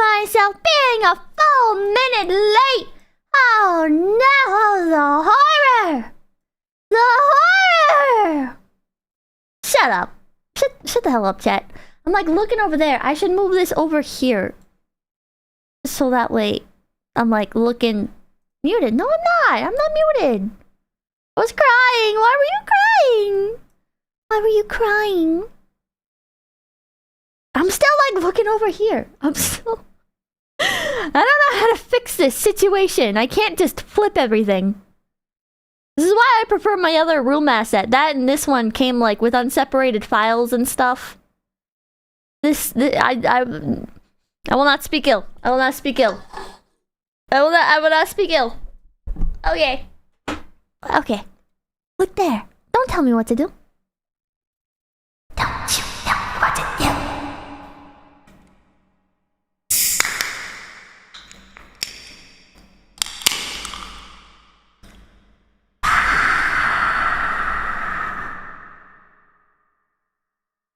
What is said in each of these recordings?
myself being a full minute late. Oh no, the horror! The horror! Shut up. Shut the hell up, chat. I'm like looking over there. I should move this over here. So that way I'm like looking muted. No, I'm not. I'm not muted. I was crying. Why were you crying? Why were you crying? I'm still like looking over here. I'm still... I don't know how to fix this situation. I can't just flip everything. This is why I prefer my other room asset. That and this one came like with unseparated files and stuff. I will not speak ill. I will not speak ill. I will not speak ill. Okay. Okay. Look there. Don't tell me what to do. Don't you tell me what to do.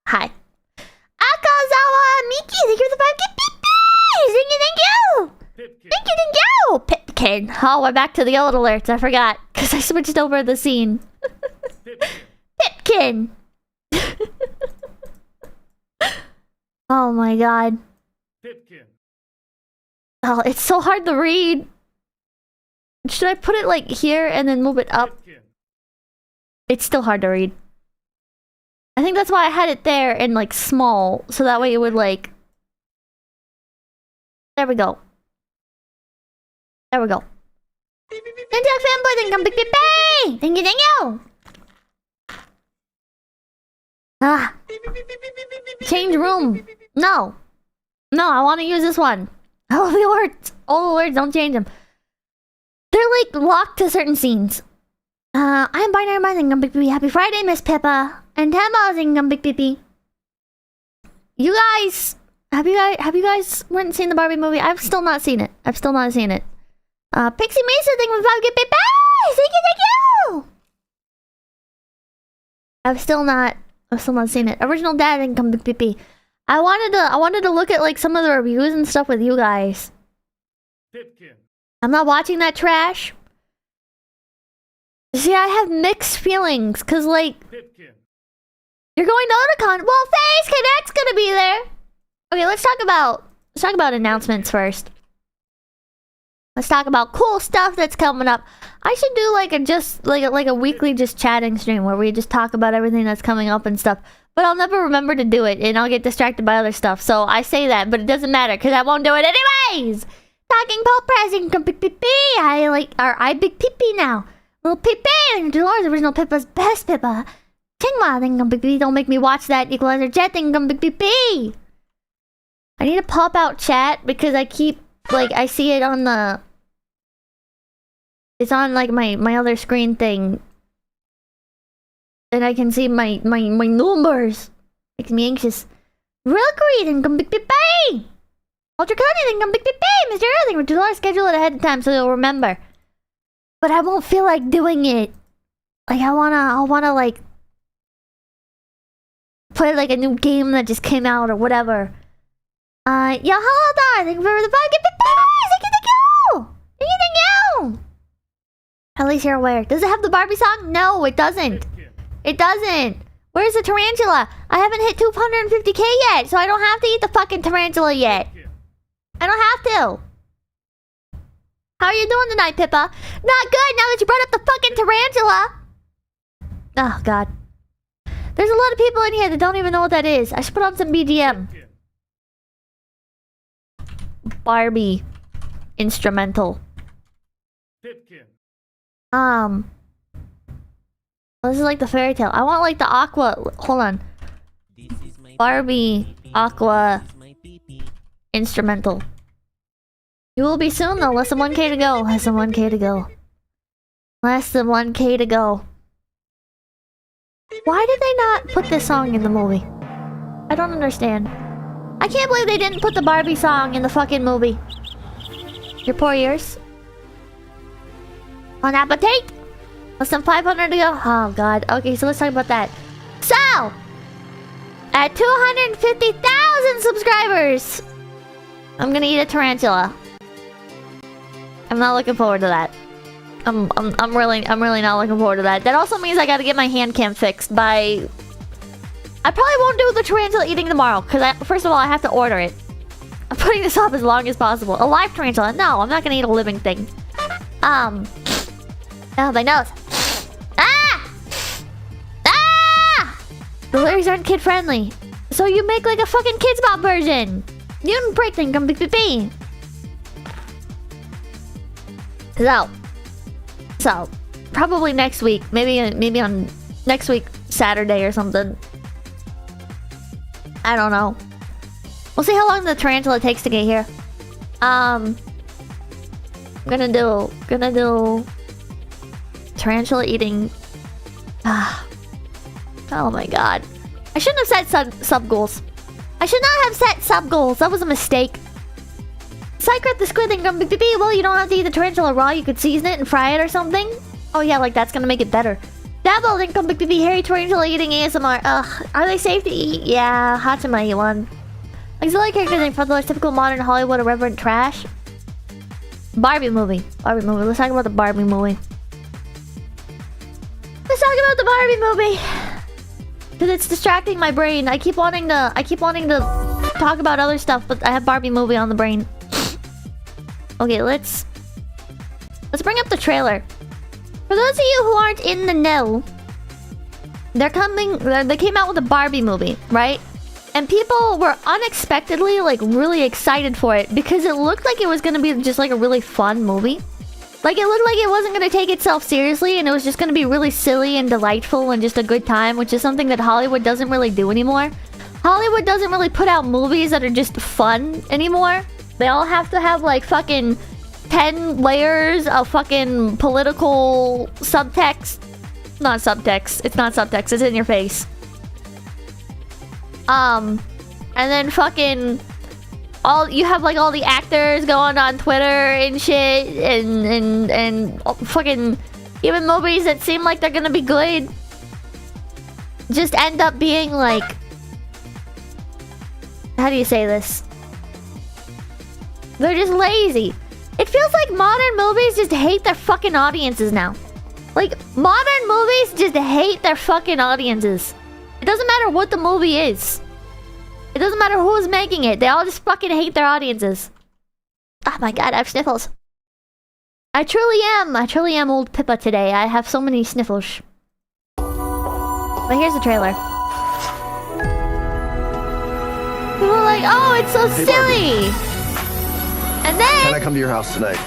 Hi. Akazawa Miki, thank you for the 5K Pippi! Thank you! Pipkin. Thank you! Pipkin! Oh, we're back to the old alerts. I forgot. Because I switched over the scene. Pipkin! Oh my god. Pipkin. Oh, it's so hard to read. Should I put it like here and then move it up? Pipkin. It's still hard to read. I think that's why I had it there in like small, so that way it would like... There we go. There we go. Nintendo fanboy, then come big Pippi! Thank you! Ah. Change room. No. No, I want to use this one. All the words. All the words, don't change them. They're like locked to certain scenes. I'm Binary Mind, come big Pippi. Happy Friday, Miss Pippa. And Tamma, come big Pippi. You guys... Have you guys went and seen the Barbie movie? I've still not seen it. Pixie Mesa, thank you for 5K Pippi! Thank you! I've still not seen it. Original Dad, thank you, come big Pippi. I wanted to look at like some of the reviews and stuff with you guys. Pipkin. I'm not watching that trash. See, I have mixed feelings, cause like... Pipkin. You're going to Otakon. Well, Face Connect's gonna be there. Okay, let's talk about announcements first. Let's talk about cool stuff that's coming up. I should do like a weekly just chatting stream where we just talk about everything that's coming up and stuff. But I'll never remember to do it, and I'll get distracted by other stuff. So I say that, but it doesn't matter because I won't do it anyways. Talking Pope Pressing, come big Pippi. I big Pippi now. Little Pippi, and Dolores, original Pippa's best Pippa. Tingma, then come big Pippi. Don't make me watch that Equalizer Jet thing, come big Pippi. I need to pop out chat because I keep like I see it on the. It's on like my other screen thing. And I can see my numbers. Makes me anxious. Real great and come big Pippi! Ultra Cunning and come big Pippi! Mr. Earthing, we're too long to schedule it ahead of time so you'll remember. But I won't feel like doing it. Like I wanna like play like a new game that just came out or whatever. Yeah, hello there! Thank you for the 5K Pippi! Thank you! Thank you! At least you're aware. Does it have the Barbie song? No, it doesn't. It doesn't. Where's the tarantula? I haven't hit 250k yet, so I don't have to eat the fucking tarantula yet. I don't have to. How are you doing tonight, Pippa? Not good now that you brought up the fucking tarantula. Oh, God. There's a lot of people in here that don't even know what that is. I should put on some BGM. Barbie. Instrumental. Pipkin. This is like the fairy tale. I want like the aqua. Hold on. Barbie aqua instrumental. You will be soon though. Less than 1k to go. Less than 1k to go. Less than 1k to go. Why did they not put this song in the movie? I don't understand. I can't believe they didn't put the Barbie song in the fucking movie. Your poor ears. Bon appetit! Less than 500 to go. Oh god. Okay, so let's talk about that. So, at 250,000 subscribers, I'm gonna eat a tarantula. I'm not looking forward to that. I'm really not looking forward to that. That also means I gotta get my hand cam fixed by... I probably won't do the tarantula eating tomorrow, because first of all, I have to order it. I'm putting this off as long as possible. A live tarantula? No, I'm not gonna eat a living thing. Oh, my nose. Ah! Ah! The lyrics aren't kid-friendly. So you make like a fucking Kids Bop version. Mutant break thing, come be. So, probably next week. Maybe on next week, Saturday or something. I don't know. We'll see how long the tarantula takes to get here. Gonna do tarantula eating. Oh my god. I shouldn't have set sub goals. I should not have set sub goals. That was a mistake. Secret the squid thing. Well, you don't have to eat the tarantula raw. You could season it and fry it or something. Oh yeah, like that's gonna make it better. Dabble then come hairy tarantula eating ASMR. Ugh, are they safe to eat? Yeah, Hatsuma eat one. Auxiliary characters in front of the typical modern Hollywood irreverent trash. Barbie movie. Let's talk about the Barbie movie. Because it's distracting my brain. I keep wanting to talk about other stuff, but I have Barbie movie on the brain. Okay, let's bring up the trailer. For those of you who aren't in the know, they came out with a Barbie movie, right? And people were unexpectedly like really excited for it because it looked like it was gonna be just like a really fun movie. Like it looked like it wasn't gonna take itself seriously and it was just gonna be really silly and delightful and just a good time, which is something that Hollywood doesn't really do anymore. Hollywood doesn't really put out movies that are just fun anymore. They all have to have like fucking 10 layers of fucking political subtext. Not subtext. It's not subtext. It's in your face. And then fucking you have like all the actors going on Twitter and shit and fucking even movies that seem like they're gonna be good just end up being like, how do you say this? They're just lazy. It feels like modern movies just hate their fucking audiences now. Like, modern movies just hate their fucking audiences. It doesn't matter what the movie is. It doesn't matter who's making it. They all just fucking hate their audiences. Oh my god, I have sniffles. I truly am old Pippa today. I have so many sniffles. But here's the trailer. People are like, oh, it's so silly. And then... Can I come to your house tonight?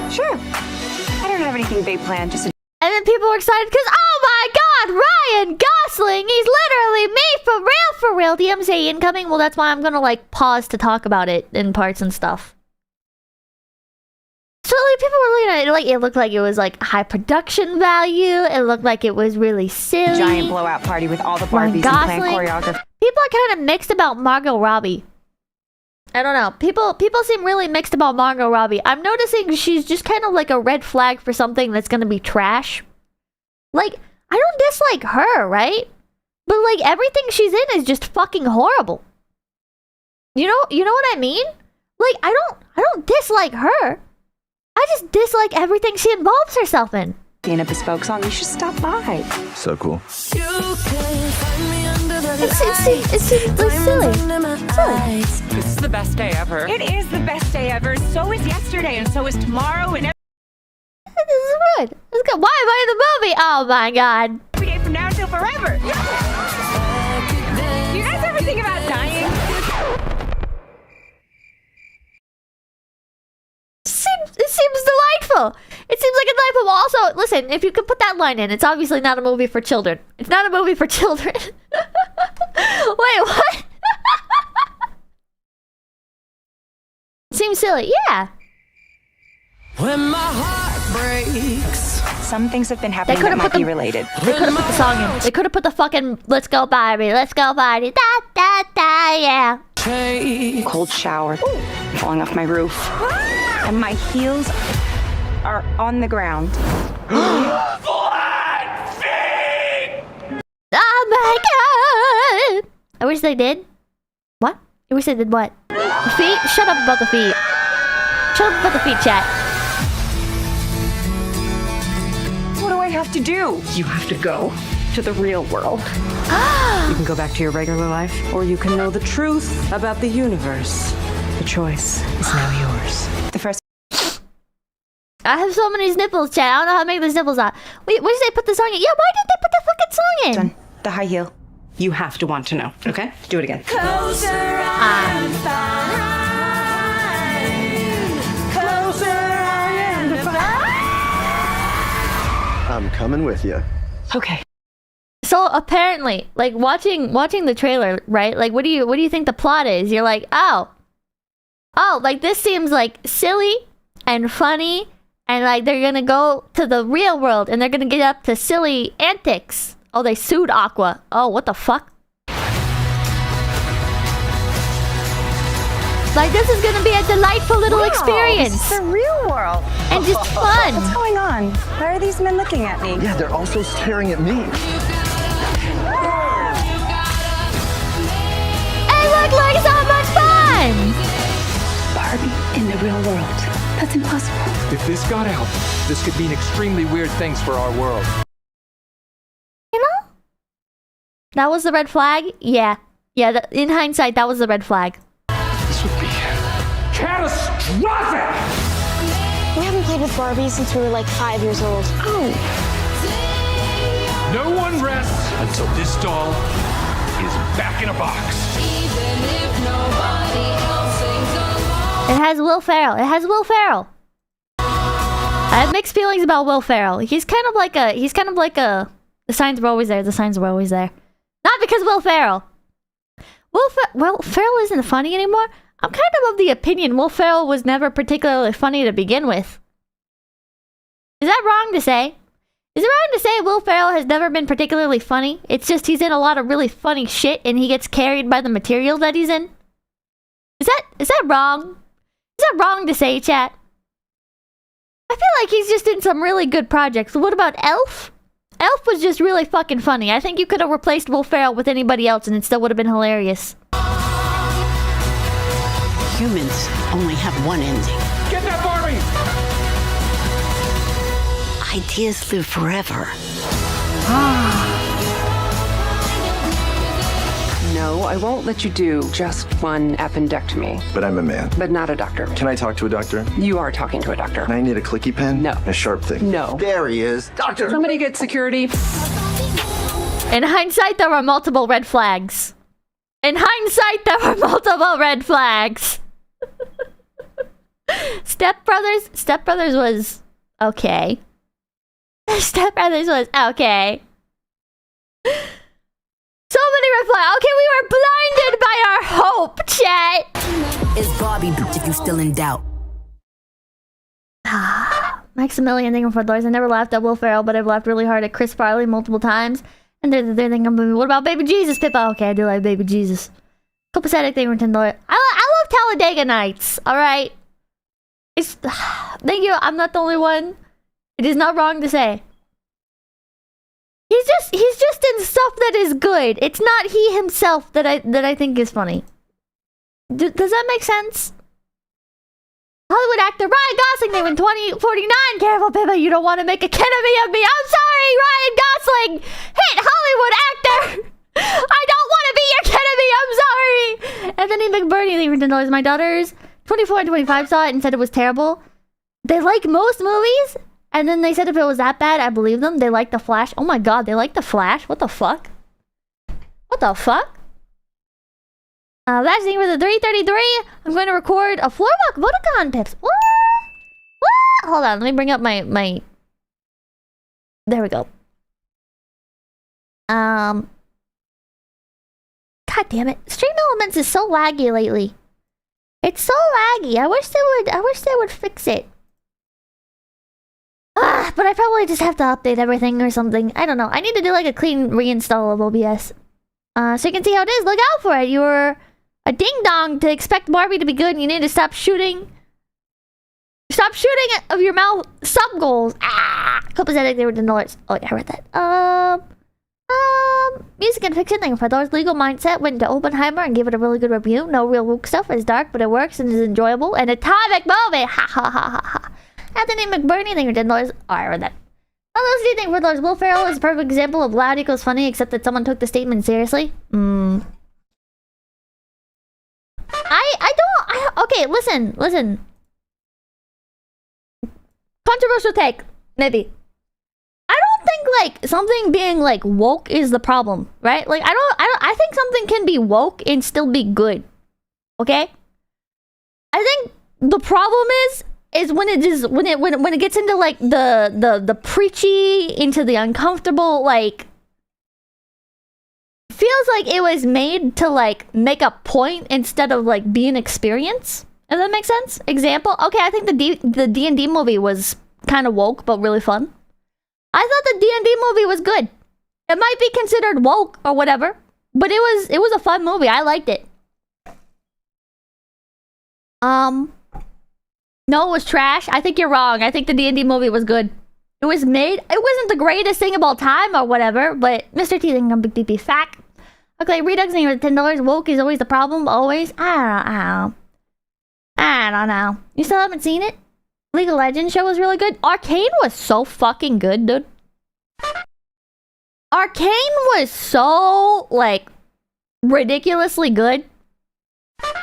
Sure. I don't have anything big planned, just a... And then people were excited because, oh my god, Ryan Gosling! He's literally me for real! DMCA incoming? Well, that's why I'm gonna, like, pause to talk about it in parts and stuff. So, like, people were looking at it, like, it looked like it was, like, high production value. It looked like it was really silly. Giant blowout party with all the Barbies and planned choreography. People are kind of mixed about Margot Robbie. I don't know. People seem really mixed about Margot Robbie. I'm noticing she's just kind of like a red flag for something that's gonna be trash. Like, I don't dislike her, right? But like everything she's in is just fucking horrible. You know what I mean? Like I don't dislike her. I just dislike everything she involves herself in. In a bespoke song, you should stop by. So cool. It's silly. It's the best day ever. It is the best day ever. So is yesterday, and so is tomorrow, and This is good. Let's go. Why am I in the movie? Oh my god. every day from now until forever. Do you guys ever think about dying? It seems delightful. It seems like a delightful. Also, listen, if you could put that line in, it's obviously not a movie for children. It's not a movie for children. Wait, what? Seems silly. Yeah. When my heart breaks. Some things have been happening that might be related. They could have put the song in. They could have put the fucking "Let's Go Barbie, Let's Go Barbie," da da da, yeah. Cold shower falling off my roof, and my heels are on the ground. Oh my god! I wish they did. What? I wish they did what? Feet? Shut up about the feet. Shut up about the feet, chat. What do I have to do? You have to go to the real world. You can go back to your regular life, or you can know the truth about the universe. The choice is now yours. The first I have so many nipples, chat. I don't know how to make these nipples out. Wait, where did they put the song in? Yeah, why did they put the fucking song in? done. The high heel. You have to want to know, okay? Do it again. I'm coming with you. Okay. So apparently, like watching the trailer, right? Like, what do you think the plot is? You're like, oh, like this seems like silly and funny, and like they're gonna go to the real world and they're gonna get up to silly antics. Oh, they sued Aqua. Oh, what the fuck? Like, this is gonna be a delightful little experience The real world. and just fun. What's going on? Why are these men looking at me? Yeah, they're also staring at me. Hey, look, so much fun! Barbie in the real world. That's impossible. If this got out, this could mean extremely weird things for our world. You know? That was the red flag? Yeah. Yeah, in hindsight, that was the red flag. This would be catastrophic! We haven't played with Barbie since we were like 5 years old. Oh. No one rests until this doll is back in a box. It has Will Ferrell. I have mixed feelings about Will Ferrell. He's kind of like a... The signs were always there. Not because Will Ferrell. Will Ferrell isn't funny anymore. I'm kind of the opinion Will Ferrell was never particularly funny to begin with. Is that wrong to say? Is it wrong to say Will Ferrell has never been particularly funny? It's just he's in a lot of really funny shit and he gets carried by the material that he's in? Is that wrong? Is that wrong to say, chat? I feel like he's just in some really good projects. What about Elf? Elf was just really fucking funny. I think you could have replaced Will Ferrell with anybody else and it still would have been hilarious. Humans only have one ending. Get that Barbie! Ideas live forever. No, I won't let you do just one appendectomy. But I'm a man. But not a doctor. Can I talk to a doctor? You are talking to a doctor. And I need a clicky pen? No. A sharp thing? No. There he is. Doctor! Somebody get security. In hindsight, there were multiple red flags. Step Brothers was okay. So many red flags. Okay, we were blinded by our hope, chat. It's Barbie, bitch, if you still in doubt. Maximilian, thank you for $4. I never laughed at Will Ferrell, but I've laughed really hard at Chris Farley multiple times. And they're thinking of me. What about Baby Jesus, Pippa? Okay, I do like Baby Jesus. Copacetic, thank you for $10. I love Talladega Nights, alright? Thank you, I'm not the only one. It is not wrong to say. He's just in stuff that is good. It's not he himself that I think is funny. Does that make sense? Hollywood actor Ryan Gosling, they win 2049. Careful, Pippa, you don't want to make a enemy of me. I'm sorry, Ryan Gosling. Hit Hollywood actor. I don't want to be your enemy. I'm sorry. Anthony McBurney, they win $10. My daughters, 24 and 25, saw it and said it was terrible. They like most movies, and then they said if it was that bad, I believe them. They like The Flash. Oh my god, they like The Flash. What the fuck? That's the thing for the 333. I'm going to record a floor walk Otakon pips. What? Hold on, let me bring up my... There we go. God damn it. Stream Elements is so laggy lately. It's so laggy. I wish they would fix it. But I probably just have to update everything or something. I don't know. I need to do like a clean reinstall of OBS. So you can see how it is. Look out for it. You're a ding-dong to expect Barbie to be good and you need to stop shooting. Stop shooting of your mouth sub-goals. Copacetic, they were $10. Oh yeah, I read that. Music and fiction thing. For those legal mindset, went to Oppenheimer and gave it a really good review. No real woke stuff. It's dark, but it works and is enjoyable. And atomic movie. Ha ha ha ha ha. Anthony McBurney thing. Did noise. Oh, I read that. How else do you think for those? Will Ferrell is a perfect example of loud equals funny, except that someone took the statement seriously. Okay, listen. Controversial take, maybe. I don't think like something being like woke is the problem, right? Like I think something can be woke and still be good. Okay? I think the problem is when it gets into like the preachy, into the uncomfortable, like feels like it was made to like make a point instead of like be an experience. If that makes sense. Example. Okay, I think the D&D movie was kind of woke but really fun. I thought the D&D movie was good. It might be considered woke or whatever, but it was a fun movie. I liked it. No, it was trash. I think you're wrong. I think the D&D movie was good. It was made. It wasn't the greatest thing of all time or whatever, but Mr. T thinking I'm big DP fact. Okay, Redux thing with $10. Woke is always the problem. Always. I don't know. You still haven't seen it? League of Legends show was really good. Arcane was so fucking good, dude. Arcane was so like ridiculously good.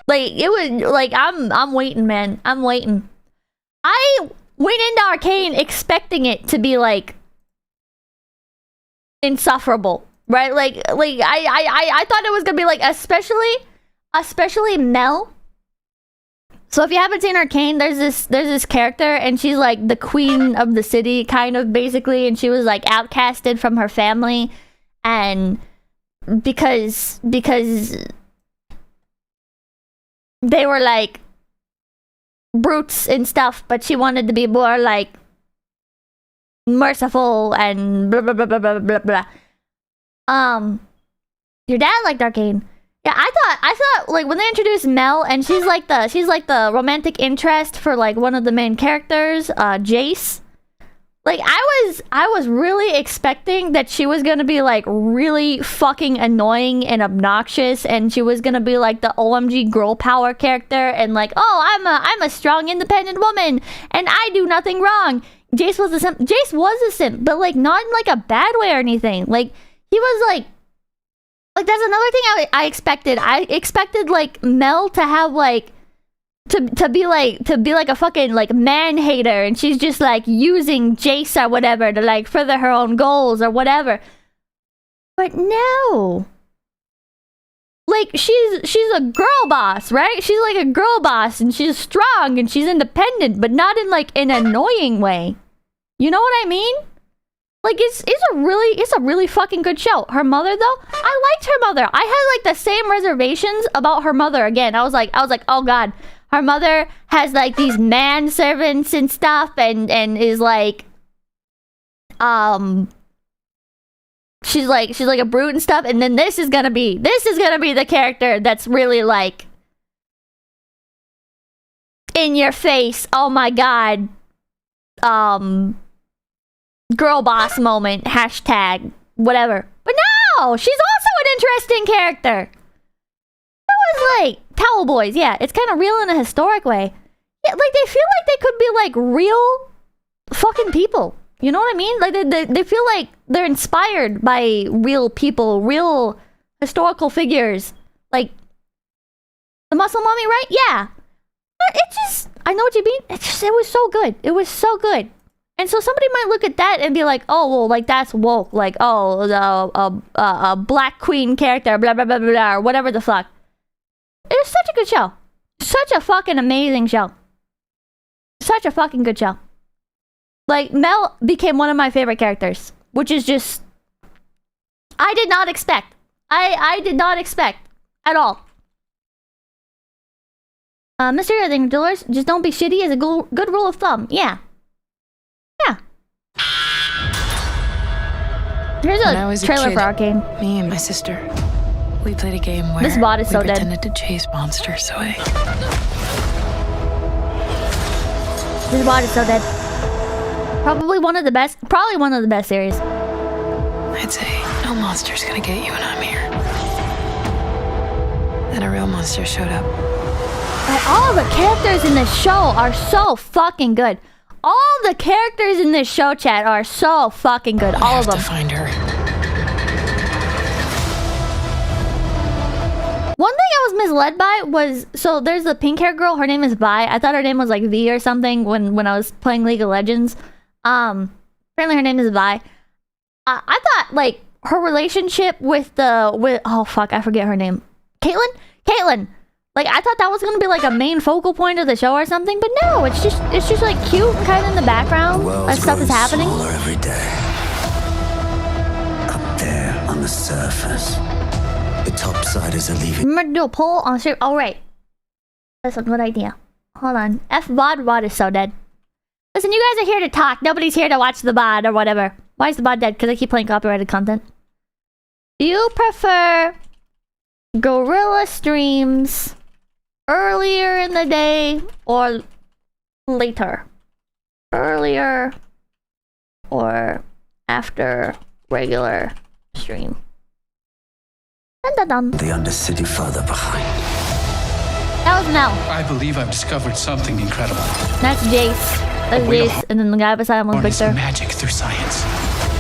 Like it was like I'm waiting, man. I'm waiting. I went into Arcane expecting it to be like insufferable, right? Like I thought it was gonna be like especially Mel. So if you haven't seen Arcane, there's this character and she's like the queen of the city, kind of basically, and she was like outcasted from her family, and because they were like brutes and stuff, but she wanted to be more like merciful and blah blah blah blah blah blah. Your dad liked Arcane. Yeah, I thought like when they introduced Mel and she's like the romantic interest for like one of the main characters, Jace. Like I was really expecting that she was gonna be like really fucking annoying and obnoxious, and she was gonna be like the OMG girl power character and like, oh, I'm a strong independent woman and I do nothing wrong. Jace was a simp, but like not in like a bad way or anything. Like he was like that's another thing I expected. I expected like Mel to have like to be like a fucking like man hater, and she's just like using Jace or whatever to like further her own goals or whatever. But no. Like she's a girl boss, right? She's like a girl boss and she's strong and she's independent, but not in like an annoying way. You know what I mean? Like it's a really fucking good show. Her mother though, I liked her mother. I had like the same reservations about her mother again. I was like, oh god, her mother has like these man servants and stuff, and is like, she's like a brute and stuff. And then this is gonna be the character that's really like in your face. Oh my god, girl boss moment, hashtag whatever. But no, she's also an interesting character. That was like Towel Boys. Yeah, it's kind of real in a historic way. Yeah, like they feel like they could be like real fucking people. You know what I mean? Like they feel like they're inspired by real people, real historical figures. Like the Muscle Mummy, right? Yeah. But it just, I know what you mean. It was so good. It was so good. And so somebody might look at that and be like, oh, well, like, that's woke. Like, oh, a black queen character, blah, blah, blah, blah, blah, or whatever the fuck. It was such a good show. Such a fucking amazing show. Such a fucking good show. Like, Mel became one of my favorite characters, which is just, I did not expect. I did not expect at all. Mr. Everything Dealers, just don't be shitty is a good rule of thumb. Yeah. Yeah. Here's a trailer for Arcane. Me and my sister, we played a game where this bot is so we dead. pretended to chase monsters away. This bot is so dead. Probably one of the best series. I'd say no monster's gonna get you when I'm here. Then a real monster showed up. But all the characters in this show are so fucking good. All the characters in this show, chat, are so fucking good. All of them. I have to find her. One thing I was misled by was, so there's the pink hair girl, her name is Vi. I thought her name was like V or something when I was playing League of Legends. Apparently her name is Vi. I thought like her relationship with oh fuck, I forget her name. Caitlyn. Like I thought that was gonna be like a main focal point of the show or something, but no, it's just like cute and kind of in the background as stuff is happening. Every day. Up there on the surface, the topsiders are leaving. Remember to do a poll on stream. Oh right, that's a good idea. Hold on, VOD is so dead. Listen, you guys are here to talk. Nobody's here to watch the VOD or whatever. Why is the VOD dead? Because I keep playing copyrighted content. Do you prefer gorilla streams earlier in the day or later? Earlier or after regular stream? Dun, dun, dun. The Undercity further behind. That was Mel. I believe I've discovered something incredible. That's Jace. That's Jace. And then the guy beside him was Harness Victor. magic through science.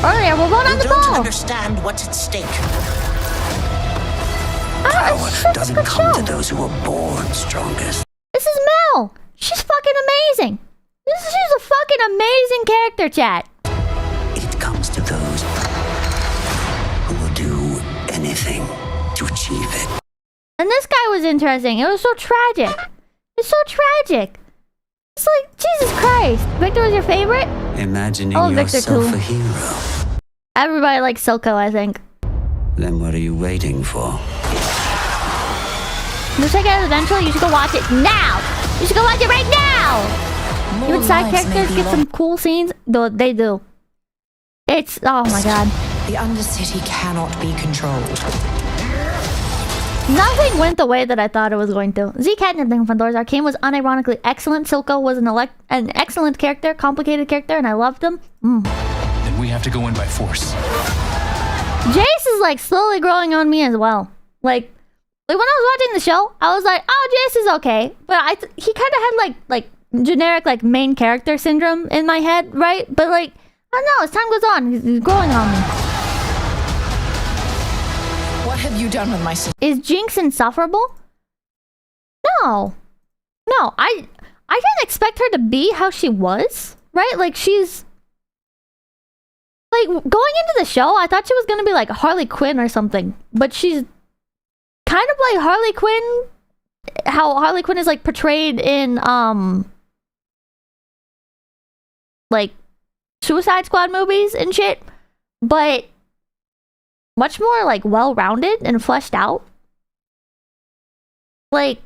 Earlier, we're going on the ball. Understand what's at stake. Power Doesn't come to those who are born strongest. This is Mel. She's fucking amazing. She's a fucking amazing character, chat. It comes to those who will do anything to achieve it. And this guy was interesting. It was so tragic. It's so tragic. It's like, Jesus Christ. Victor was your favorite? Imagining Victor yourself too. a hero. Everybody likes Silco, I think. Then what are you waiting for? You'll check it out eventually. You should go watch it now. You should go watch it right now. Even side characters get some cool scenes. Though they do. It's, oh my god. The Undercity cannot be controlled. Nothing went the way that I thought it was going to. Z Catnip thing from Doors Arcane was unironically excellent. Silco was an excellent character, complicated character, and I loved him. Then we have to go in by force. Jace is like slowly growing on me as well. Like when I was watching the show, I was like, oh, Jace is okay, but he kind of had like generic like main character syndrome in my head, right? But like I don't know, as time goes on, he's growing on me. What have you done with my sister? Is Jinx insufferable? No. I didn't expect her to be how she was, right? Like she's like going into the show, I thought she was gonna be like Harley Quinn or something, but she's kind of like Harley Quinn, how Harley Quinn is like portrayed in like Suicide Squad movies and shit, but much more like well-rounded and fleshed out. Like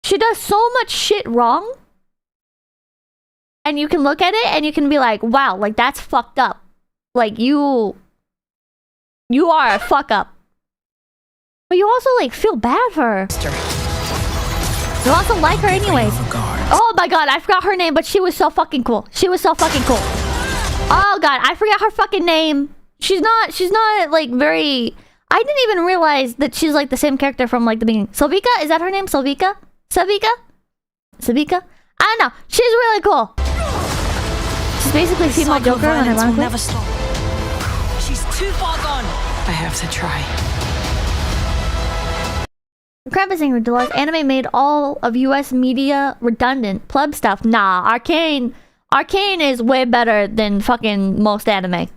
she does so much shit wrong, and you can look at it and you can be like, wow, like that's fucked up. Like you are a fuck up. But you also like feel bad for her. You also like her anyways. Oh my god, I forgot her name, but she was so fucking cool. Oh god, I forgot her fucking name. She's not like very... I didn't even realize that she's like the same character from like the beginning. Sylvika? Is that her name? Sylvika? I don't know. She's really cool. She's basically female Joker, unironically. Never stop. She's too far gone. I have to try. Krampusing Dolores anime made all of US media redundant. Pleb stuff. Nah, Arcane is way better than fucking most anime.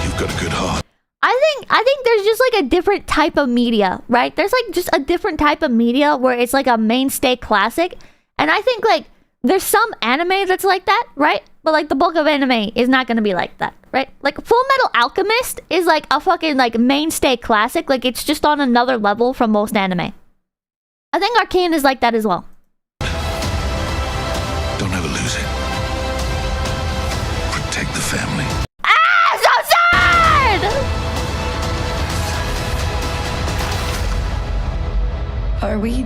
You've got a good heart. I think there's just like a different type of media, right? There's like just a different type of media where it's like a mainstay classic. And I think like there's some anime that's like that, right? But like the bulk of anime is not gonna be like that, right? Like Full Metal Alchemist is like a fucking like mainstay classic. Like it's just on another level from most anime. I think Arcane is like that as well. Don't ever lose it. Protect the family. Ah, so sad! Are we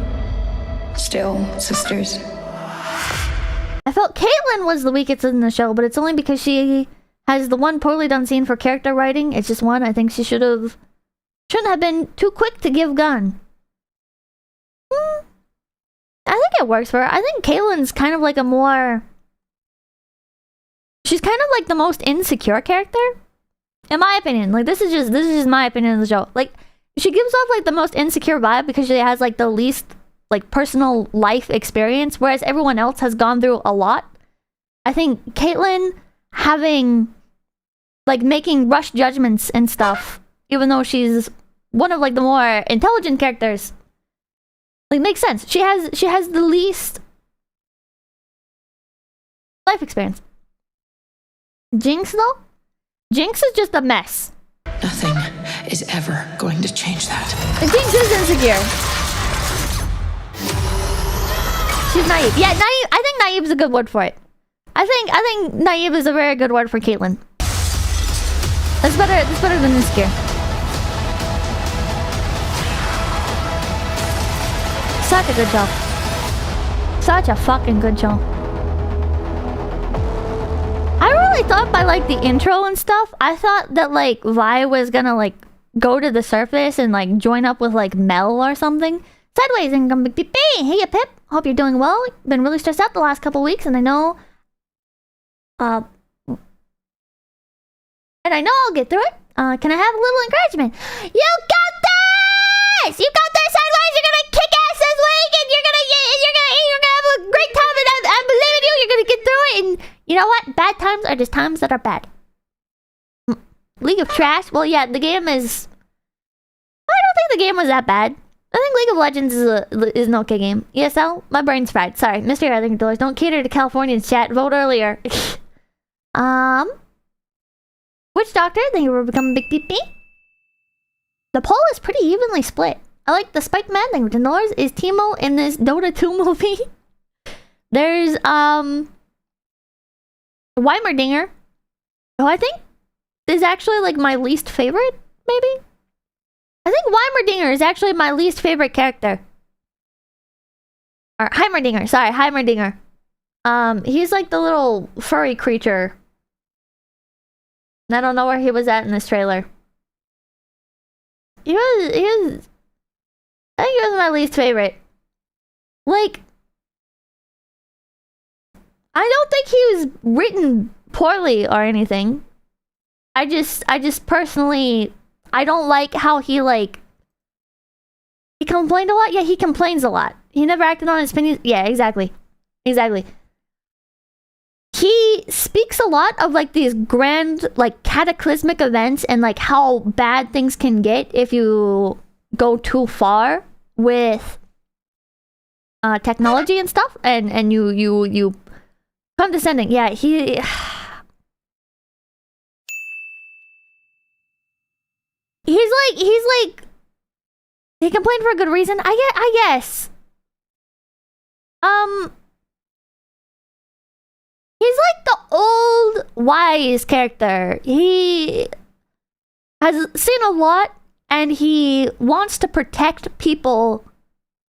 still sisters? I felt Caitlyn was the weakest in the show, but it's only because she has the one poorly done scene for character writing. It's just one. I think she shouldn't have been too quick to give gun. I think it works for her. I think Caitlin's kind of like a more... She's kind of like the most insecure character, in my opinion. Like, this is just my opinion of the show. Like, she gives off like the most insecure vibe because she has like the least like personal life experience, whereas everyone else has gone through a lot. I think Caitlin having like making rush judgments and stuff, even though she's one of like the more intelligent characters, like makes sense. She has the least life experience. Jinx though? Jinx is just a mess. Nothing is ever going to change that. Jinx is insecure. She's naive. Yeah, naive. I think naive is a good word for it. I think naive is a very good word for Caitlin. That's better than insecure. Such a good show. Such a fucking good show. I really thought by like the intro and stuff, I thought that like Vi was gonna like go to the surface and like join up with like Mel or something. Sideways and come Pip. Hey Pip, hope you're doing well. Been really stressed out the last couple weeks, and I know I'll get through it. Can I have a little encouragement? You got this! You got this, Sideways! You're gonna kick ass this week, and you're gonna have a great time, and I believe in you. You're gonna get through it, and you know what? Bad times are just times that are bad. League of Trash? Well, yeah, the game is... I don't think the game was that bad. I think League of Legends is an okay game. ESL? My brain's fried. Sorry. Mr. I think dollars. Don't cater to Californians, chat. Vote earlier. Witch Doctor? Thank you for becoming Big PP. The poll is pretty evenly split. I like the Spike Man. Thank you for $10. Is Teemo in this Dota 2 movie? There's, Weimerdinger, who I think is actually like my least favorite, maybe? I think Weimerdinger is actually my least favorite character. Or Heimerdinger, sorry, Heimerdinger. He's like the little furry creature. I don't know where he was at in this trailer. He was I think he was my least favorite. Like, I don't think he was written poorly or anything. I just personally, I don't like how he complained a lot. Yeah, he complains a lot. He never acted on his opinions. Yeah, exactly. He speaks a lot of like these grand, like cataclysmic events and like how bad things can get if you go too far with technology and stuff, and you condescending. Yeah, he's like he complained for a good reason. I guess. He's like the old wise character. He has seen a lot, and he wants to protect people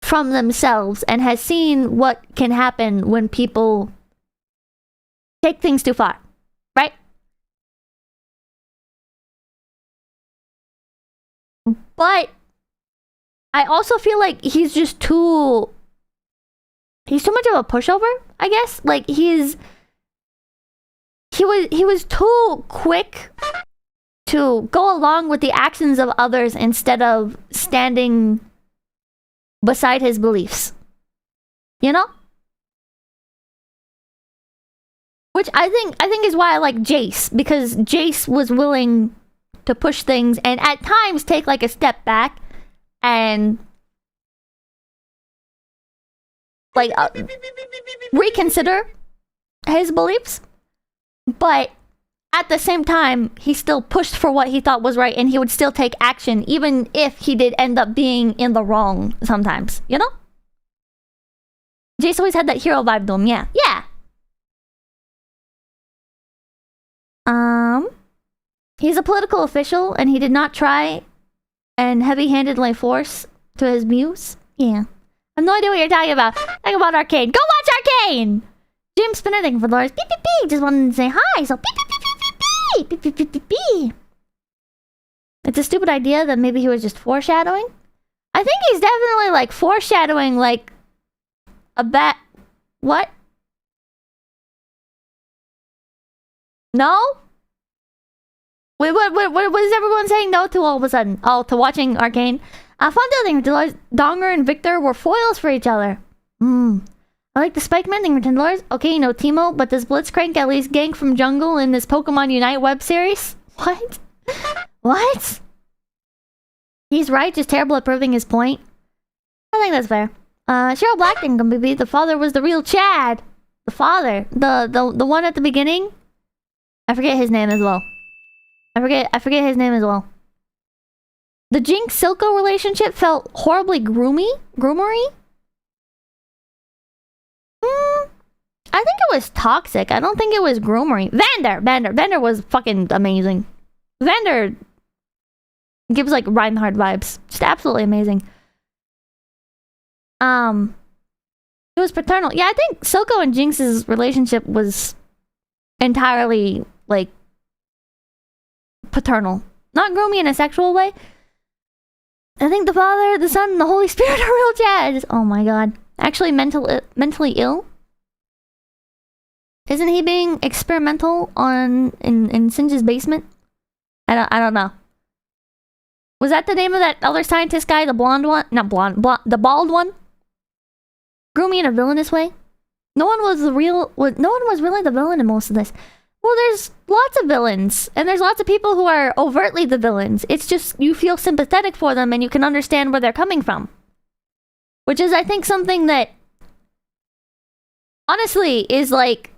from themselves, and has seen what can happen when people take things too far, right? But I also feel like he's too much of a pushover, I guess. Like he was too quick to go along with the actions of others instead of standing beside his beliefs. You know? Which I think is why I like Jace, because Jace was willing to push things and at times take like a step back and like reconsider his beliefs. But at the same time, he still pushed for what he thought was right, and he would still take action even if he did end up being in the wrong sometimes, you know? Jace always had that hero vibe to him, yeah. He's a political official, and he did not try and heavy-handedly force to his muse. Yeah. I have no idea what you're talking about. Talking about Arcane. Go watch Arcane! James Benedict for Lars. Beep, beep, beep. Just wanted to say hi. So beep, beep, beep, beep, beep, It's a stupid idea that maybe he was just foreshadowing. I think he's definitely like foreshadowing like a bat. What? No? Wait, what is everyone saying no to all of a sudden? Oh, to watching Arcane? Fun thing, Donger and Victor were foils for each other. I like the Spike Man thing, Lords. Okay, no Teemo, but does Blitzcrank at least gank from jungle in this Pokemon Unite web series? What? What? He's right, just terrible at proving his point. I think that's fair. Cheryl Blackton can be the father was the real Chad. The father. The one at the beginning. I forget his name as well. I forget his name as well. The Jinx Silco relationship felt horribly groomery. I think it was toxic. I don't think it was groomery. Vander was fucking amazing. Vander gives like Reinhardt vibes. Just absolutely amazing. It was paternal. Yeah, I think Silco and Jinx's relationship was entirely like paternal. Not groomy in a sexual way. I think the Father, the Son, and the Holy Spirit are real Chads. Oh my god. Actually mentally ill? Isn't he being experimental in Singe's basement? I don't know. Was that the name of that other scientist guy, the blonde one? Not blonde, the bald one? Groomy in a villainous way? No one was really the villain in most of this. Well, there's lots of villains, and there's lots of people who are overtly the villains. It's just you feel sympathetic for them and you can understand where they're coming from. Which is, I think, something that honestly is like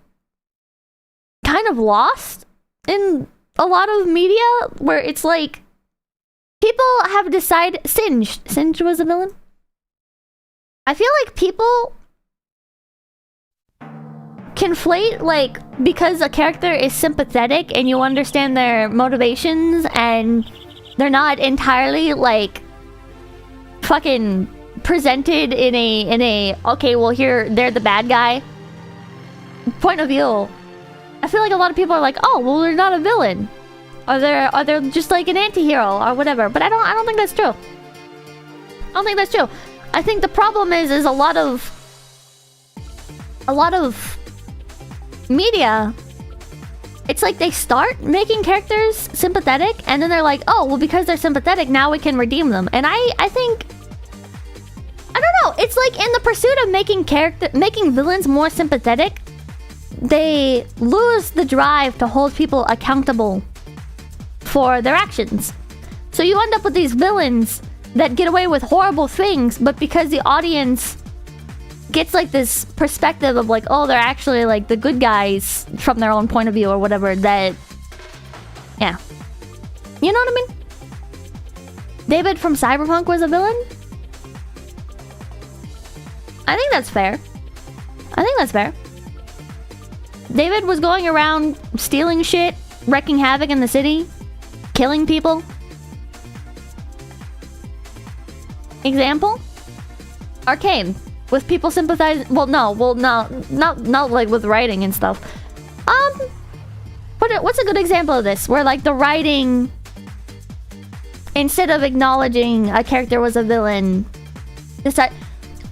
kind of lost in a lot of media, where it's like people have decided Singe was a villain. I feel like people conflate, like, because a character is sympathetic and you understand their motivations and they're not entirely like fucking presented in a okay, well, here they're the bad guy point of view. I feel like a lot of people are like, oh, well, they're not a villain, or they're just like an anti-hero or whatever. But I don't think that's true. I don't think that's true. I think the problem is a lot of media, it's like they start making characters sympathetic and then they're like, oh, well, because they're sympathetic, now we can redeem them. And I think, I don't know, it's like in the pursuit of making villains more sympathetic, they lose the drive to hold people accountable for their actions. So you end up with these villains that get away with horrible things, but because the audience gets like this perspective of like, oh, they're actually like the good guys from their own point of view or whatever, that, yeah. You know what I mean? David from Cyberpunk was a villain? I think that's fair. David was going around stealing shit, wrecking havoc in the city, killing people. Example? Arcane. With people sympathizing... not like with writing and stuff. But what's a good example of this? Where like the writing, instead of acknowledging a character was a villain, decide...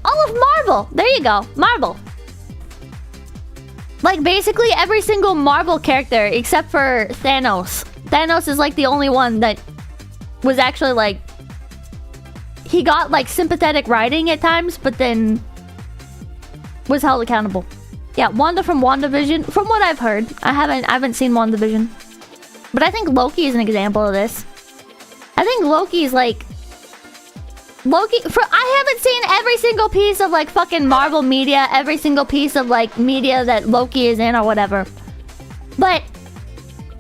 all of Marvel! There you go. Marvel. Like basically every single Marvel character except for Thanos. Thanos is like the only one that was actually like... he got like sympathetic writing at times, but then was held accountable. Yeah, Wanda from WandaVision. From what I've heard, I haven't seen WandaVision, but I think Loki is an example of this. I think Loki's like I haven't seen every single piece of like fucking Marvel media, every single piece of like media that Loki is in or whatever. But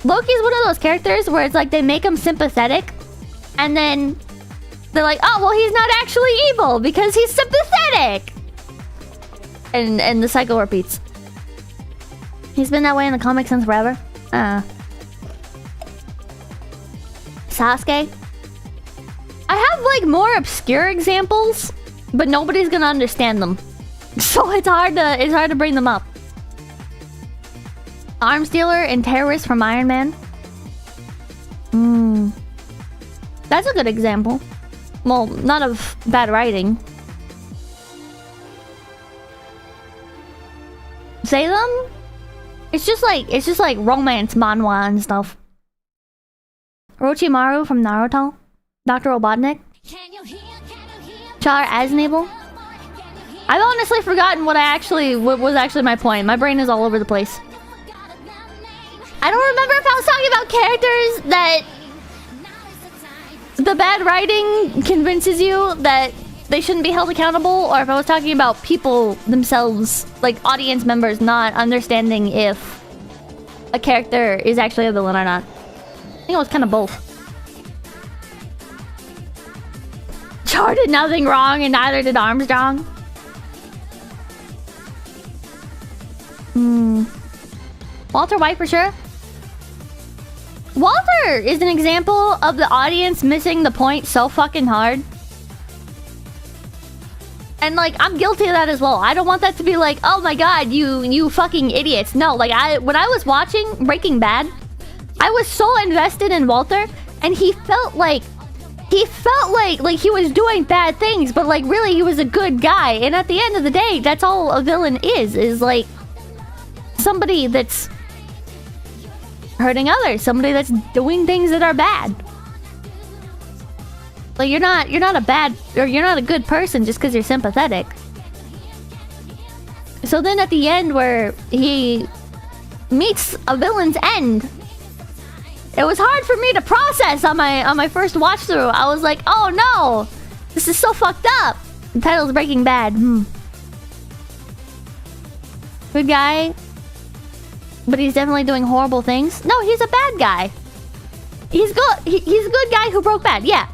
Loki's one of those characters where it's like they make him sympathetic, and then they're like, oh, well, he's not actually evil because he's sympathetic. And the cycle repeats. He's been that way in the comics since forever. Sasuke. I have like more obscure examples, but nobody's gonna understand them. So it's hard to bring them up. Arms dealer and terrorist from Iron Man. That's a good example. Well, not of bad writing. Salem? It's just like romance manhwa and stuff. Orochimaru from Naruto. Dr. Robotnik. Char Aznable. I've honestly forgotten what was actually my point. My brain is all over the place. I don't remember if I was talking about characters that the bad writing convinces you that they shouldn't be held accountable, or if I was talking about people themselves, like audience members, not understanding if a character is actually a villain or not. I think it was kind of both. Char did nothing wrong, and neither did Armstrong. Walter White for sure. Walter is an example of the audience missing the point so fucking hard. And like, I'm guilty of that as well. I don't want that to be like, oh my god, you fucking idiots. No, like when I was watching Breaking Bad, I was so invested in Walter, and he felt like he was doing bad things, but like really he was a good guy. And at the end of the day, that's all a villain is like somebody that's hurting others, somebody that's doing things that are bad. Like you're not a bad, or you're not a good person just because you're sympathetic. So then at the end where he meets a villain's end, it was hard for me to process on my first watch through. I was like, oh no, this is so fucked up. The title's Breaking Bad. Good guy, but he's definitely doing horrible things. No, he's a bad guy. He's good. He's a good guy who broke bad. Yeah.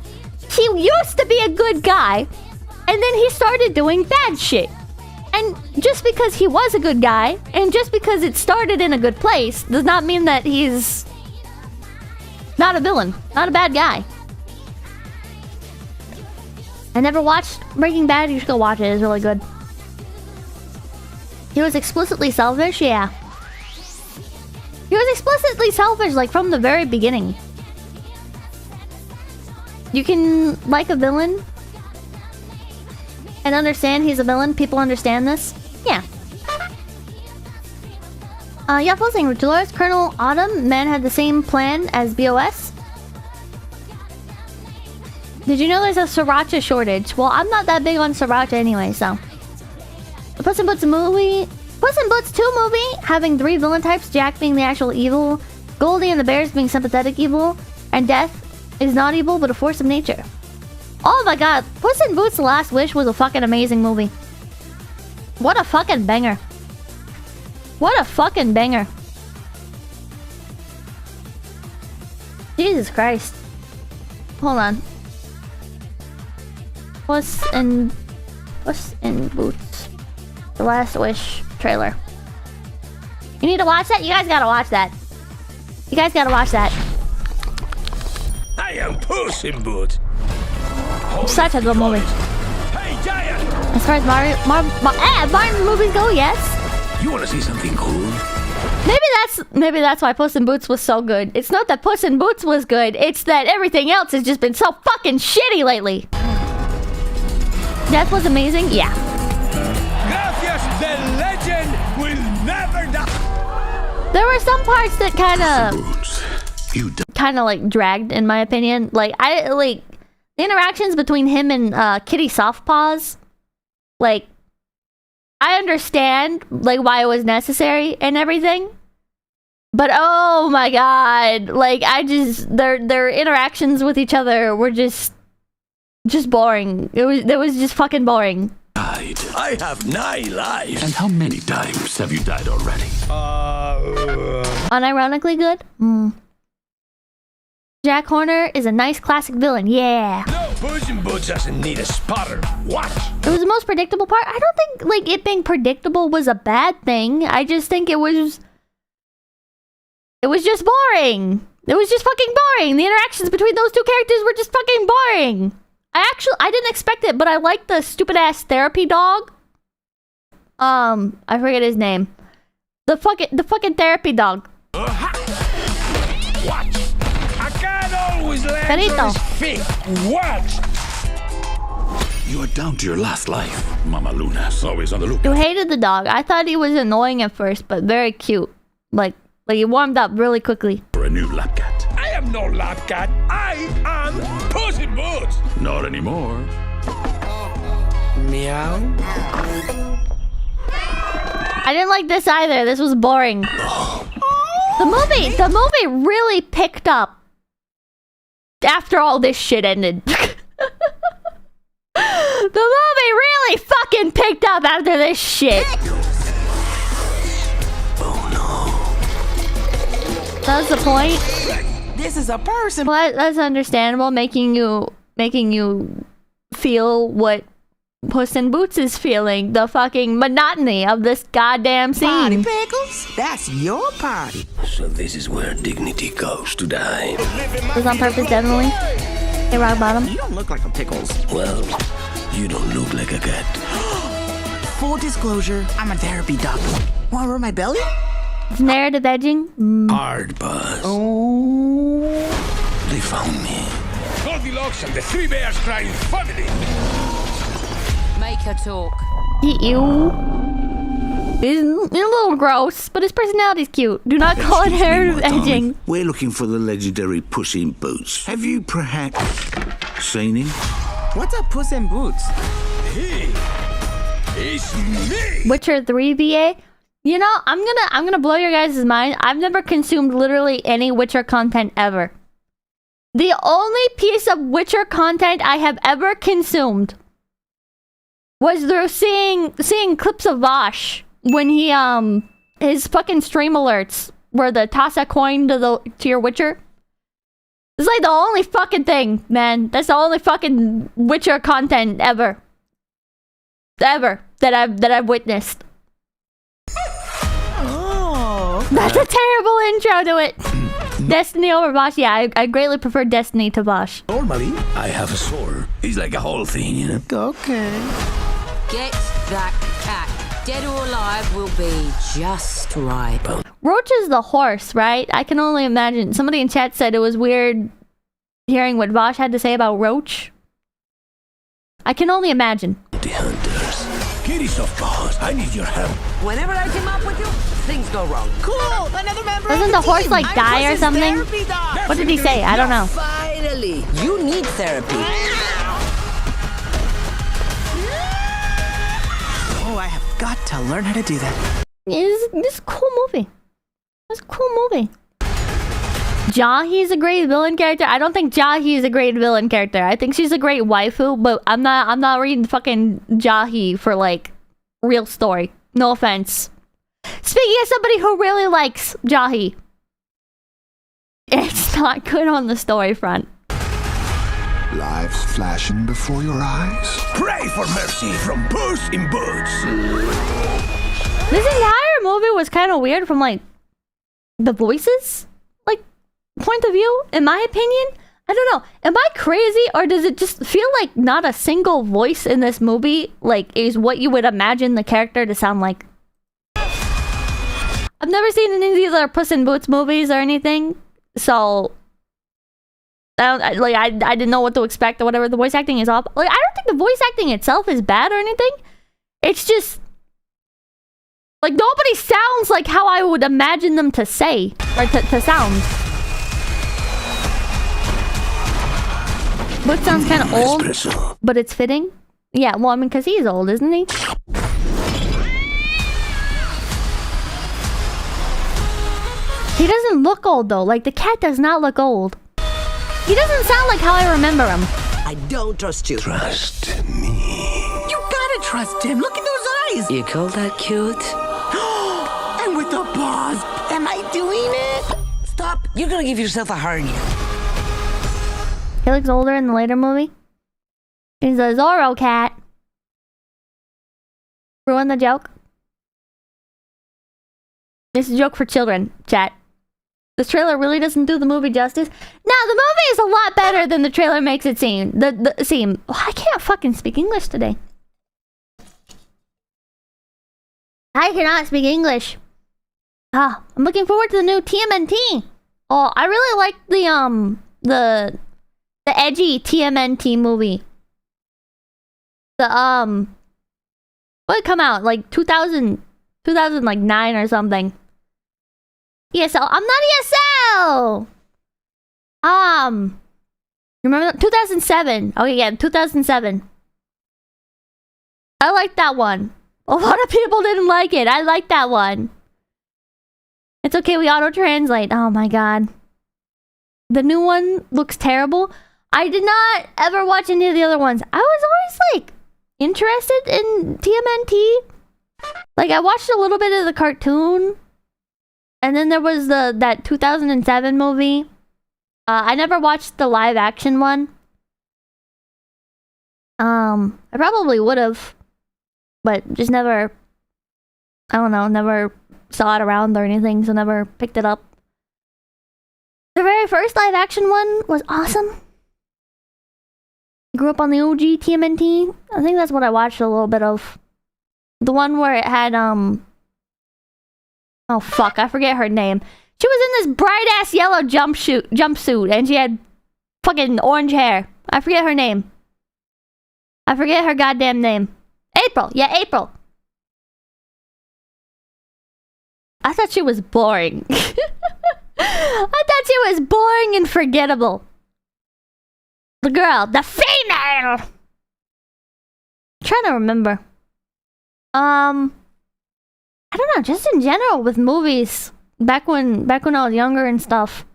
He used to be a good guy, and then he started doing bad shit. And just because he was a good guy, and just because it started in a good place, does not mean that he's not a villain, not a bad guy. I never watched Breaking Bad. You should go watch it. It's really good. He was explicitly selfish, yeah. He was explicitly selfish, like from the very beginning. You can like a villain and understand he's a villain. People understand this. Yeah. Yeah, posting. Dolores Colonel Autumn, man had the same plan as BOS. Did you know there's a sriracha shortage? Well, I'm not that big on sriracha anyway, so. The Puss in Boots movie. Puss in Boots 2 movie having 3 villain types, Jack being the actual evil, Goldie and the Bears being sympathetic evil, and Death is not evil but a force of nature. Oh my god, Puss in Boots: The Last Wish was a fucking amazing movie. What a fucking banger. What a fucking banger. Jesus Christ. Hold on. Puss in Boots: The Last Wish trailer. You need to watch that? You guys gotta watch that. You guys gotta watch that. I am Puss in Boots. Such a good movie. Hey, Giant! As far as Martin movies go, yes. You want to see something cool? Maybe that's why Puss in Boots was so good. It's not that Puss in Boots was good. It's that everything else has just been so fucking shitty lately. Death was amazing. Yeah. Gracias, the legend will never die. There were some parts that kind of like dragged, in my opinion. Like the interactions between him and Kitty Softpaws. Like, I understand like why it was necessary and everything, but oh my god, like their interactions with each other were just boring. It was just fucking boring. I have 9 lives. And how many times have you died already? Unironically good. Jack Horner is a nice classic villain. Yeah. No, Puss in Boots doesn't need a spotter. Watch. It was the most predictable part. I don't think like it being predictable was a bad thing. I just think it was just boring. It was just fucking boring. The interactions between those two characters were just fucking boring. I didn't expect it, but I like the stupid ass therapy dog. I forget his name. The fucking therapy dog. Watch. I got Perito. What? You are down to your last life, Mama Luna's always on the lookout. You hated the dog. I thought he was annoying at first, but very cute. Like he warmed up really quickly. For a new lab cat. I am no lab cat. I am Puss in Boots. Not anymore. Meow. I didn't like this either. This was boring. The movie really picked up after all this shit ended. The movie really fucking picked up after this shit. Oh no. That's the point. This is a person. Well, that's understandable, making you feel what Puss in Boots is feeling, the fucking monotony of this goddamn Party scene. pickles? That's your party. So this is where dignity goes to die. It was on purpose, definitely. Hey, rock bottom. You don't look like a pickles. Well, you don't look like a cat. Full disclosure, I'm a therapy doctor. Wanna rub my belly? It's narrative edging. Hard buzz. Oh. They found me. Goldilocks and the Three Bears Crying family. Make her talk. Ew. He's a little gross, but his personality's cute. Do not call it narrative edging. We're looking for the legendary Puss in Boots. Have you perhaps seen him? What's a Puss in Boots? He is me. Witcher 3 VA. You know, I'm gonna blow your guys' mind. I've never consumed literally any Witcher content ever. The only piece of Witcher content I have ever consumed was through seeing clips of Vosh when he his fucking stream alerts where the toss a coin to your Witcher. It's like the only fucking thing, man. That's the only fucking Witcher content ever that I've witnessed. Oh. That's a terrible intro to it. Destiny over Vosh. Yeah, I greatly prefer Destiny to Vosh. Normally, I have a sword. It's like a whole thing, you know? Okay. Get that cat. Dead or alive will be just right. Roach is the horse, right? I can only imagine. Somebody in chat said it was weird hearing what Vosh had to say about Roach. I can only imagine. The hunters. Get yourself, boss. I need your help. Whenever I team up with you, things go wrong. Cool. Another member. Doesn't the horse like die or something? What did he say? I don't know. Finally, you need therapy. Oh, I have got to learn how to do that. This cool movie. It's a cool movie. Jahi is a great villain character. I don't think Jahi is a great villain character. I think she's a great waifu, but I'm not reading fucking Jahi for like real story. No offense. Speaking as somebody who really likes Jahi, it's not good on the story front. Lives flashing before your eyes. Pray for mercy from Puss in Boots. This entire movie was kind of weird from like the voices, like point of view. In my opinion, I don't know. Am I crazy, or does it just feel like not a single voice in this movie like is what you would imagine the character to sound like? I've never seen any of these other Puss in Boots movies or anything, so I didn't know what to expect or whatever. The voice acting is off. Like, I don't think the voice acting itself is bad or anything. It's just like nobody sounds like how I would imagine them to say or to sound. Book sounds kind of old, but it's fitting. Yeah, well, I mean, because he's old, isn't he? He doesn't look old, though. Like, the cat does not look old. He doesn't sound like how I remember him. I don't trust you. Trust me. You gotta trust him. Look at those eyes. You call that cute? And with the paws. Am I doing it? Stop. You're gonna give yourself a hernia. He looks older in the later movie. He's a Zorro cat. Ruin the joke. This is a joke for children, chat. This trailer really doesn't do the movie justice. Now, the movie is a lot better than the trailer makes it seem. I can't fucking speak English today. I cannot speak English. I'm looking forward to the new TMNT. Oh, I really like the The edgy TMNT movie. The what come out like 2009 or something. ESL. I'm not ESL. Remember that? 2007. Okay, yeah, 2007. I like that one. A lot of people didn't like it. I like that one. It's okay, we auto-translate. Oh my god. The new one looks terrible. I did not ever watch any of the other ones. I was always like interested in TMNT. Like I watched a little bit of the cartoon. And then there was that 2007 movie. I never watched the live action one. I probably would have, but just never, I don't know, never saw it around or anything, so never picked it up. The very first live action one was awesome. Grew up on the OG TMNT. I think that's what I watched a little bit of. The one where it had, oh fuck, I forget her name. She was in this bright-ass yellow jumpsuit, and she had fucking orange hair. I forget her name. I forget her goddamn name. April! Yeah, April! I thought she was boring. I thought she was boring and forgettable. The girl, the female! I'm trying to remember. I don't know, just in general with movies. Back when I was younger and stuff.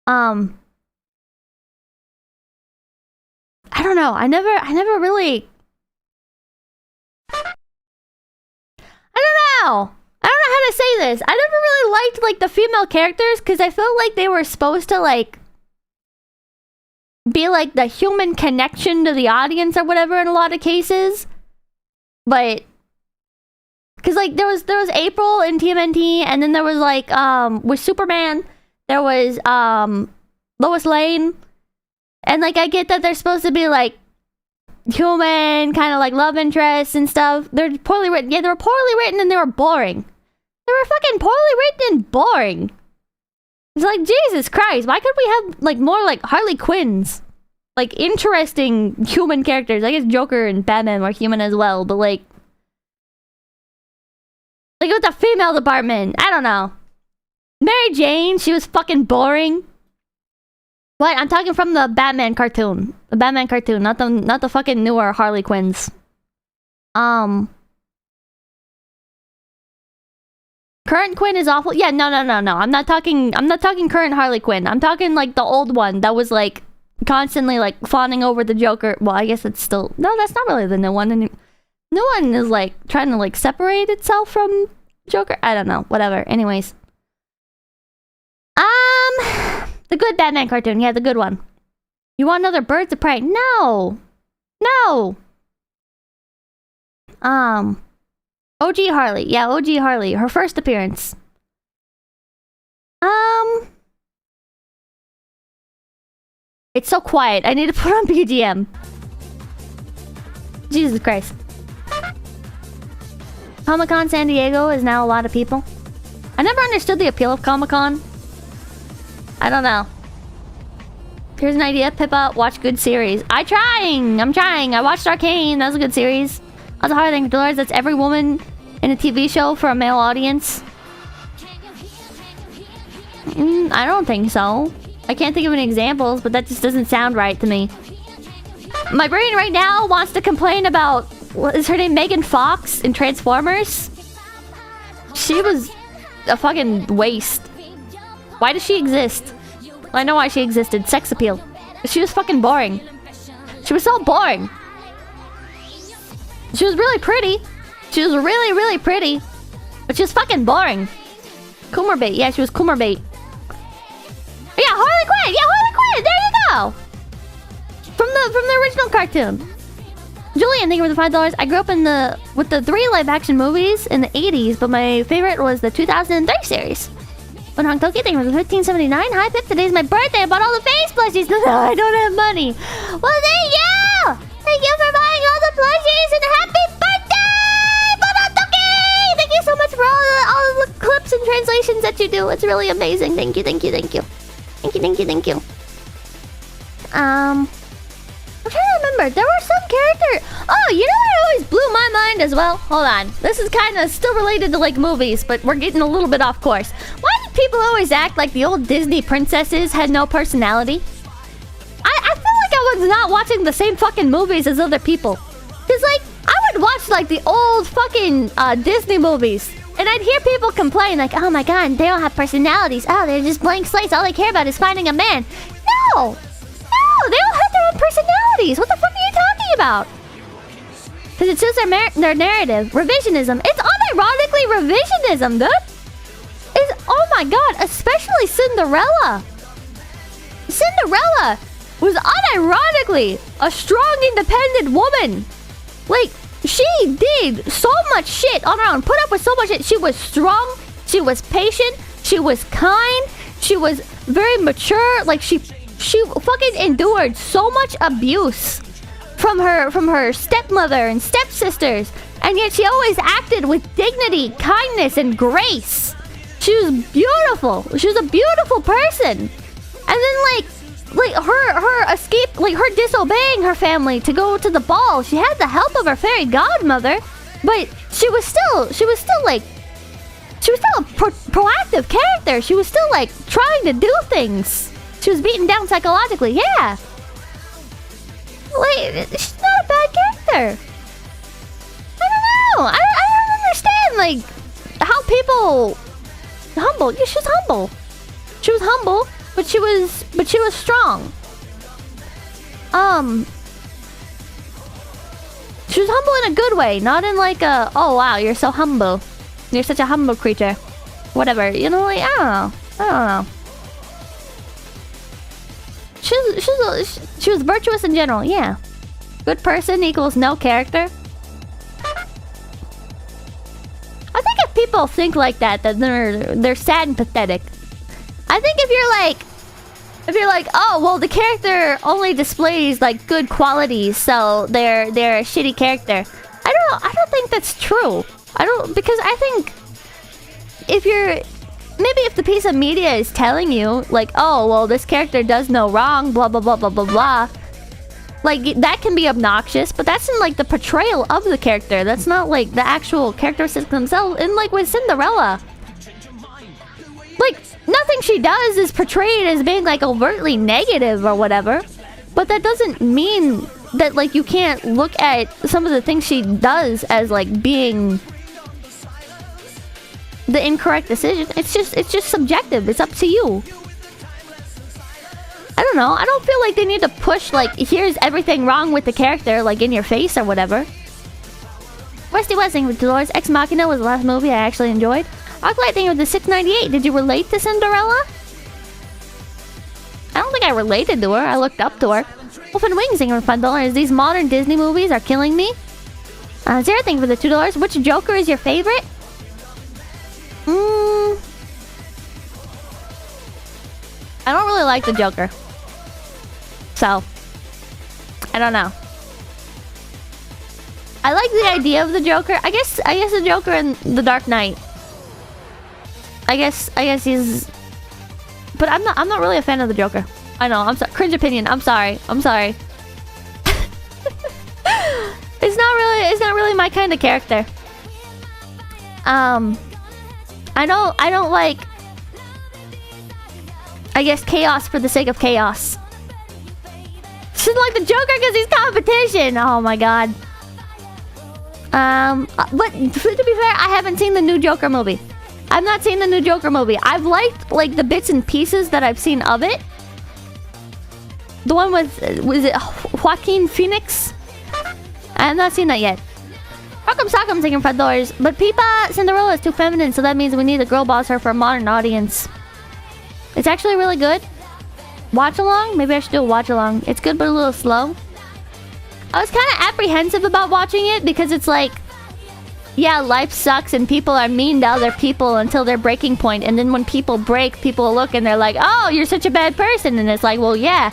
I don't know. I never really. I don't know. I don't know how to say this. I never really liked like the female characters because I felt like they were supposed to like be like the human connection to the audience or whatever in a lot of cases. But because like there was April in TMNT, and then there was like with Superman there was Lois Lane, and like I get that they're supposed to be like human kind of like love interests and stuff. They're poorly written. Yeah, they were poorly written and they were boring. They were fucking poorly written and boring. It's like Jesus Christ, why could we have like more like Harley Quinns, like interesting human characters? I guess Joker and Batman were human as well, but like with the female department, I don't know. Mary Jane, she was fucking boring. What? I'm talking from the Batman cartoon. The Batman cartoon, not the fucking newer Harley Quinns. Current Quinn is awful. Yeah, no. I'm not talking current Harley Quinn. I'm talking like the old one that was like constantly like fawning over the Joker. Well, I guess it's still... No, that's not really the new one. The new one is like trying to like separate itself from Joker. I don't know. Whatever. Anyways. The good Batman cartoon. Yeah, the good one. You want another Birds of Prey? No. OG Harley. Yeah, OG Harley. Her first appearance. It's so quiet. I need to put on BGM. Jesus Christ. Comic-Con San Diego is now a lot of people. I never understood the appeal of Comic-Con. I don't know. Here's an idea. Pippa, watch good series. I'm trying. I watched Arcane. That was a good series. Also, how I think Dolores, that's every woman in a TV show for a male audience. I don't think so. I can't think of any examples, but that just doesn't sound right to me. My brain right now wants to complain about, what is her name, Megan Fox in Transformers? She was a fucking waste. Why does she exist? Well, I know why she existed. Sex appeal. She was fucking boring. She was so boring. She was really pretty. She was really, really pretty. But she was fucking boring. Coomer bait. Yeah, she was Coomer bait. Yeah, Harley Quinn. Yeah, Harley Quinn. There you go. From the original cartoon. Julian, thank you for the $5. I grew up with the 3 live-action movies in the 80s, but my favorite was the 2003 series. When Hong Toki, thank you for the $15.79. Hi, Pip. Today's my birthday. I bought all the face plushies. No, I don't have money. Well, thank you. Thank you for buying all the plushies and happy birthday, Hong Thank you so much for all the clips and translations that you do. It's really amazing. Thank you. I'm trying to remember. There were some character. Oh, you know what always blew my mind as well? Hold on. This is kind of still related to like movies, but we're getting a little bit off course. Why do people always act like the old Disney princesses had no personality? I feel like I was not watching the same fucking movies as other people. Cause like I would watch like the old fucking Disney movies, and I'd hear people complain like, "Oh my god, they don't have personalities. Oh, they're just blank slates. All they care about is finding a man." No, they all have their own personalities. What the fuck are you talking about? Because it's just their narrative. Revisionism. It's unironically revisionism, dude. It's, oh my god, especially Cinderella. Cinderella was unironically a strong, independent woman. Like, she did so much shit on her own. Put up with so much shit. She was strong. She was patient. She was kind. She was very mature. Like, she fucking endured so much abuse from her stepmother and stepsisters, and yet she always acted with dignity, kindness, and grace. She was beautiful. She was a beautiful person. And then like her escape, like her disobeying her family to go to the ball. She had the help of her fairy godmother, but she was still a proactive character. She was still like trying to do things. She was beaten down psychologically, yeah. Like, she's not a bad character. I don't know. I don't understand, like, how people... Humble. Yeah, she's humble. She was humble, but she was strong. She was humble in a good way, not in like a, oh wow, you're so humble. You're such a humble creature. Whatever, you know, like, I don't know. She was virtuous in general, yeah. Good person equals no character. I think if people think like that, then they're sad and pathetic. I think if you're like, oh well, the character only displays like good qualities, so they're a shitty character. I don't think that's true. Because I think if the piece of media is telling you, like, oh, well, this character does no wrong, blah, blah, blah, blah, blah, blah. Like, that can be obnoxious, but that's in, like, the portrayal of the character. That's not, like, the actual characteristics themselves. And, like, with Cinderella, like, nothing she does is portrayed as being, like, overtly negative or whatever. But that doesn't mean that, like, you can't look at some of the things she does as, like, being... the incorrect decision. It's just subjective. It's up to you. I don't know. I don't feel like they need to push like, here's everything wrong with the character, like in your face or whatever. Westy Westing with Dolores Ex Machina was the last movie I actually enjoyed. Arclight thing with the 698. Did you relate to Cinderella? I don't think I related to her. I looked up to her. Wolf and Wings thing for $5. These modern Disney movies are killing me. Zero thing for the $2. Which Joker is your favorite? I don't really like the Joker. So, I don't know. I like the idea of the Joker. I guess the Joker in The Dark Knight. I guess he's... But I'm not really a fan of the Joker. I know, I'm sorry. Cringe opinion. I'm sorry. It's not really my kind of character. I don't like, I guess, chaos for the sake of chaos. She's like the Joker because he's competition. Oh my god. But to be fair, I haven't seen the new Joker movie. I've not seen the new Joker movie. I've liked like the bits and pieces that I've seen of it. The one with, was it Joaquin Phoenix? I have not seen that yet. Sock'em taking $5. But Pippa Cinderella is too feminine, so that means we need to girl boss her for a modern audience. It's actually really good. Watch along? Maybe I should do a watch along. It's good but a little slow. I was kind of apprehensive about watching it because it's like, yeah, life sucks and people are mean to other people until their breaking point. And then when people break, people look and they're like, oh, you're such a bad person. And it's like, well, yeah,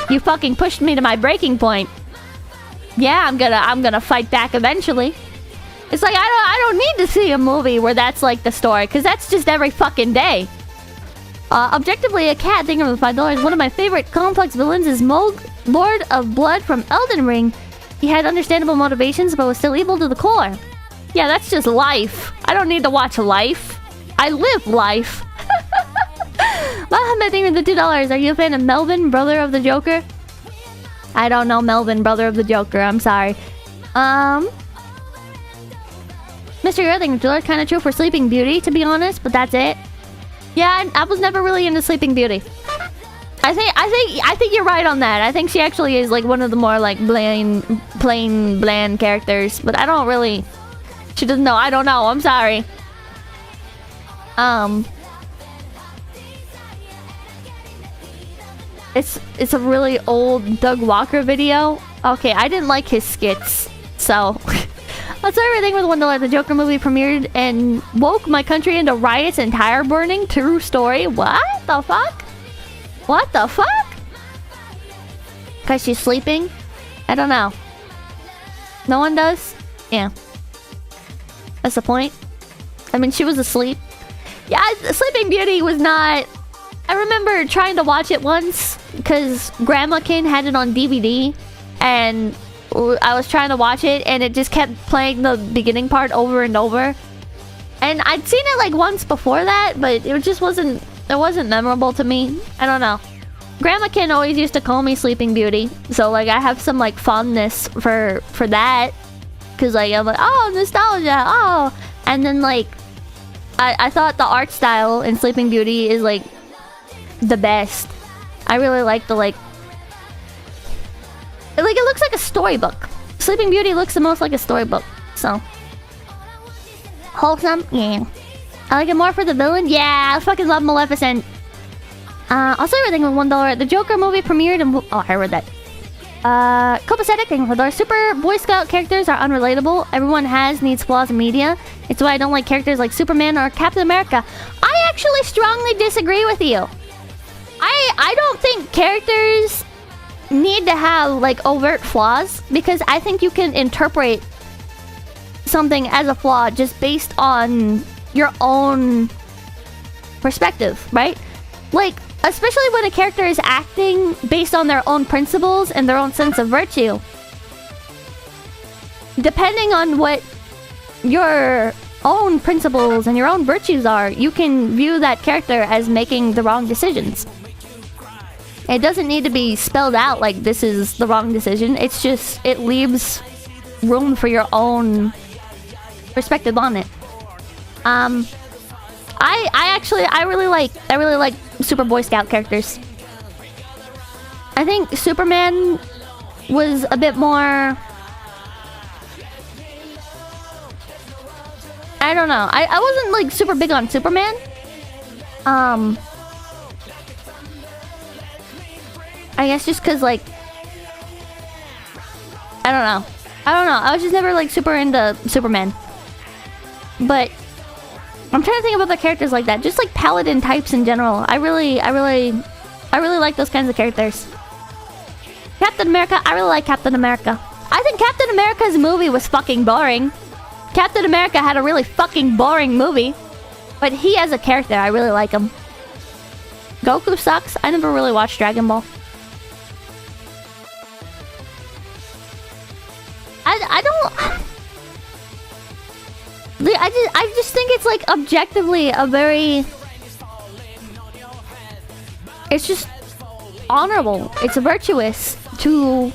you fucking pushed me to my breaking point. Yeah, I'm gonna fight back eventually. It's like, I don't need to see a movie where that's like the story, because that's just every fucking day. Objectively, a cat thing of $5. One of my favorite complex villains is Lord of Blood from Elden Ring, he had understandable motivations but was still evil to the core. Yeah, that's just life. I don't need to watch life. I live life. Mohammed, thank you for the $2. Are you a fan of Melvin, brother of the Joker? I don't know Melvin, brother of the Joker. I'm sorry. Mr. You're thinking $2 kind of true for Sleeping Beauty, to be honest, but that's it. Yeah, I was never really into Sleeping Beauty. I think you're right on that. I think she actually is like one of the more like plain bland characters, but I don't really. She doesn't know. I don't know. I'm sorry. It's a really old Doug Walker video. Okay, I didn't like his skits, so. That's everything with $1. The Joker movie premiered and woke my country into riots and tire burning. True story. What the fuck? What the fuck? Because she's sleeping? I don't know. No one does? Yeah. That's the point. I mean, she was asleep. Yeah, Sleeping Beauty was not... I remember trying to watch it once because Grandma Kin had it on DVD and I was trying to watch it and it just kept playing the beginning part over and over. And I'd seen it like once before that, but it just wasn't... It wasn't memorable to me. I don't know. Grandma Kin always used to call me Sleeping Beauty, so like I have some like fondness for that, cause like I'm like, oh, nostalgia, oh, and then like I thought the art style in Sleeping Beauty is like the best. I really like the like it looks like a storybook. Sleeping Beauty looks the most like a storybook, so wholesome, yeah. I like it more for the villain. Yeah, I fucking love Maleficent. I'll say everything with $1. The Joker movie premiered and... Oh, I read that. Copacetic thing for $1. Super Boy Scout characters are unrelatable. Everyone needs flaws in media. It's why I don't like characters like Superman or Captain America. I actually strongly disagree with you. I don't think characters need to have, like, overt flaws. Because I think you can interpret something as a flaw just based on your own perspective, right? Like, especially when a character is acting based on their own principles and their own sense of virtue. Depending on what your own principles and your own virtues are, you can view that character as making the wrong decisions. It doesn't need to be spelled out like this is the wrong decision. It's just, it leaves room for your own perspective on it. I really like Super Boy Scout characters. I think Superman was a bit more... I don't know. I wasn't like super big on Superman. I guess just cause like... I don't know. I was just never like super into Superman. But I'm trying to think about the characters like that. Just like paladin types in general. I really like those kinds of characters. Captain America, I really like Captain America. I think Captain America's movie was fucking boring. Captain America had a really fucking boring movie. But he as a character, I really like him. Goku sucks. I never really watched Dragon Ball. I just think it's like objectively a very... It's just honorable. It's virtuous to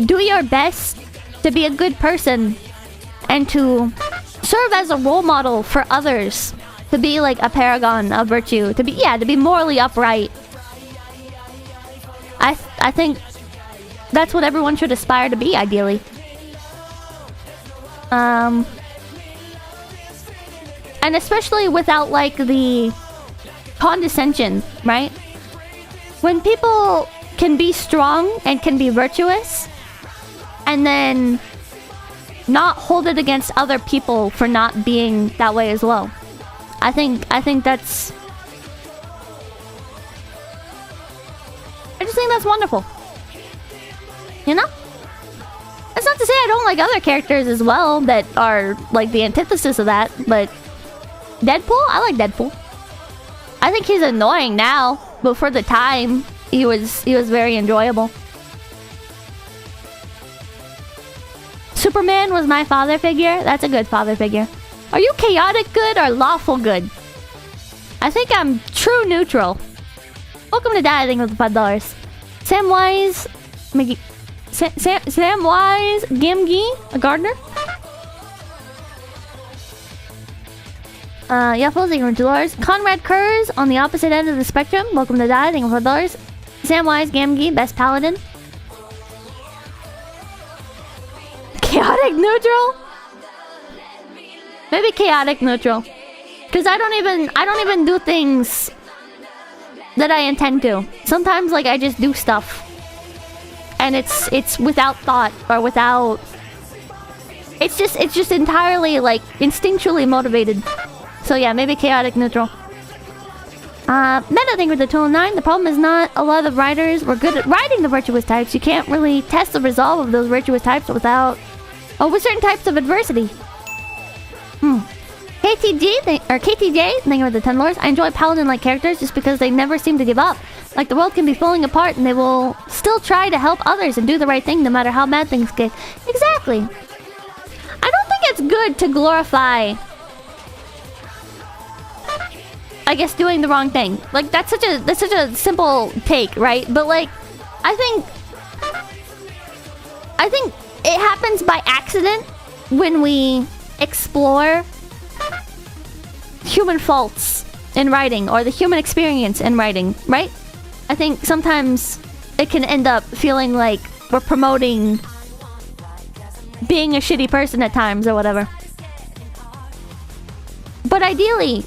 do your best to be a good person and to serve as a role model for others. To be like a paragon of virtue. To be morally upright. I think that's what everyone should aspire to be, ideally. And especially without, like, the condescension, right? When people can be strong and can be virtuous, and then not hold it against other people for not being that way as well. I think that's... I just think that's wonderful. You know? That's not to say I don't like other characters as well that are, like, the antithesis of that, but... Deadpool? I like Deadpool. I think he's annoying now, but for the time, he was very enjoyable. Superman was my father figure. That's a good father figure. Are you chaotic good or lawful good? I think I'm true neutral. Welcome to Dieting with $5. Samwise... Samwise Gamgee, a gardener. Yuffles, thank you for $2. Conrad Kurz on the opposite end of the spectrum. Welcome to Die, thank you for $4. Samwise Gamgee, best paladin. Chaotic neutral? Maybe chaotic neutral. Cause I don't even do things that I intend to. Sometimes like I just do stuff. And it's without thought or without it's just entirely like instinctually motivated. So yeah, maybe chaotic neutral. Meta thing with the 209. The problem is not a lot of writers were good at writing the virtuous types. You can't really test the resolve of those virtuous types without with certain types of adversity. KTJ, thank you for the $10. I enjoy paladin-like characters just because they never seem to give up. Like the world can be falling apart and they will still try to help others and do the right thing no matter how bad things get. Exactly. I don't think it's good to glorify, I guess, doing the wrong thing. Like that's such a simple take, right? But like I think it happens by accident when we explore human faults in writing or the human experience in writing, right? I think sometimes it can end up feeling like we're promoting being a shitty person at times or whatever. But ideally,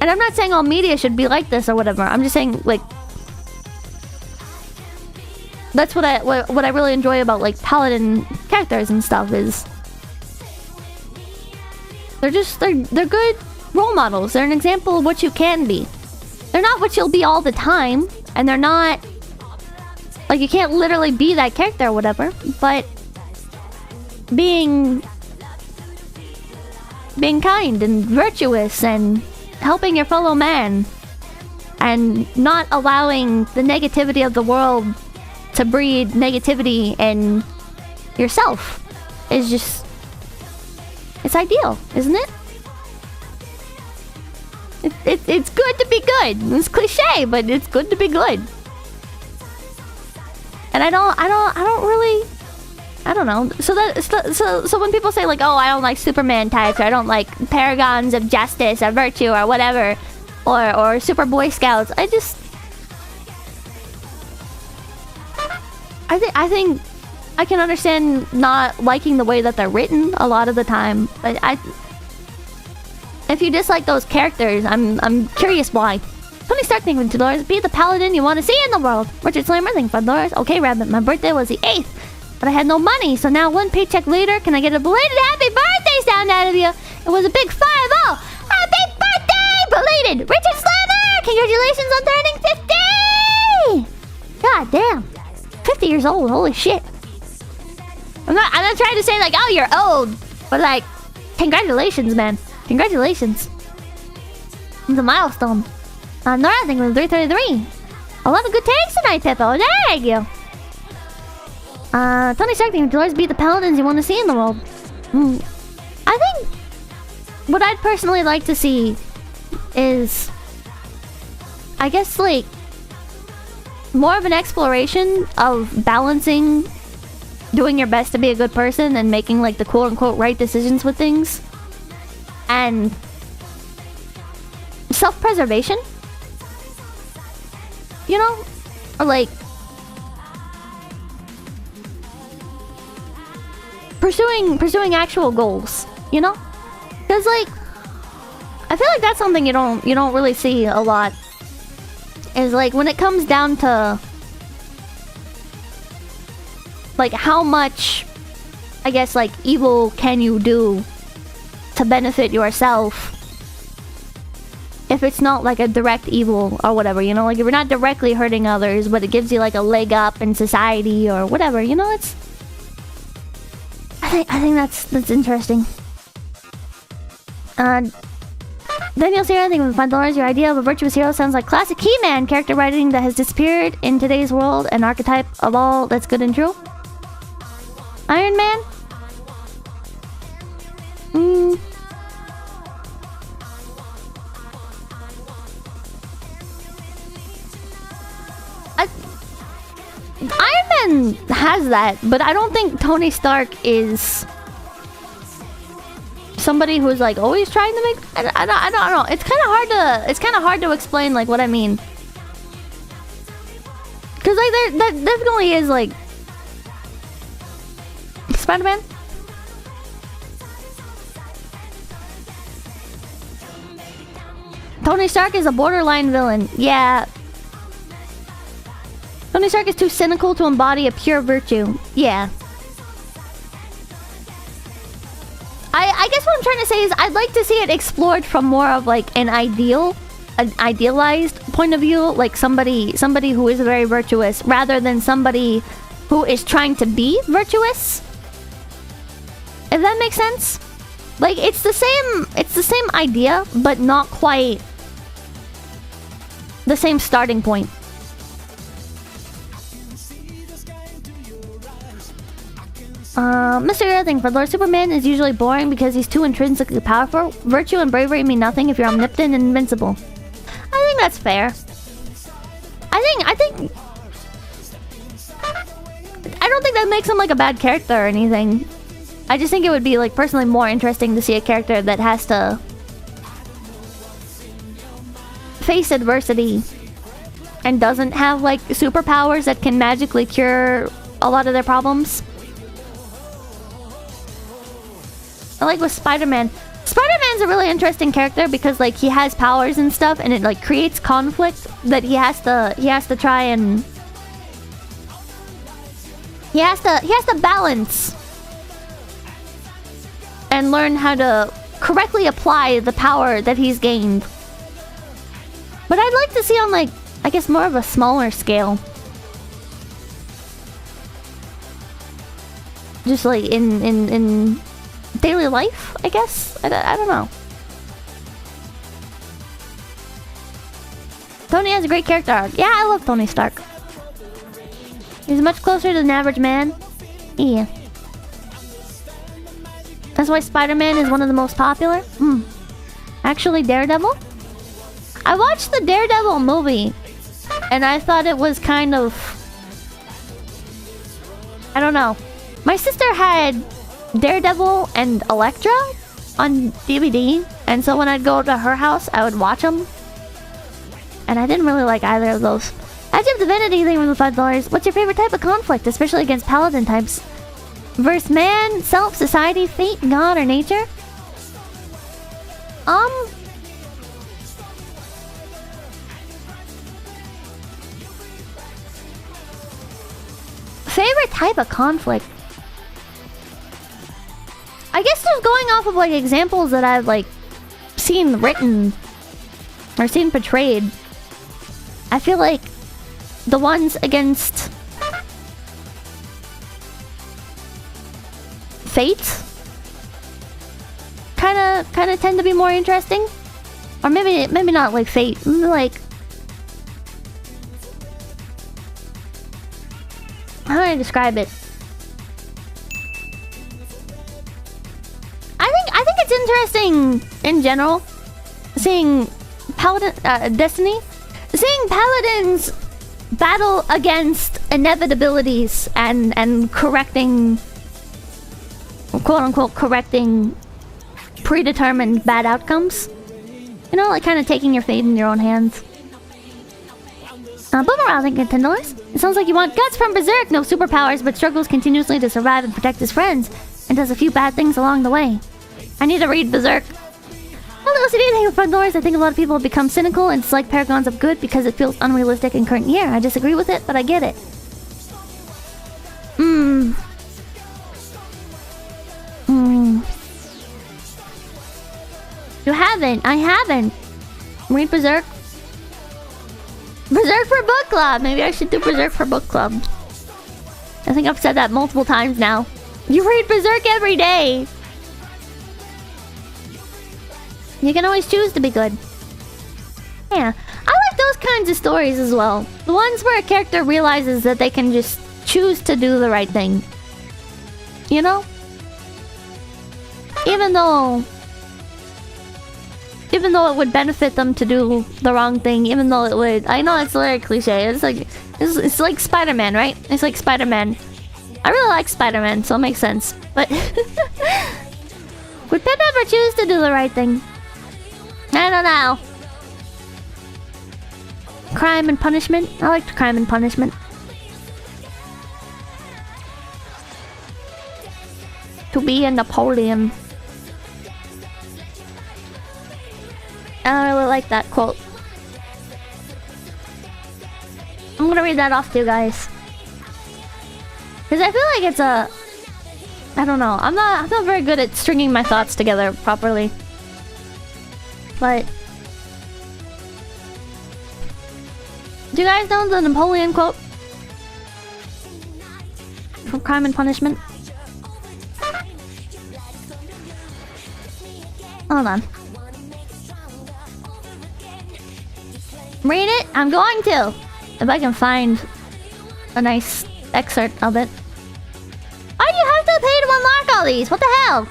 and I'm not saying all media should be like this or whatever, I'm just saying like that's what I really enjoy about like paladin characters and stuff is they're good role models. They're an example of what you can be. They're not what you'll be all the time, and they're not like you can't literally be that character or whatever, but being kind and virtuous and helping your fellow man and not allowing the negativity of the world to breed negativity in yourself is just it's ideal, isn't it? It's good to be good. It's cliche, but it's good to be good. And I don't know. So when people say like, oh, I don't like Superman types, or I don't like paragons of justice or virtue or whatever, or super Boy Scouts, I think I can understand not liking the way that they're written a lot of the time, but if you dislike those characters, I'm curious why. Tony Stark, thank you for $2. Be the paladin you want to see in the world. Richard Slammer, thank you for $5. Okay, Rabbit, my birthday was the 8th, but I had no money, so now one paycheck later, can I get a belated happy birthday sound out of you? It was a big 5-0. Happy birthday, belated Richard Slammer! Congratulations on turning 50! God damn. 50 years old, holy shit. I'm not trying to say like, oh, you're old, but like, congratulations, man. Congratulations. It's a milestone. Nora, I think it was 333. A lot of good takes tonight, Pippa. Thank you. Tony Stark, thank you. Be the paladins you want to see in the world. I think what I'd personally like to see is, I guess, like, more of an exploration of balancing doing your best to be a good person and making, like, the quote-unquote right decisions with things. And self-preservation, you know, or like pursuing actual goals, you know, because like I feel like that's something you don't really see a lot. Is like when it comes down to like how much, I guess, like evil can you do to benefit yourself if it's not like a direct evil or whatever, you know, like if you're not directly hurting others but it gives you like a leg up in society or whatever, you know. It's I think that's interesting. Daniel's here, I think with $5, your idea of a virtuous hero sounds like classic He-Man character writing that has disappeared in today's world, an archetype of all that's good and true. Iron Man? has that, but I don't think Tony Stark is somebody who's like always trying to make. I don't know. It's kind of hard to explain like what I mean, because like that definitely is like Spider-Man. Tony Stark is a borderline villain. Yeah. Tony Stark is too cynical to embody a pure virtue. Yeah. I guess what I'm trying to say is I'd like to see it explored from more of like an idealized point of view, like somebody who is very virtuous rather than somebody who is trying to be virtuous. If that makes sense? Like it's the same idea, but not quite the same starting point. Mr. Everything for Lord Superman is usually boring because he's too intrinsically powerful. Virtue and bravery mean nothing if you're omnipotent and invincible. I think that's fair. I don't think that makes him like a bad character or anything. I just think it would be like personally more interesting to see a character that has to face adversity and doesn't have like superpowers that can magically cure a lot of their problems. I like with Spider-Man. Spider-Man's a really interesting character because like he has powers and stuff, and it like creates conflict that he has to try and he has to balance and learn how to correctly apply the power that he's gained. But I'd like to see on like, I guess more of a smaller scale. Just like in daily life, I guess? I don't know. Tony has a great character arc. Yeah, I love Tony Stark. He's much closer to an average man. Yeah. That's why Spider-Man is one of the most popular. Actually, Daredevil? I watched the Daredevil movie, and I thought it was kind of... I don't know. My sister had Daredevil and Elektra on DVD, and so when I'd go to her house, I would watch them. And I didn't really like either of those. Edge of Divinity, thank you for the $5. What's your favorite type of conflict, especially against paladin types? Versus man, self, society, fate, God, or nature? Favorite type of conflict? I guess just going off of like examples that I've like seen written or seen portrayed, I feel like the ones against fate kind of tend to be more interesting, or maybe not like fate, like how do I describe it? I think it's interesting in general seeing Destiny, seeing paladins battle against inevitabilities and correcting, quote unquote, correcting predetermined bad outcomes. You know, like kind of taking your fate in your own hands. Boomerang, thank you, $10. It sounds like you want guts from Berserk. No superpowers, but struggles continuously to survive and protect his friends, and does a few bad things along the way. I need to read Berserk. Hello, OCD, thank you for $5. I think a lot of people have become cynical and dislike paragons of good because it feels unrealistic in current year. I disagree with it, but I get it. You haven't. I haven't. Read Berserk. Berserk for book club. Maybe I should do Berserk for book club. I think I've said that multiple times now. You read Berserk every day. You can always choose to be good. Yeah, I like those kinds of stories as well. The ones where a character realizes that they can just choose to do the right thing. You know? Even though it would benefit them to do the wrong thing, even though it would... I know it's a very cliche. It's like Spider-Man, right? It's like Spider-Man. I really like Spider-Man, so it makes sense. But would Pip ever choose to do the right thing? I don't know. Crime and Punishment. I liked Crime and Punishment. To be a Napoleon. I don't really like that quote. I'm gonna read that off to you guys. Because I feel like it's a... I don't know. I'm not very good at stringing my thoughts together properly. But... do you guys know the Napoleon quote? From Crime and Punishment? Hold on. Read it? I'm going to. If I can find a nice excerpt of it. Why do you have to pay to unlock all these? What the hell?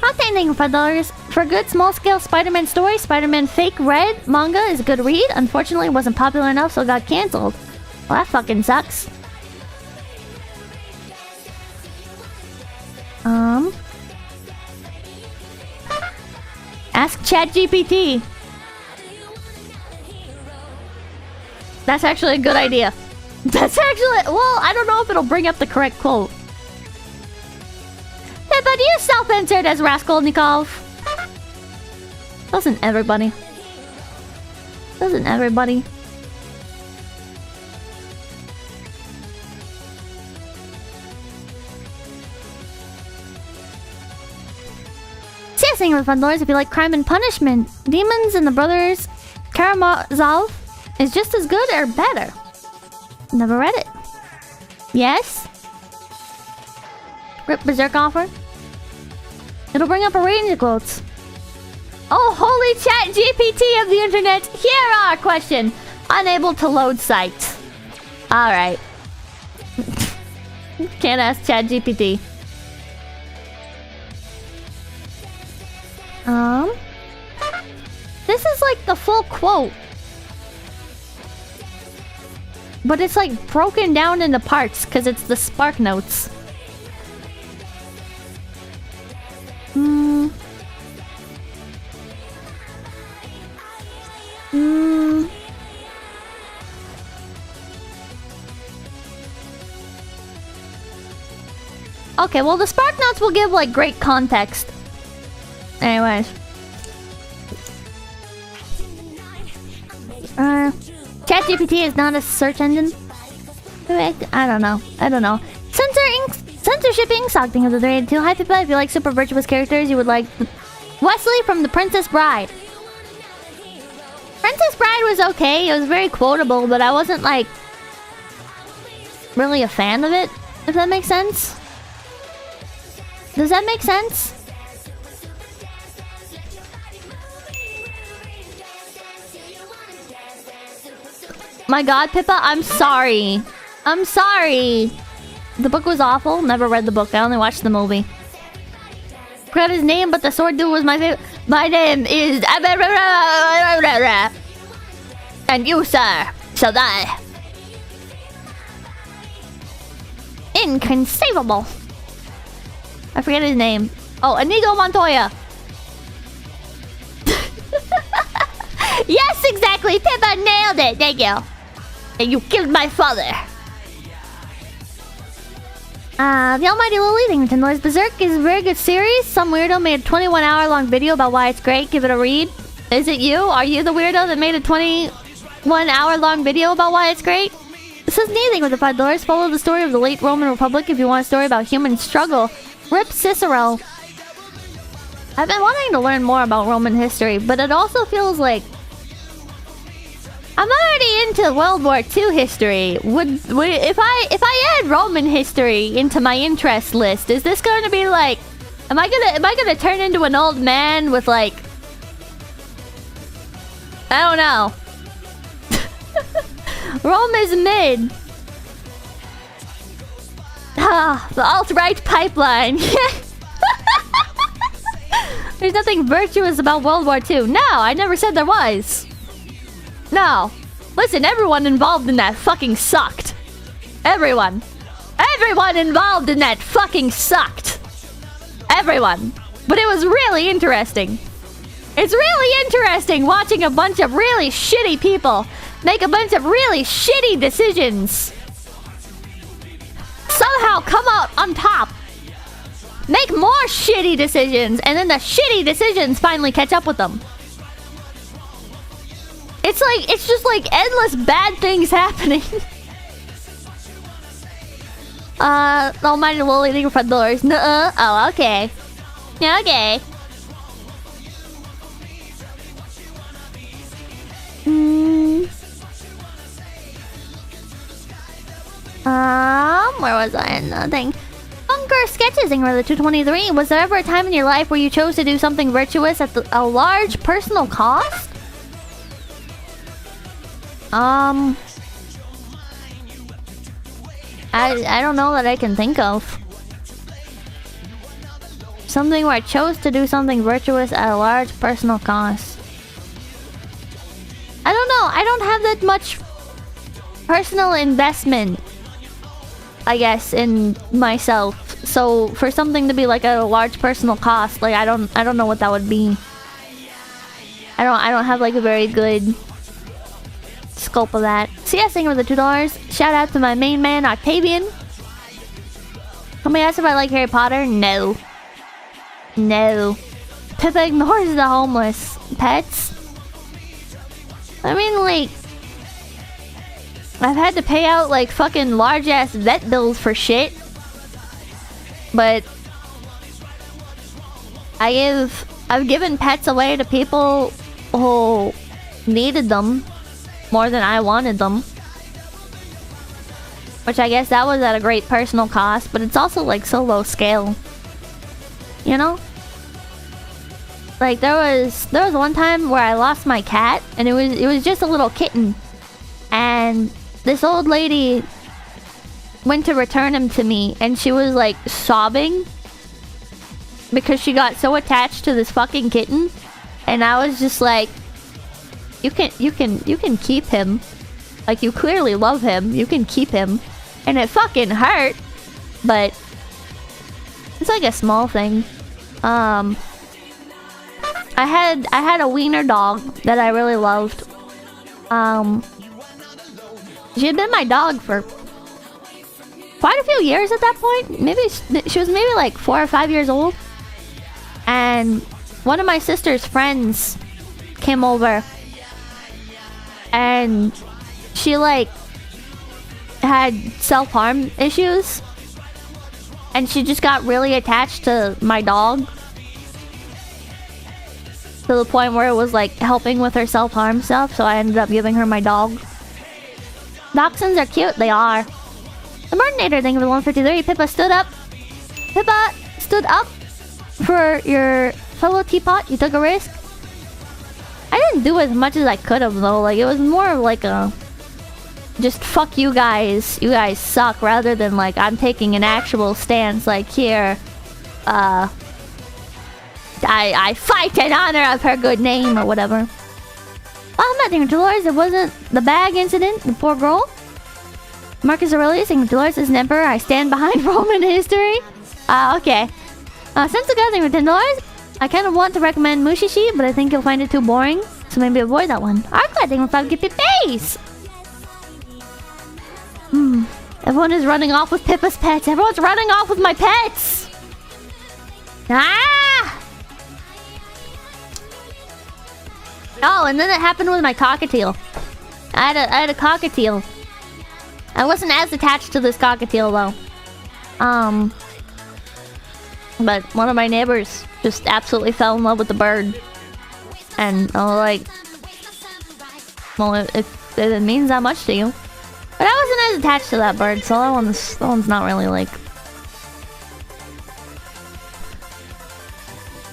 Octane for $5 for a good small-scale Spider-Man story. Spider-Man Fake Red manga is a good read. Unfortunately, it wasn't popular enough, so it got cancelled. Well, that fucking sucks. Ask ChatGPT. That's actually a good idea. That's actually... well, I don't know if it'll bring up the correct quote. Hey, but you self-insert as Raskolnikov. Doesn't everybody? Doesn't everybody? Singing with $1 if you like Crime and Punishment. Demons and the Brothers Karamazov is just as good or better. Never read it. Yes? Rip Berserk offer. It'll bring up a range of quotes. Oh, holy chat GPT of the internet. Here are question. Unable to load site. Alright. Can't ask chat GPT. This is like the full quote. But it's like broken down into parts because it's the Spark Notes. Okay, well the Spark Notes will give like great context. Anyways. ChatGPT is not a search engine. I don't know. Censorship Inc. Sockting of the 382. Hi Pippa, if you like super virtuous characters, you would like Wesley from The Princess Bride. Princess Bride was okay. It was very quotable, but I wasn't like really a fan of it, if that makes sense. Does that make sense? My god, Pippa, I'm sorry. I'm sorry. The book was awful. Never read the book. I only watched the movie. Forgot his name, but the sword dude was my favorite. My name is... and you, sir, shall die. Inconceivable. I forget his name. Oh, Inigo Montoya. Yes, exactly. Pippa nailed it. Thank you. And you killed my father. The Almighty Lily, thank you for $10. Berserk is a very good series. Some weirdo made a 21-hour-long video about why it's great. Give it a read. Is it you? Are you the weirdo that made a 21-hour-long video about why it's great? This is anything with the $5. Follow the story of the late Roman Republic if you want a story about human struggle. Rip Cicero. I've been wanting to learn more about Roman history, but it also feels like I'm already into World War II history. Would if I add Roman history into my interest list, is this going to be like, am I gonna turn into an old man with like, I don't know. Rome is mid. Ah, the alt-right pipeline. There's nothing virtuous about World War II. No, I never said there was. No. Listen, everyone involved in that fucking sucked. Everyone. everyone involved in that fucking sucked. Everyone. But it was really interesting. It's really interesting watching a bunch of really shitty people make a bunch of really shitty decisions. Somehow come out on top. Make more shitty decisions, and then the shitty decisions finally catch up with them. It's just like endless bad things happening. Almighty will eating front doors. Nuh-uh. Oh, okay. Okay. Where was I in the thing? Bunker Sketches, Ingrid, the 223. Was there ever a time in your life where you chose to do something virtuous at a large personal cost? I don't know that I can think of. Something where I chose to do something virtuous at a large personal cost. I don't know. I don't have that much personal investment, I guess, in myself. So for something to be like at a large personal cost, like I don't know what that would be. I don't have like a very good scope of that. CS Singer with the $2. Shout out to my main man Octavian. Somebody asked if I like Harry Potter. No. No. Pippa ignores the homeless. Pets? I mean, like, I've had to pay out like fucking large ass vet bills for shit. But I've given pets away to people who needed them more than I wanted them. Which I guess that was at a great personal cost, but it's also like so low scale. You know? Like there was one time where I lost my cat, and it was just a little kitten. And this old lady went to return him to me, and she was like sobbing because she got so attached to this fucking kitten. And I was just like, you can keep him. Like, you clearly love him. You can keep him. And it fucking hurt, but it's like a small thing. I had a wiener dog that I really loved. She had been my dog for quite a few years at that point. Maybe she was maybe like 4 or 5 years old. And one of my sister's friends came over, and she like had self-harm issues, and she just got really attached to my dog to the point where it was like helping with her self-harm stuff. So I ended up giving her my dog. Dachshunds are cute. They are. The Murdinator thing for the 153. Pippa stood up. Pippa stood up for your fellow teapot. You took a risk. I didn't do as much as I could have though. Like, it was more of like a just fuck you guys. You guys suck, rather than like I'm taking an actual stance. Like, here, I fight in honor of her good name or whatever. I'm not thinking Dolores. It wasn't the bag incident. The poor girl. Marcus Aurelius thinking Dolores is an emperor. I stand behind Roman history. Okay. Since the gathering with $10, I kind of want to recommend Mushishi, but I think you'll find it too boring, so maybe avoid that one. Arclight thinking 5 get face. Everyone is running off with Pippa's pets. Everyone's running off with my pets. Ah! Oh, and then it happened with my cockatiel. I had a cockatiel. I wasn't as attached to this cockatiel though. But one of my neighbors just absolutely fell in love with the bird. And I was like, well, if it means that much to you. But I wasn't as attached to that bird, so that one's not really like...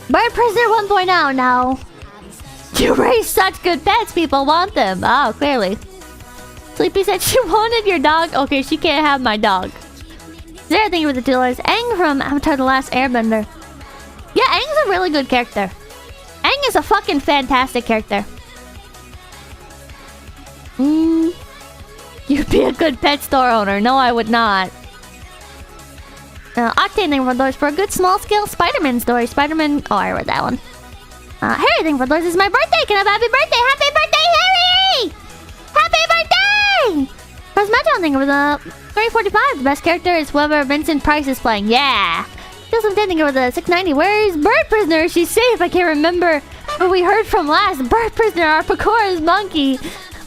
Bird Prisoner 1.0 now. You raise such good pets, people want them. Oh, clearly. Sleepy said she wanted your dog. Okay, she can't have my dog. There, I think with the $2. Aang from Avatar The Last Airbender. Yeah, Aang's a really good character. Aang is a fucking fantastic character. You'd be a good pet store owner. No, I would not. Octane, thank you for the dollars for a good small-scale Spider-Man story. Spider-Man... Oh, I read that one. Harry, thank you for the dollars. It's my birthday. Can I have a happy birthday? Happy birthday, Harry! Happy birthday! Cosmetron, thank you for the 345. The best character is whoever Vincent Price is playing. Yeah! Joseph, thank you for the 690. Where's Bird Prisoner? She's safe. I can't remember who we heard from last. Bird Prisoner, our Pacora's monkey.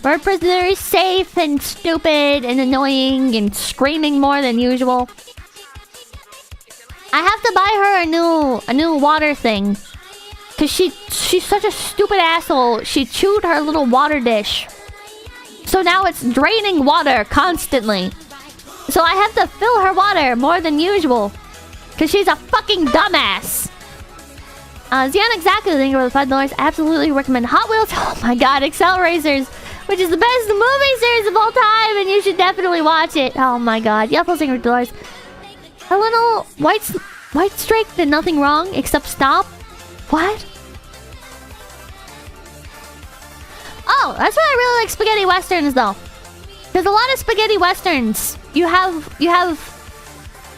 Bird Prisoner is safe and stupid and annoying and screaming more than usual. I have to buy her a new water thing. Cause she's such a stupid asshole. She chewed her little water dish. So now it's draining water constantly. So I have to fill her water more than usual. Cause she's a fucking dumbass. Zion exactly, thank you for the $5. I absolutely recommend Hot Wheels. Oh my god, Excel Racers, which is the best movie series of all time, and you should definitely watch it. Oh my god. Yellow thank you for the $2. A little white streak did nothing wrong except stop. What? Oh, that's why I really like spaghetti westerns though. There's a lot of spaghetti westerns. You have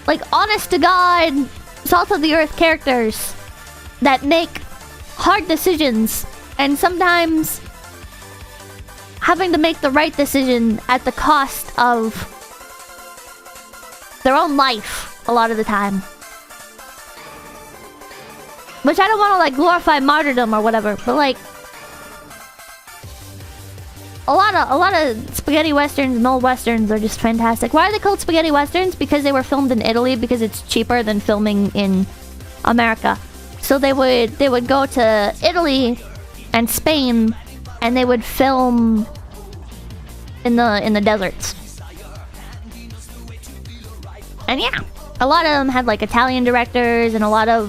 like honest to god, salt of the earth characters that make hard decisions and sometimes having to make the right decision at the cost of their own life a lot of the time. Which I don't want to like glorify martyrdom or whatever, but like a lot of spaghetti westerns and old westerns are just fantastic. Why are they called spaghetti westerns? Because they were filmed in Italy because it's cheaper than filming in America. So they would go to Italy and Spain and they would film in the deserts. And yeah, a lot of them had like Italian directors and a lot of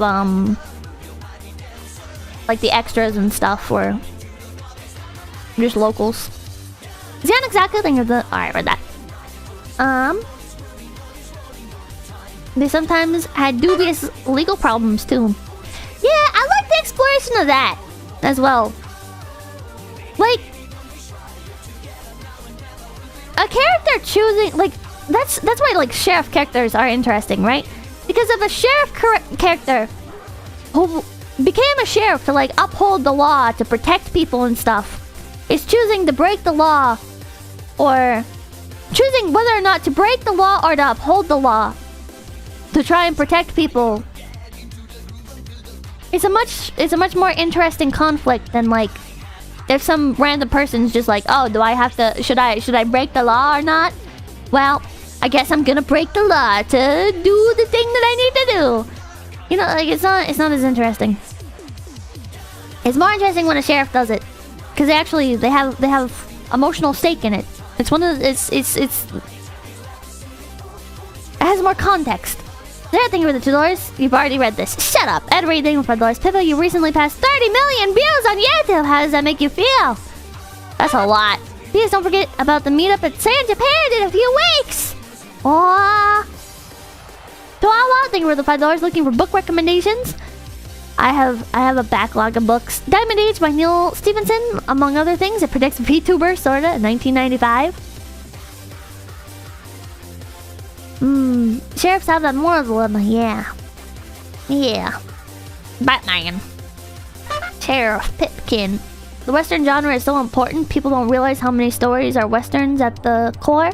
like the extras and stuff were just locals. Is that exactly the thing of the... Alright, read that. They sometimes had dubious legal problems too. Yeah, I like the exploration of that as well. Like a character choosing, like that's why like sheriff characters are interesting, right? Because if a sheriff character who became a sheriff to like uphold the law, to protect people and stuff, is choosing to break the law, or choosing whether or not to break the law or to uphold the law to try and protect people, it's a much more interesting conflict than like if some random person's just like, oh, do I have to, should I break the law or not? Well, I guess I'm gonna break the law to do the thing that I need to do. You know, like it's not as interesting. It's more interesting when a sheriff does it, because they have emotional stake in it. It's one of the, it has more context. There, thank you for the $2. You've already read this. Shut up. Ed Reed, thank you for the $4. Pippa, you recently passed 30 million views on YouTube. How does that make you feel? That's a lot. Please don't forget about the meetup at San Japan in a few weeks. Aww. Chihuahua, thank you for the $5. Looking for book recommendations? I have a backlog of books. Diamond Age by Neil Stephenson, among other things. It predicts VTuber, sorta, in 1995. Sheriffs have that moral dilemma, yeah. Yeah. Batman. Sheriff Pipkin. The Western genre is so important, people don't realize how many stories are Westerns at the core.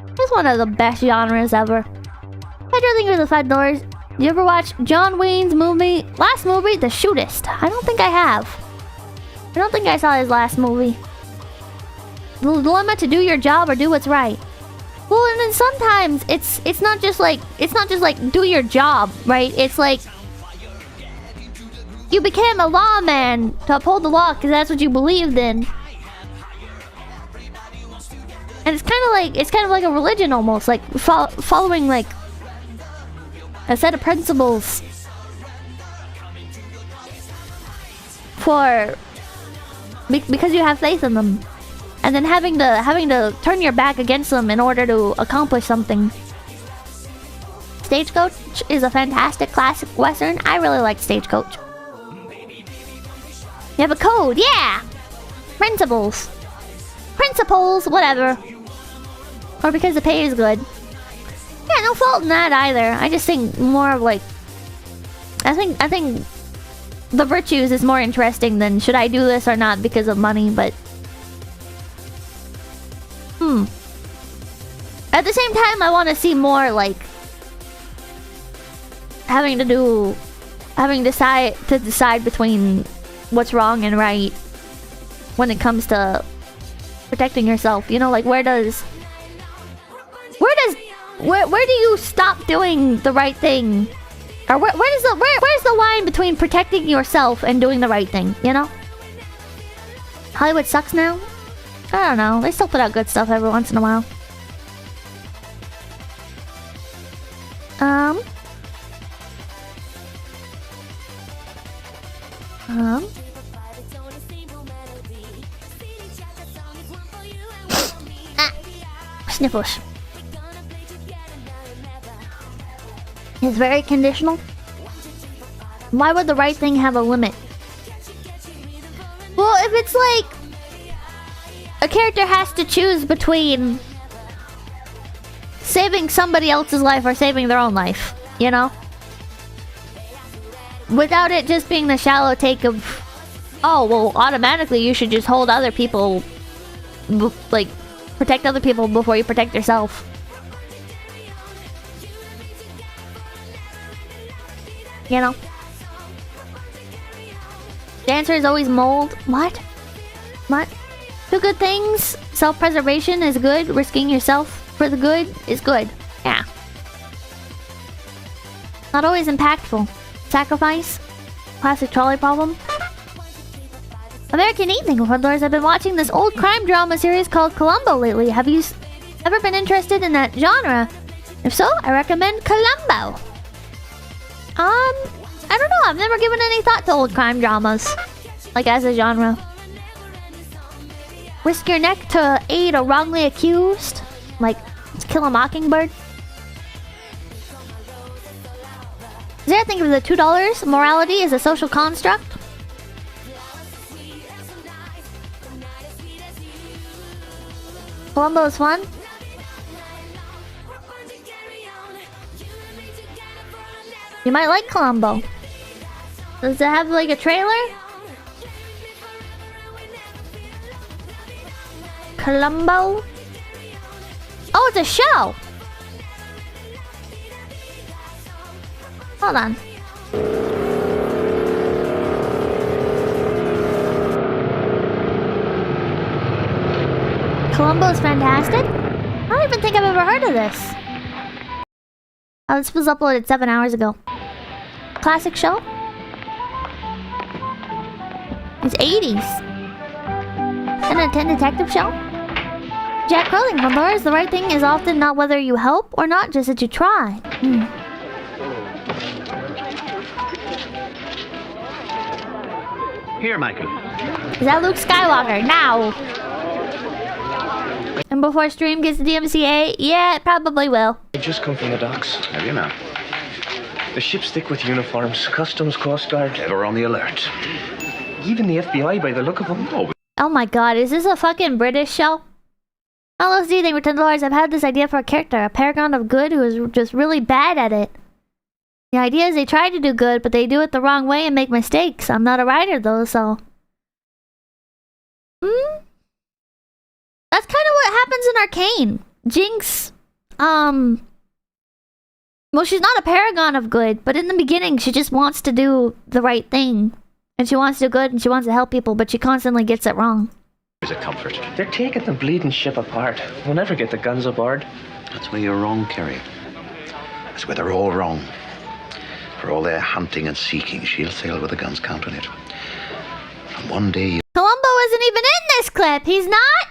It's one of the best genres ever. I don't think it was the $5. You ever watch John Wayne's last movie, The Shootist? I don't think I have. I don't think I saw his last movie. The dilemma to do your job or do what's right. Well, and then sometimes it's not just like do your job, right? It's like you became a lawman to uphold the law because that's what you believed in. And it's kind of like a religion almost, like following like a set of principles because you have faith in them, and then having to turn your back against them in order to accomplish something. Stagecoach is a fantastic classic Western. I really like Stagecoach. You have a code, yeah! Principles, whatever. Or because the pay is good. Yeah, Yeah, no fault in that either. I just think more of like... I think the virtues is more interesting than should I do this or not because of money, but... At the same time, I want to see more like... having to decide between what's wrong and right when it comes to protecting yourself. You know, like where do you stop doing the right thing? Or where's the line between protecting yourself and doing the right thing, you know? Hollywood sucks now? I don't know. They still put out good stuff every once in a while. Sniffles. It's very conditional. Why would the right thing have a limit? Well, if it's like a character has to choose between saving somebody else's life or saving their own life, you know? Without it just being the shallow take of, oh, well, automatically you should just hold other people, like, protect other people before you protect yourself. You know? The answer is always mold. What? What? Two good things. Self-preservation is good. Risking yourself for the good is good. Yeah. Not always impactful. Sacrifice. Classic trolley problem. American Evening, Friendlers. I've been watching this old crime drama series called Columbo lately. Have you ever been interested in that genre? If so, I recommend Columbo. I don't know. I've never given any thought to old crime dramas. Like, as a genre. Risk your neck to aid a wrongly accused? Like, Kill a Mockingbird? Is there a thing for the $2? Morality is a social construct? Columbo is fun? You might like Columbo. Does it have like a trailer? Columbo? Oh, it's a show! Hold on. Columbo is fantastic? I don't even think I've ever heard of this. Oh, this was uploaded 7 hours ago. Classic show? It's 80s. An a 10 detective show? Jack Crowley from Bars. The right thing is often not whether you help or not, just that you try. Here, Michael. Is that Luke Skywalker? Now! And before stream gets to DMCA? Yeah, it probably will. I just come from the docks. Have you now? The ship's thick with uniforms. Customs, Coast Guard. Ever on the alert. Even the FBI by the look of them. Oh my god, is this a fucking British show? Hello, Z, thank you for $10. I've had this idea for a character, a paragon of good who is just really bad at it. The idea is they try to do good, but they do it the wrong way and make mistakes. I'm not a writer though, so... That's kind of what happens in Arcane. Jinx, well, she's not a paragon of good, but in the beginning, she just wants to do the right thing. And she wants to do good, and she wants to help people, but she constantly gets it wrong. Is a comfort. They're taking the bleeding ship apart. We'll never get the guns aboard. That's where you're wrong, Kerry. That's where they're all wrong. For all their hunting and seeking, she'll sail with the guns counting it. And one day you... Columbo isn't even in this clip! He's not?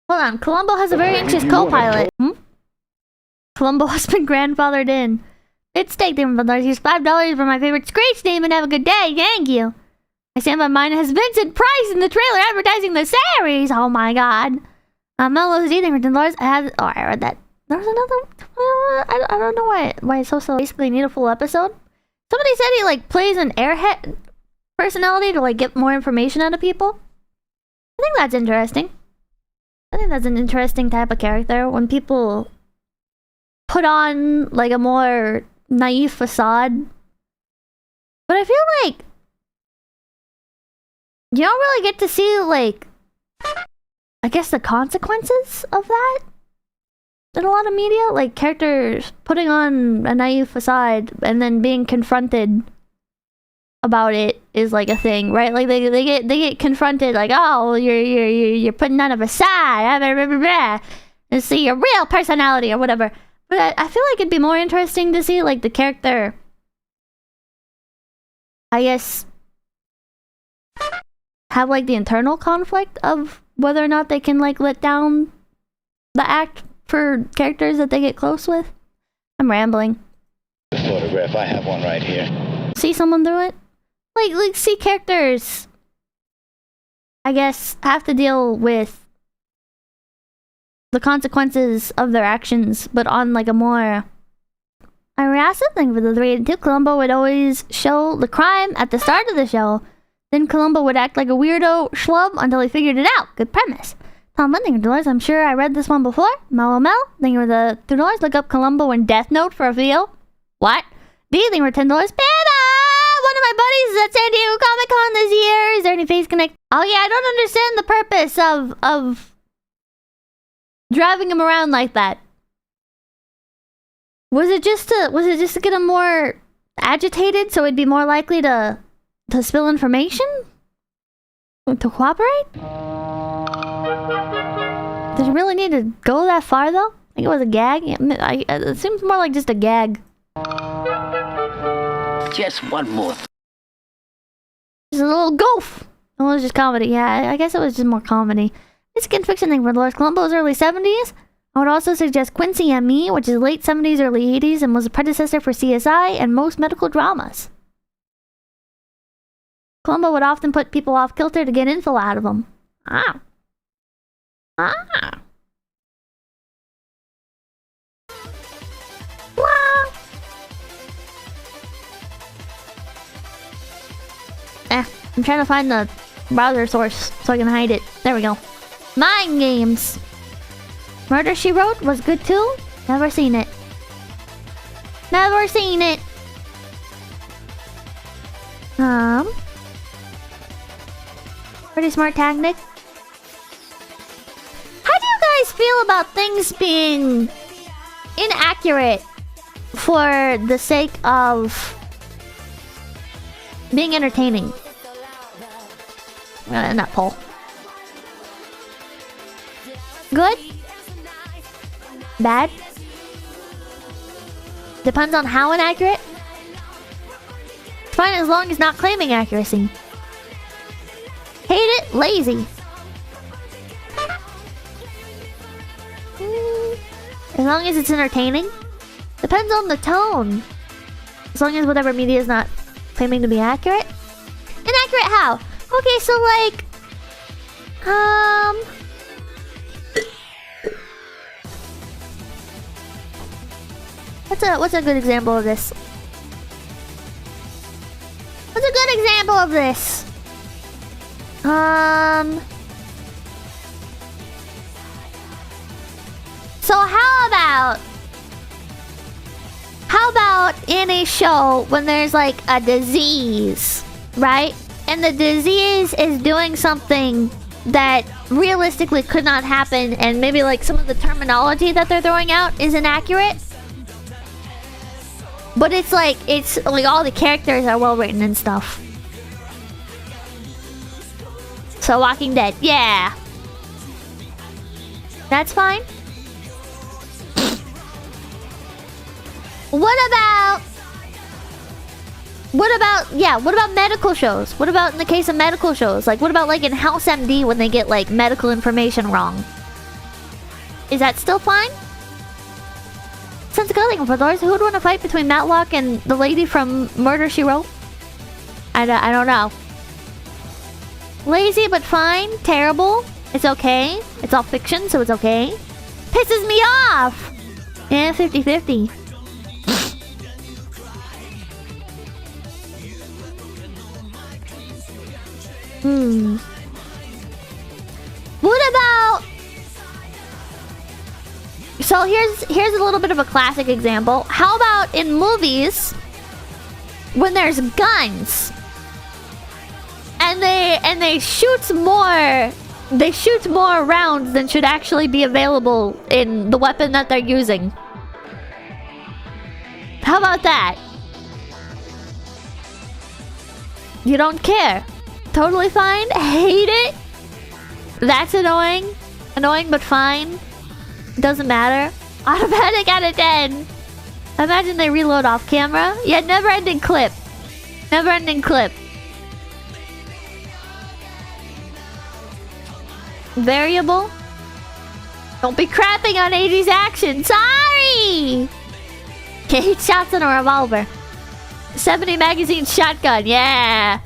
Hold on, Columbo has a very anxious co-pilot. Columbo has been grandfathered in. It's steak them for $5 for my favorite Screech name and have a good day, thank you. I stand by mine as Vincent Price in the trailer advertising the series. Oh my god. Melo's eating for $10. I read that. There's another. I don't know why it's so basically need a full episode. Somebody said he like plays an airhead personality to like get more information out of people. I think that's interesting. I think that's an interesting type of character when people put on like a more naive facade. But I feel like you don't really get to see like, I guess, the consequences of that in a lot of media. Like characters putting on a naive facade and then being confronted about it is like a thing, right? Like they get confronted like, oh, you're putting on a facade, blah, blah, blah, blah, and see your real personality or whatever. But I feel like it'd be more interesting to see like the character, I guess, have like the internal conflict of whether or not they can like let down the act for characters that they get close with. I'm rambling. The photograph, I have one right here. See someone through it? Like see characters, I guess, have to deal with the consequences of their actions, but on like a more harassing thing for the 3 and 2. Columbo would always show the crime at the start of the show. Then Columbo would act like a weirdo schlub until he figured it out. Good premise. Tom Lynn, thank you for $2. I'm sure I read this one before. Mel, thank you for the $2. Look up Columbo and Death Note for a feel. What? D, thank you for $10. Pippa! One of my buddies is at San Diego Comic-Con this year. Is there any face connect? Oh yeah, I don't understand the purpose of driving him around like that. Was it just to get him more agitated so he'd be more likely to spill information? To cooperate? Did you really need to go that far though? I think it was a gag. It seems more like just a gag. Just one more. Just a little goof. Oh, it was just comedy. Yeah, I guess it was just more comedy. It's skin fiction thing for Dolores Columbo's early 70s. I would also suggest Quincy M.E., which is late 70s, early 80s, and was a predecessor for CSI and most medical dramas. Columbo would often put people off kilter to get info out of them. Ah. Wow. I'm trying to find the browser source so I can hide it. There we go. Mind Games. Murder, She Wrote was good too. Never seen it. Never seen it. Pretty smart tactic. How do you guys feel about things being inaccurate for the sake of being entertaining? Not poll. Good? Bad? Depends on how inaccurate. It's fine as long as not claiming accuracy. Hate it? Lazy. As long as it's entertaining. Depends on the tone. As long as whatever media is not claiming to be accurate. Inaccurate how? Okay, so like... What's a good example of this? What's a good example of this? So how about in a show when there's like a disease, right? And the disease is doing something that realistically could not happen, and maybe like some of the terminology that they're throwing out is inaccurate. But it's like all the characters are well written and stuff. So Walking Dead, yeah. That's fine. What about medical shows? What about in the case of medical shows? Like, what about like in House MD when they get like medical information wrong? Is that still fine? Sense of color for those who would want to fight between Matlock and the lady from Murder, She Wrote? I don't know. Lazy but fine. Terrible. It's okay. It's all fiction, so it's okay. Pisses me off! Yeah, 50-50. Well, here's a little bit of a classic example. How about in movies when there's guns and they shoot more rounds than should actually be available in the weapon that they're using? How about that? You don't care. Totally fine. Hate it. That's annoying. Annoying but fine. Doesn't matter. Automatic out of 10. Imagine they reload off camera. Yeah, never ending clip. Never ending clip. Variable. Don't be crapping on 80s action. Sorry! Okay, 8 shots in a revolver. 70 magazine shotgun. Yeah!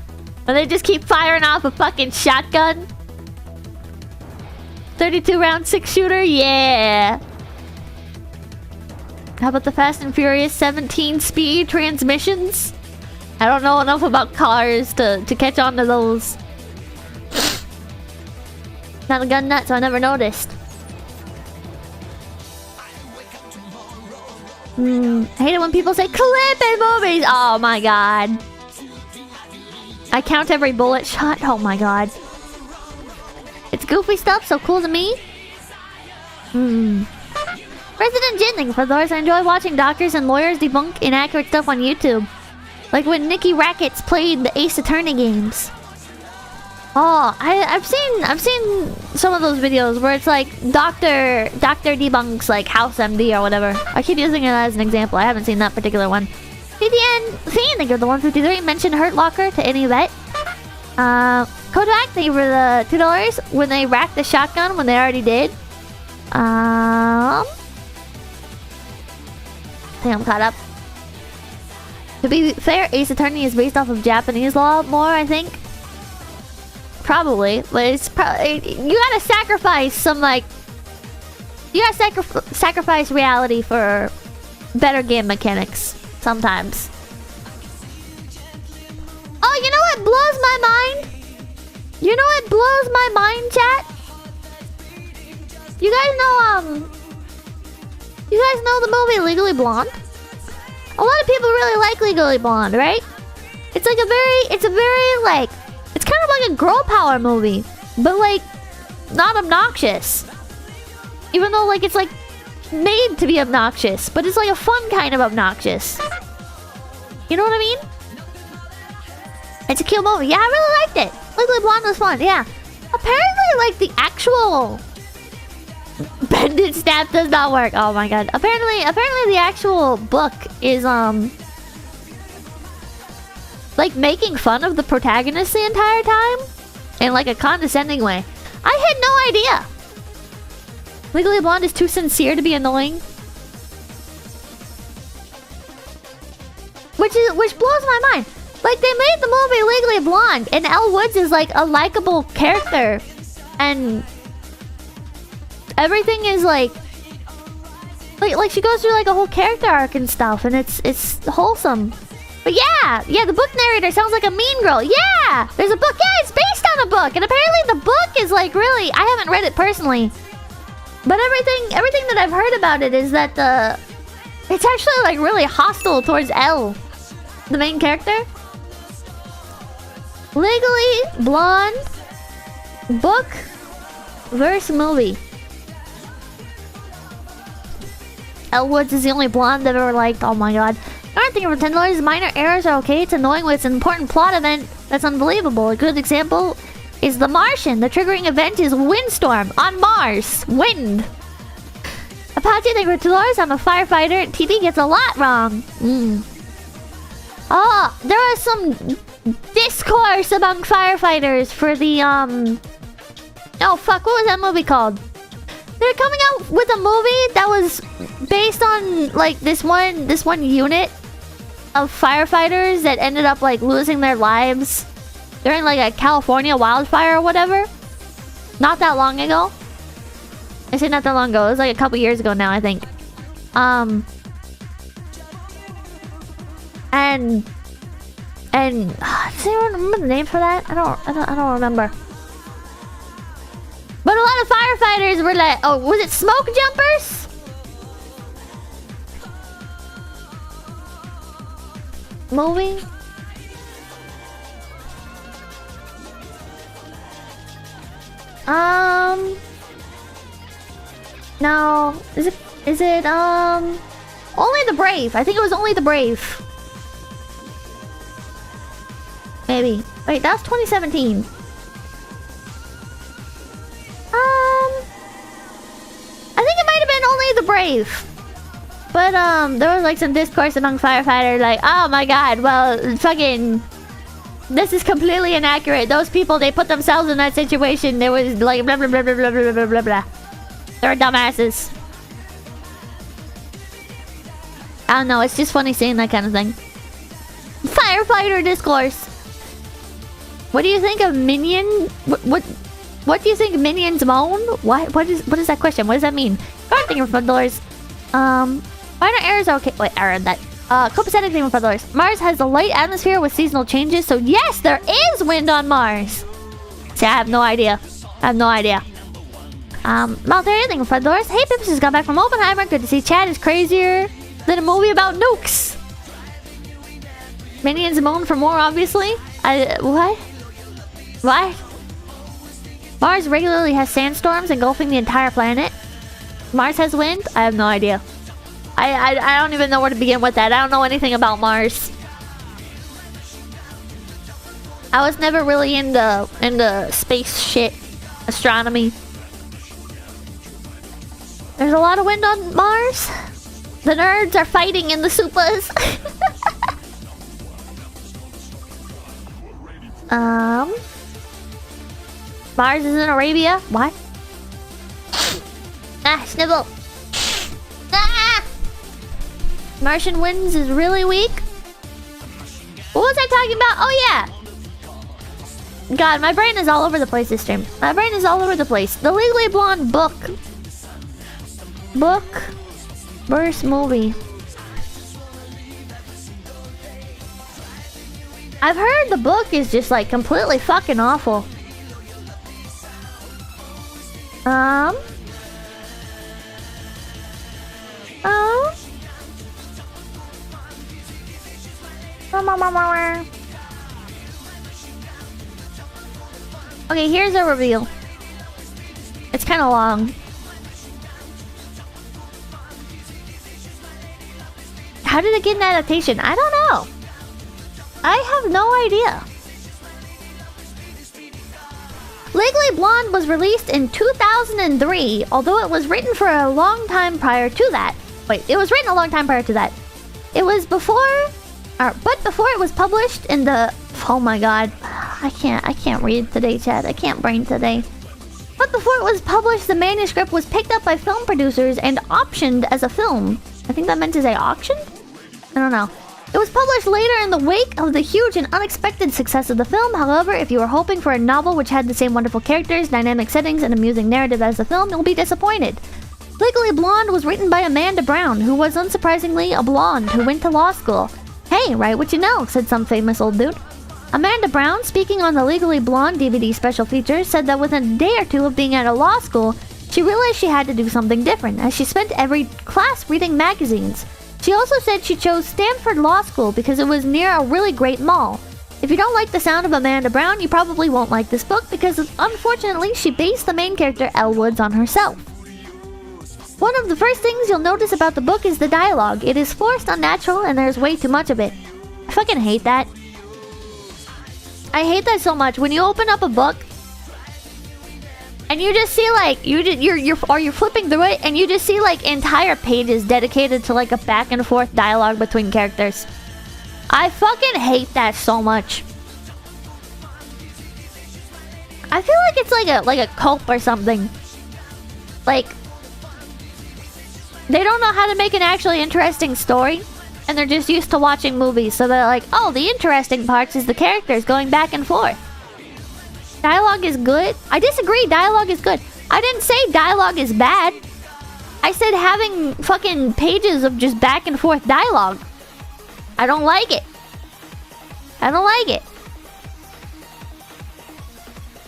And they just keep firing off a fucking shotgun. 32 round 6 shooter. Yeah! How about the Fast and Furious 17 speed transmissions? I don't know enough about cars to catch on to those. Not a gun nut, so I never noticed. I hate it when people say clip in movies. Oh my god. I count every bullet shot. Oh my god. It's goofy stuff, so cool to me. Resident Jinning, for those I enjoy watching doctors and lawyers debunk inaccurate stuff on YouTube. Like when Nikki Rackets played the Ace Attorney games. Oh, I've seen some of those videos where it's like doctor debunks like House MD or whatever. I keep using it as an example. I haven't seen that particular one. PDN, thank you for the 153. Mention Hurt Locker to any vet. Kodak, thank you for the $2 when they racked the shotgun when they already did. I think I'm caught up. To be fair, Ace Attorney is based off of Japanese law more, I think. Probably, but it's probably you gotta sacrifice some sacrifice reality for better game mechanics sometimes. Oh, you know what blows my mind? You know what blows my mind, chat? You guys know the movie Legally Blonde? A lot of people really like Legally Blonde, right? It's like it's kind of like a girl power movie, but like not obnoxious. Even though like it's like made to be obnoxious, but it's like a fun kind of obnoxious. You know what I mean? It's a cute movie. Yeah, I really liked it. Legally Blonde was fun. Yeah. Apparently, like the actual bended stab does not work. Oh my god. Apparently the actual book is like making fun of the protagonist the entire time in like a condescending way. I had no idea. Legally Blonde is too sincere to be annoying. Which blows my mind. Like they made the movie Legally Blonde and Elle Woods is like a likable character and everything is like she goes through like a whole character arc and stuff and it's wholesome. But yeah, the book narrator sounds like a mean girl. Yeah, there's a book. Yeah, it's based on a book. And apparently the book is like really... I haven't read it personally. But everything that I've heard about it is that it's actually like really hostile towards Elle, the main character. Legally Blonde book versus movie. Elle Woods is the only blonde I've ever liked. Oh my god. I think for $10, minor errors are okay. It's annoying when it's an important plot event that's unbelievable. A good example is The Martian. The triggering event is windstorm on Mars. Wind. Apache, thank you for $2. I'm a firefighter. TV gets a lot wrong. Oh, there was some discourse among firefighters for the oh fuck, what was that movie called? They're coming out with a movie that was based on like this one unit of firefighters that ended up like losing their lives during like a California wildfire or whatever. Not that long ago. I say not that long ago. It was like a couple years ago now, I think. And does anyone remember the name for that? I don't remember. But a lot of firefighters were like, oh, was it smoke jumpers? movie? No. Is it Only the Brave. I think it was Only the Brave. Maybe. Wait, that was 2017. I think it might have been Only the Brave. But there was like some discourse among firefighters like, oh my god, well fucking this is completely inaccurate. Those people, they put themselves in that situation. There was like blah blah blah blah blah blah blah blah blah. They were dumbasses. I don't know, it's just funny seeing that kind of thing. Firefighter discourse. What do you think of Minion? What do you think Minions moan? What is that question? What does that mean? Current thing from doors. Minor errors are okay. Wait, I read that. Copacetic thing from doors. Mars has a light atmosphere with seasonal changes, so yes, there is wind on Mars. See, I have no idea. Military thing from doors. Hey, Pippa just got back from Oppenheimer. Good to see Chad is crazier than a movie about nukes. Minions moan for more, obviously. What? Mars regularly has sandstorms engulfing the entire planet. Mars has wind? I have no idea. I don't even know where to begin with that. I don't know anything about Mars. I was never really into space shit. Astronomy. There's a lot of wind on Mars. The nerds are fighting in the supas. Mars is in Arabia. What? Snibble. Martian winds is really weak. What was I talking about? Oh yeah. God, my brain is all over the place this stream. My brain is all over the place. The Legally Blonde book versus movie. I've heard the book is just like completely fucking awful. Okay, here's a reveal. It's kind of long. How did it get an adaptation? I don't know. I have no idea. Legally Blonde was released in 2003, although it was written for a long time prior to that. Wait, it was written a long time prior to that. It was before... but before it was published in the... Oh my god. I can't read today, Chad. I can't brain today. But before it was published, the manuscript was picked up by film producers and optioned as a film. I think that meant to say auctioned? I don't know. It was published later in the wake of the huge and unexpected success of the film. However, if you were hoping for a novel which had the same wonderful characters, dynamic settings, and amusing narrative as the film, you'll be disappointed. Legally Blonde was written by Amanda Brown, who was unsurprisingly a blonde who went to law school. Hey, write what you know, said some famous old dude. Amanda Brown, speaking on the Legally Blonde DVD special features, said that within a day or two of being at a law school, she realized she had to do something different, as she spent every class reading magazines. She also said she chose Stanford Law School because it was near a really great mall. If you don't like the sound of Amanda Brown, you probably won't like this book because, unfortunately, she based the main character, Elle Woods, on herself. One of the first things you'll notice about the book is the dialogue. It is forced, unnatural, and there's way too much of it. I fucking hate that. I hate that so much. When you open up a book and you just see like you're flipping through it and you just see like entire pages dedicated to like a back and forth dialogue between characters. I fucking hate that so much. I feel like it's like a cult or something. Like they don't know how to make an actually interesting story. And they're just used to watching movies, so they're like, oh, the interesting parts is the characters going back and forth. Dialogue is good. I disagree, dialogue is good. I didn't say dialogue is bad. I said having fucking pages of just back and forth dialogue. I don't like it. I don't like it.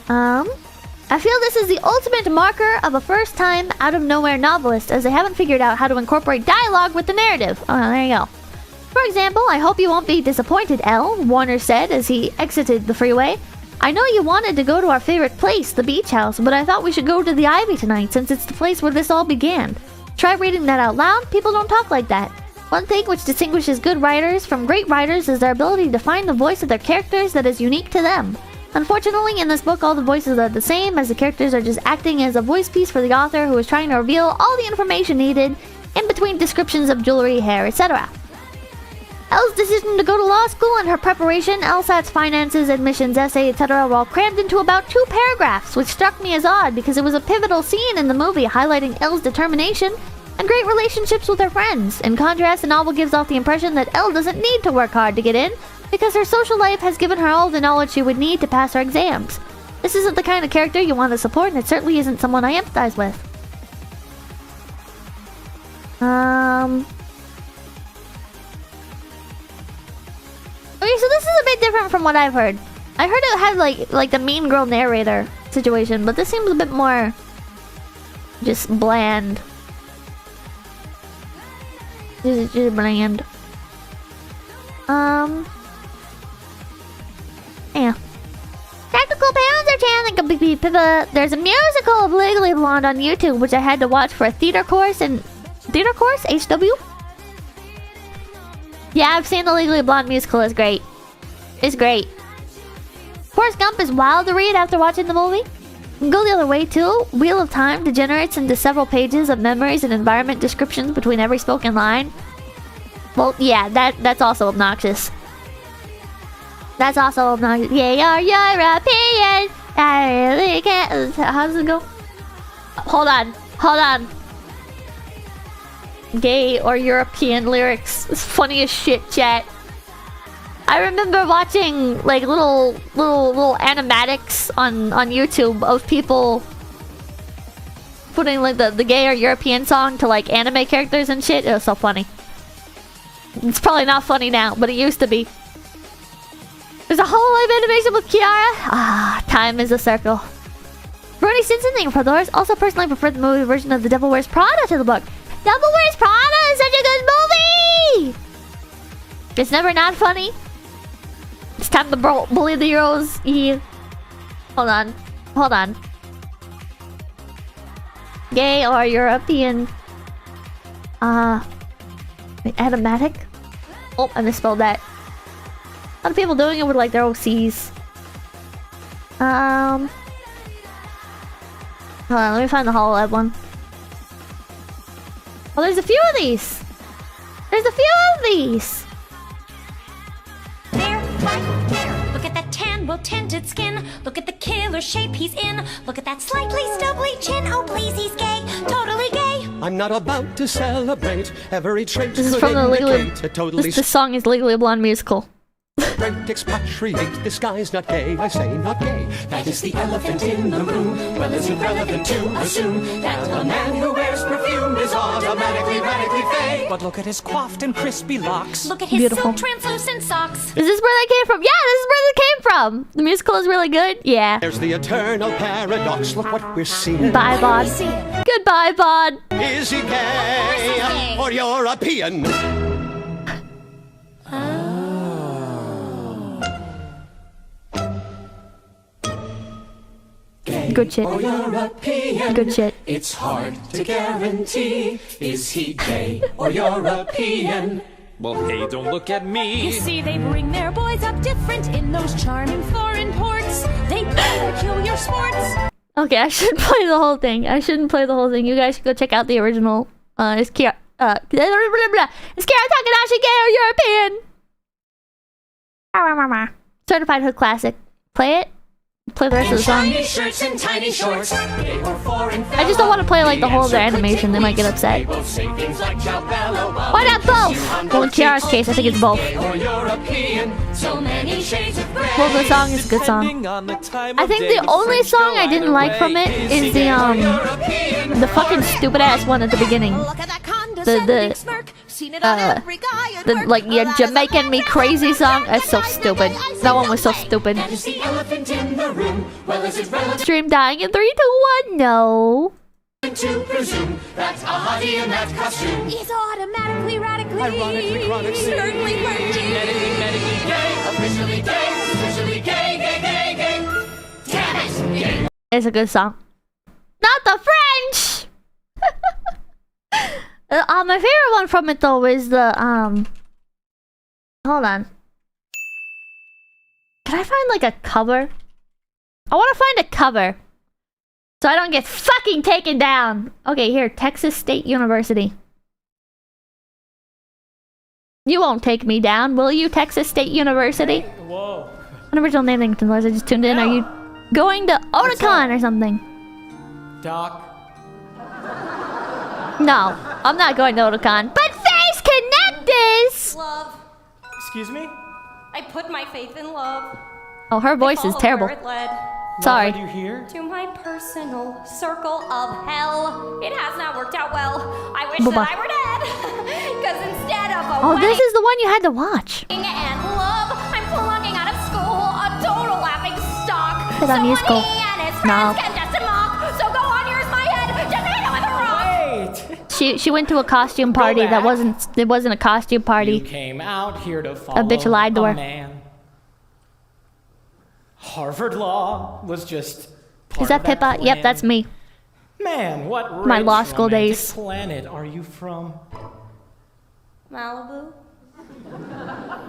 I feel this is the ultimate marker of a first-time, out-of-nowhere novelist, as they haven't figured out how to incorporate dialogue with the narrative. Oh, there you go. For example, I hope you won't be disappointed, Elle, Warner said as he exited the freeway. I know you wanted to go to our favorite place, the beach house, but I thought we should go to the Ivy tonight since it's the place where this all began. Try reading that out loud. People don't talk like that. One thing which distinguishes good writers from great writers is their ability to find the voice of their characters that is unique to them. Unfortunately, in this book, all the voices are the same, as the characters are just acting as a voice piece for the author who is trying to reveal all the information needed in between descriptions of jewelry, hair, etc. Elle's decision to go to law school and her preparation, LSAT's finances, admissions, essay, etc. were all crammed into about 2 paragraphs, which struck me as odd because it was a pivotal scene in the movie highlighting Elle's determination and great relationships with her friends. In contrast, the novel gives off the impression that Elle doesn't need to work hard to get in because her social life has given her all the knowledge she would need to pass her exams. This isn't the kind of character you want to support, and it certainly isn't someone I empathize with. Okay, so this is a bit different from what I've heard. I heard it had like the mean girl narrator situation, but this seems a bit more just bland. Just bland. Yeah. Tactical Panzer channeling Pippa. There's a musical of Legally Blonde on YouTube, which I had to watch for a theater course HW. Yeah, I've seen the Legally Blonde musical. It's great. It's great. Forrest Gump is wild to read after watching the movie. You can go the other way too. Wheel of Time degenerates into several pages of memories and environment descriptions between every spoken line. Well, yeah, that's also obnoxious. That's also obnoxious. Yeah, you're European. I really can't. How does it go? Hold on. Hold on. Gay or European lyrics. It's funny as shit, chat. I remember watching like little animatics on YouTube of people putting like the gay or European song to like anime characters and shit. It was so funny. It's probably not funny now, but it used to be. There's a whole live animation with Kiara. Ah, time is a circle. Brody Simpson, thank you for those. Also personally prefer the movie version of The Devil Wears Prada to the book. Devil Wears Prada is such a good movie! It's never not funny. It's time to bully the heroes. Yeah. Hold on. Hold on. Gay or European. Animatic? Oh, I misspelled that. A lot of people doing it with like their OCs. Hold on, let me find the HoloLab one. Oh, there's a few of these! There's a few of these! There, right there. Look at that tan, well-tinted skin. Look at the killer shape he's in. Look at that slightly stubbly chin. Oh, please, he's gay. Totally gay. I'm not about to celebrate every trait. This is from the Legally... This song is Legally Blonde musical. Expatriate, this guy's not gay, I say not gay. That is the elephant in the room. Well, is it relevant to assume that a man who wears perfume is automatically radically fake? But look at his coiffed and crispy locks. Look at his silk translucent socks. Is this where that came from? Yeah, this is where it came from. The musical is really good. Yeah. There's the eternal paradox. Look what we're seeing. Bye, Bod. Goodbye, Bod. Is he gay or European? Good shit. Good shit. It's hard to guarantee. Is he gay or European? Well, hey, don't look at me. You see, they bring their boys up different in those charming foreign ports. They better kill your sports. Okay, I shouldn't play the whole thing. I shouldn't play the whole thing. You guys should go check out the original. Is Kiara... Is Kiara Takahashi gay or European? Certified Hood Classic. Play it. Play the rest of the song. I just don't want to play like the whole of their animation. They might get upset. Why not both? Well, in Kiara's case, I think it's both. Well, the song is a good song. I think the only song I didn't like from it is the fucking stupid ass one at the beginning. The like Jamaican Me Crazy song. That's so stupid. That one was so stupid. Stream dying in 3, 2, 1. No. to presume that a hottie in that costume He's automatically, radically, ironically, chronically, certainly medically gay, officially gay, gay. Damn it, gay. It's a good song. Not the French! My favorite one from it though is the hold on. Can I find like a cover? I want to find a cover so I don't get fucking taken down. Okay, here, Texas State University. You won't take me down, will you, Texas State University? Whoa. Unoriginal naming unless I just tuned in. Are you going to Otakon or something? Doc. No, I'm not going to Otakon. But Face Connect is! Love. Excuse me? I put my faith in love. Oh, her voice is terrible. Where it led. Sorry. Love, are you here? To my personal circle of hell. It has not worked out well. I wish Booba. that I were dead. Because instead of a Oh, wedding this is the one you had to watch. and love, I'm flunking out of school, a total laughing stock. Is that Someone musical? he and his No. friends can just mock. So go on, here's my head. Just hit it with a rock. She went to a costume party that wasn't a costume party. You came out here to follow A bitch lied to her. man. Harvard Law was just part Is that of Pippa? Yep, plan. that's me. Man, what My rich, law school romantic days. planet are you from? Malibu.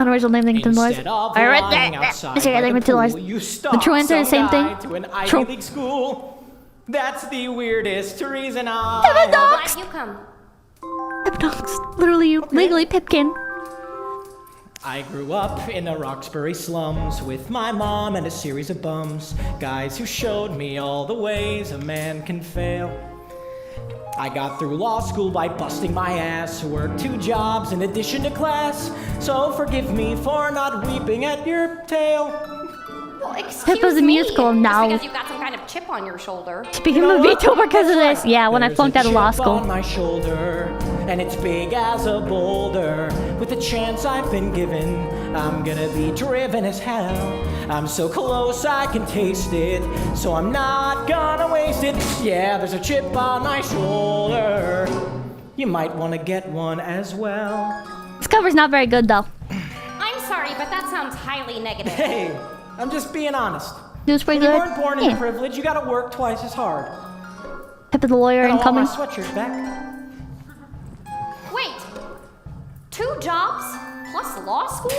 Unoriginal name thing to noise. Instead of I read lying that. outside Is there by anything the to noise? pool, you The stalked true answer is the same some thing. guy to an True. Ivy League school. That's the weirdest reason I Pippa Glad dogs. you come. Pippa dogs. Literally, legally Pipkin. I grew up in the Roxbury slums with my mom and a series of bums, guys who showed me all the ways a man can fail. I got through law school by busting my ass, worked 2 jobs in addition to class, so forgive me for not weeping at your tale. Well, excuse Pippa's a me. musical Just now. because you've got some kind of chip on your shoulder. She became a VTuber because of this. Yeah, when I flunked out of law There's a chip school. on my shoulder, and it's big as a boulder. With the chance I've been given, I'm gonna be driven as hell. I'm so close I can taste it, so I'm not gonna waste it. Yeah, there's a chip on my shoulder. You might want to get one as well. This cover's not very good though. I'm sorry, but that sounds highly negative. Hey, I'm just being honest. It was pretty When you good. weren't born Yeah. in privilege, you gotta work twice as hard. Pippa the lawyer And I want my incoming. sweatshirt back. Wait, 2 jobs plus law school?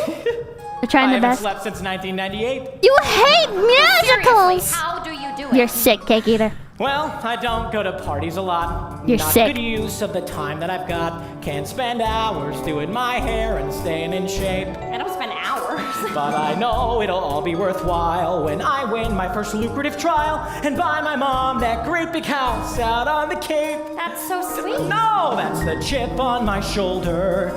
They're trying I their haven't best. slept since 1998. You hate musicals! Seriously, how do you do it? You're sick, cake eater. Well, I don't go to parties a lot. You're Not sick. good use of the time that I've got. Can't spend hours doing my hair and staying in shape. I don't spend hours. But I know it'll all be worthwhile when I win my first lucrative trial and buy my mom that great big house out on the Cape. That's so sweet. No, that's the chip on my shoulder.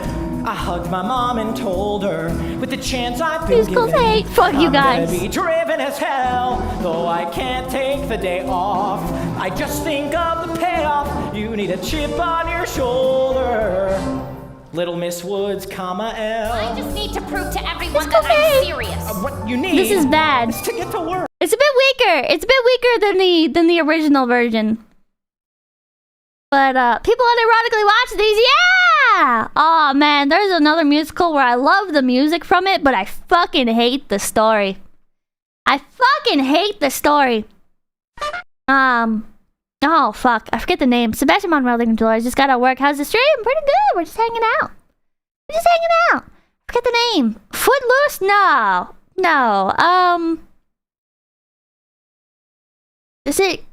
I hugged my mom and told her, with the chance I've been Musicals given, hate. Fuck you I'm guys. gonna be driven as hell, though I can't take the day off. I just think of the payoff. You need a chip on your shoulder. Little Miss Woods, comma L. I just need to prove to everyone that I'm serious. What you need This is bad. is to get to work. It's a bit weaker. It's a bit weaker than the original version. But people unironically watch these. Yeah. Oh man, there's another musical where I love the music from it, but I fucking hate the story. I fucking hate the story. Oh fuck, I forget the name. Sebastian Monreal controller. I just got out of work. How's the stream? Pretty good. We're just hanging out. We're just hanging out. Forget the name. Footloose? No. Is it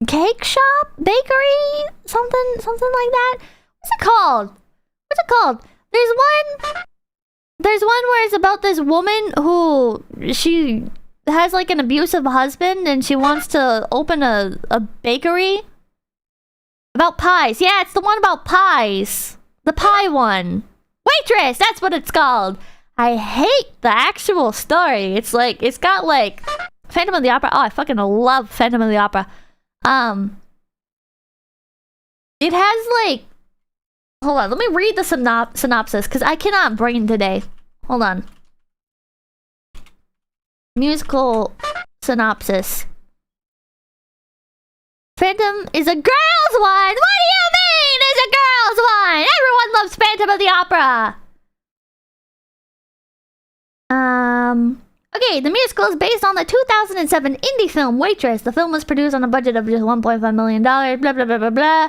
cake shop? Bakery? Something like that? What's it called? There's one where it's about this woman who she has like an abusive husband and she wants to open a bakery. About pies. Yeah, it's the one about pies. The pie one. Waitress, that's what it's called. I hate the actual story. It's got like Phantom of the Opera. Oh, I fucking love Phantom of the Opera. It has like, hold on, let me read the synopsis because I cannot brain today. Hold on. Musical synopsis. Phantom is a girl's one! What do you mean it's a girl's one? Everyone loves Phantom of the Opera! Okay, the musical is based on the 2007 indie film Waitress. The film was produced on a budget of just $1.5 million. Blah, blah, blah, blah, blah.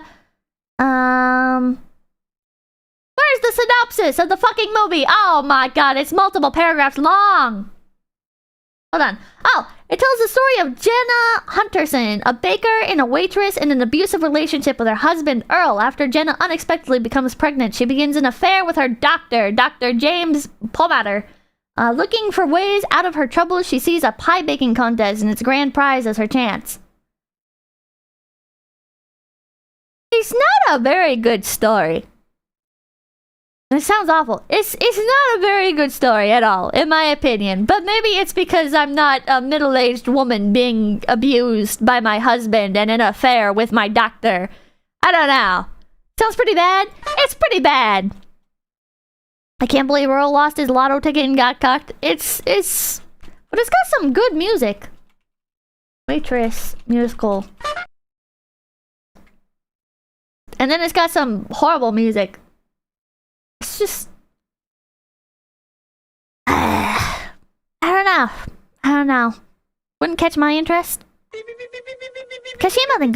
Where's the synopsis of the fucking movie? Oh my god, it's multiple paragraphs long. Hold on. Oh, it tells the story of Jenna Hunterson, a baker and a waitress in an abusive relationship with her husband, Earl. After Jenna unexpectedly becomes pregnant, she begins an affair with her doctor, Dr. James Pomatter. Looking for ways out of her troubles, she sees a pie baking contest and its grand prize as her chance. It's not a very good story. It sounds awful. It's not a very good story at all, in my opinion. But maybe it's because I'm not a middle-aged woman being abused by my husband and in an affair with my doctor. I don't know. Sounds pretty bad. It's pretty bad. I can't believe Earl lost his lotto ticket and got cocked. But it's got some good music. Waitress musical. And then it's got some horrible music. It's just... I don't know. Wouldn't catch my interest. Kashima then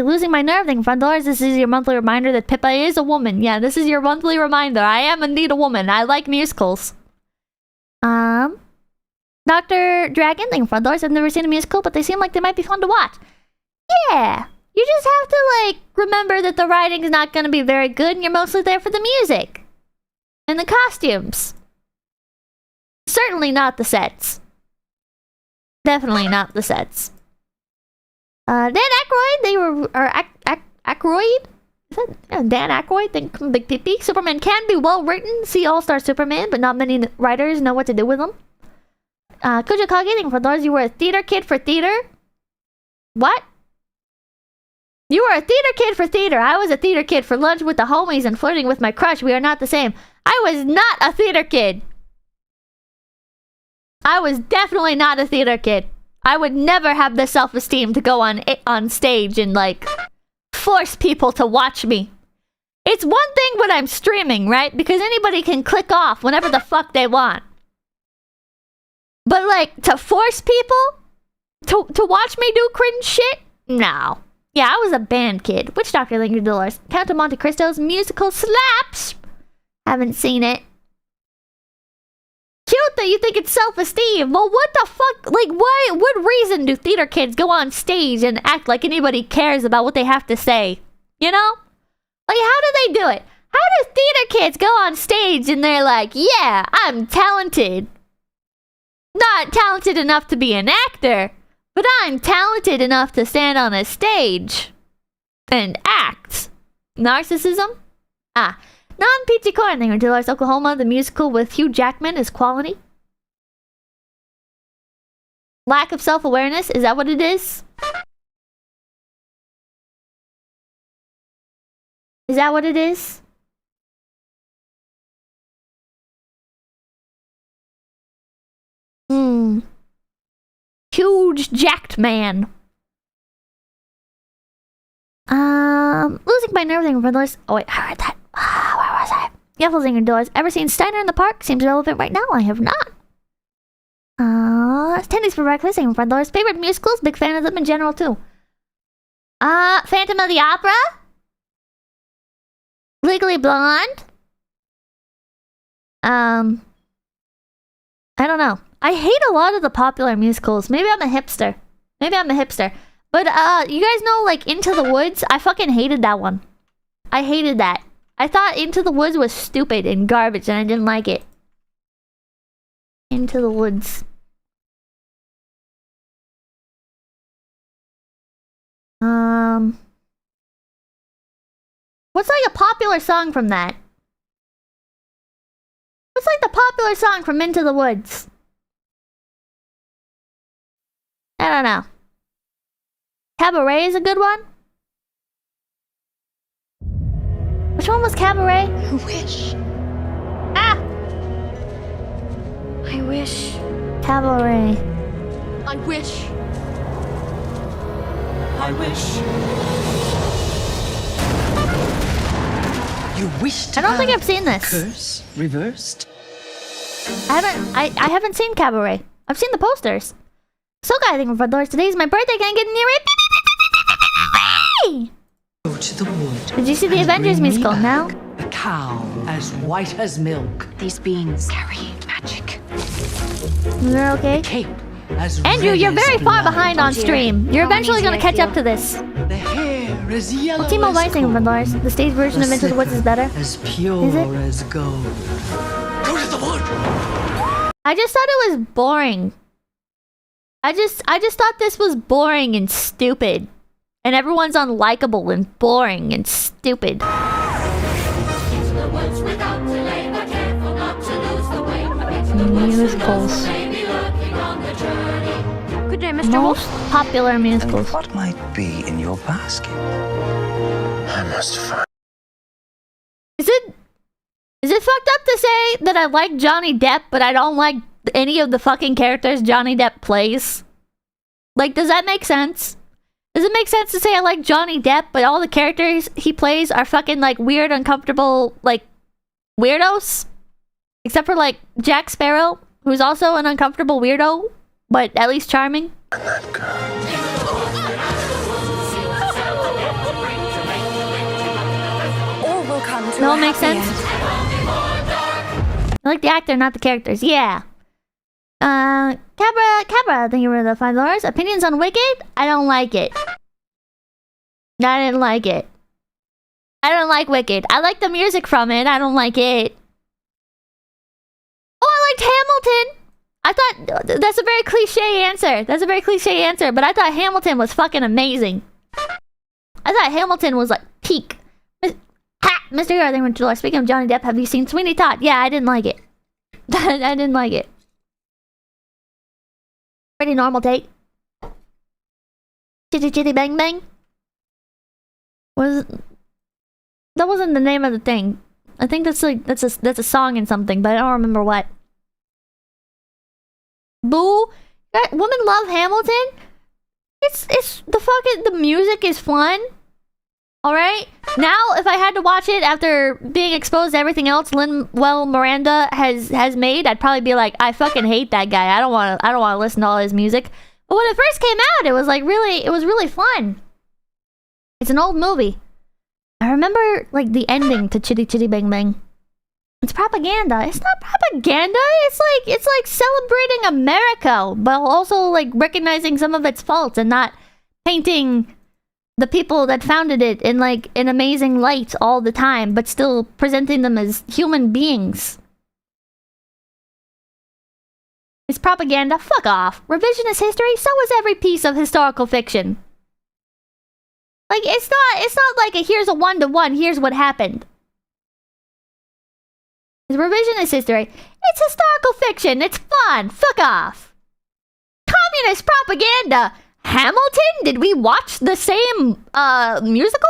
losing my nerve thing. Front doors, this is your monthly reminder that Pippa is a woman. Yeah, this is your monthly reminder. I am indeed a woman. I like musicals. Dr. Dragon thing. Front doors, I've never seen a musical, but they seem like they might be fun to watch. Yeah. You just have to, like, remember that the writing is not going to be very good and you're mostly there for the music. And the costumes. Certainly not the sets. Definitely not the sets. Dan Aykroyd, Aykroyd? Is that Dan Aykroyd? Think Big Pippi. Superman can be well written. See All-Star Superman, but not many writers know what to do with them. Kujikage, think for those you were a theater kid for theater. What? You were a theater kid for theater. I was a theater kid for lunch with the homies and flirting with my crush. We are not the same. I was not a theater kid. I was definitely not a theater kid. I would never have the self-esteem to go on stage and, like, force people to watch me. It's one thing when I'm streaming, right? Because anybody can click off whenever the fuck they want. But, like, to force people to watch me do cringe shit? No. Yeah, I was a band kid. Witch Doctor Linger Dolores. Count of Monte Cristo's musical slaps. Haven't seen it. Cute that you think it's self-esteem. Well, what the fuck? Like, what reason do theater kids go on stage and act like anybody cares about what they have to say? You know? Like, how do they do it? How do theater kids go on stage and they're like, yeah, I'm talented. Not talented enough to be an actor, but I'm talented enough to stand on a stage and act. Narcissism? Non-peachy corn thing. Dolores, Oklahoma, the musical with Hugh Jackman is quality. Lack of self-awareness, is that what it is? Is that what it is? Huge jacked man. Losing my nerve thing for those. Oh wait, I heard that. Where was I? Yelling doors. Ever seen Steiner in the Park? Seems relevant right now. I have not. Tendies for breakfast. Singing front doors. Favorite musicals? Big fan of them in general too. Phantom of the Opera. Legally Blonde. I don't know. I hate a lot of the popular musicals. Maybe I'm a hipster. But you guys know, like, Into the Woods? I fucking hated that one. I hated that. I thought Into the Woods was stupid and garbage, and I didn't like it. Into the Woods. What's like a popular song from that? What's like the popular song from Into the Woods? I don't know. Cabaret is a good one? Which one was Cabaret? I wish. I wish. Cabaret. I wish. I wish. You wish to I don't think have I've seen this. curse reversed? I haven't seen Cabaret. I've seen the posters. So guys, thank you for $5. Today's my birthday. Can't get near it. Go to the wood. Did you see the and Avengers bring me musical? back No? A cow as white as milk. These beans carry magic. Is that okay? Cape as Andrew, red you're as very far blood. behind on stream. You're eventually gonna catch up to this. The hair is yellow Timo as Weiss, thank you for $5. The stage version of Into the Woods is better. as pure Is it? as gold. Go to the wood. I just thought it was boring. I just thought this was boring and stupid. And everyone's unlikable and boring and stupid. Musicals. Good day, Mr. Most popular musicals. What might be in your basket? I must find. Is it fucked up to say that I like Johnny Depp, but I don't like any of the fucking characters Johnny Depp plays? Like, does that make sense? Does it make sense to say I like Johnny Depp, but all the characters he plays are fucking, like, weird, uncomfortable, like, weirdos? Except for, like, Jack Sparrow, who's also an uncomfortable weirdo, but at least charming. And that girl. All will come to No, a it makes happy sense. end. I like the actor, not the characters. Yeah. Cabra, thank you for the $5. Opinions on Wicked? I don't like it. I didn't like it. I don't like Wicked. I like the music from it. I don't like it. Oh, I liked Hamilton. I thought that's a very cliche answer. That's a very cliche answer, but I thought Hamilton was fucking amazing. I thought Hamilton was like peak. Mr. Gar, thank you for $2. Speaking of Johnny Depp, have you seen Sweeney Todd? Yeah, I didn't like it. I didn't like it. Pretty normal take. Chitty chitty bang bang. That wasn't the name of the thing. I think that's a song in something, but I don't remember what. Boo! Women love Hamilton. It's the music is fun. All right. Now, if I had to watch it after being exposed to everything else Lin-Manuel Miranda has made, I'd probably be like, I fucking hate that guy. I don't want to listen to all his music. But when it first came out, it was really fun. It's an old movie. I remember like the ending to Chitty Chitty Bang Bang. It's propaganda. It's not propaganda. It's like celebrating America, but also like recognizing some of its faults and not painting the people that founded it in like an amazing light all the time, but still presenting them as human beings. It's propaganda. Fuck off. Revisionist history. So is every piece of historical fiction. Like it's not like here's a 1-to-1. Here's what happened. It's revisionist history. It's historical fiction. It's fun. Fuck off. Communist propaganda. Hamilton? Did we watch the same musical?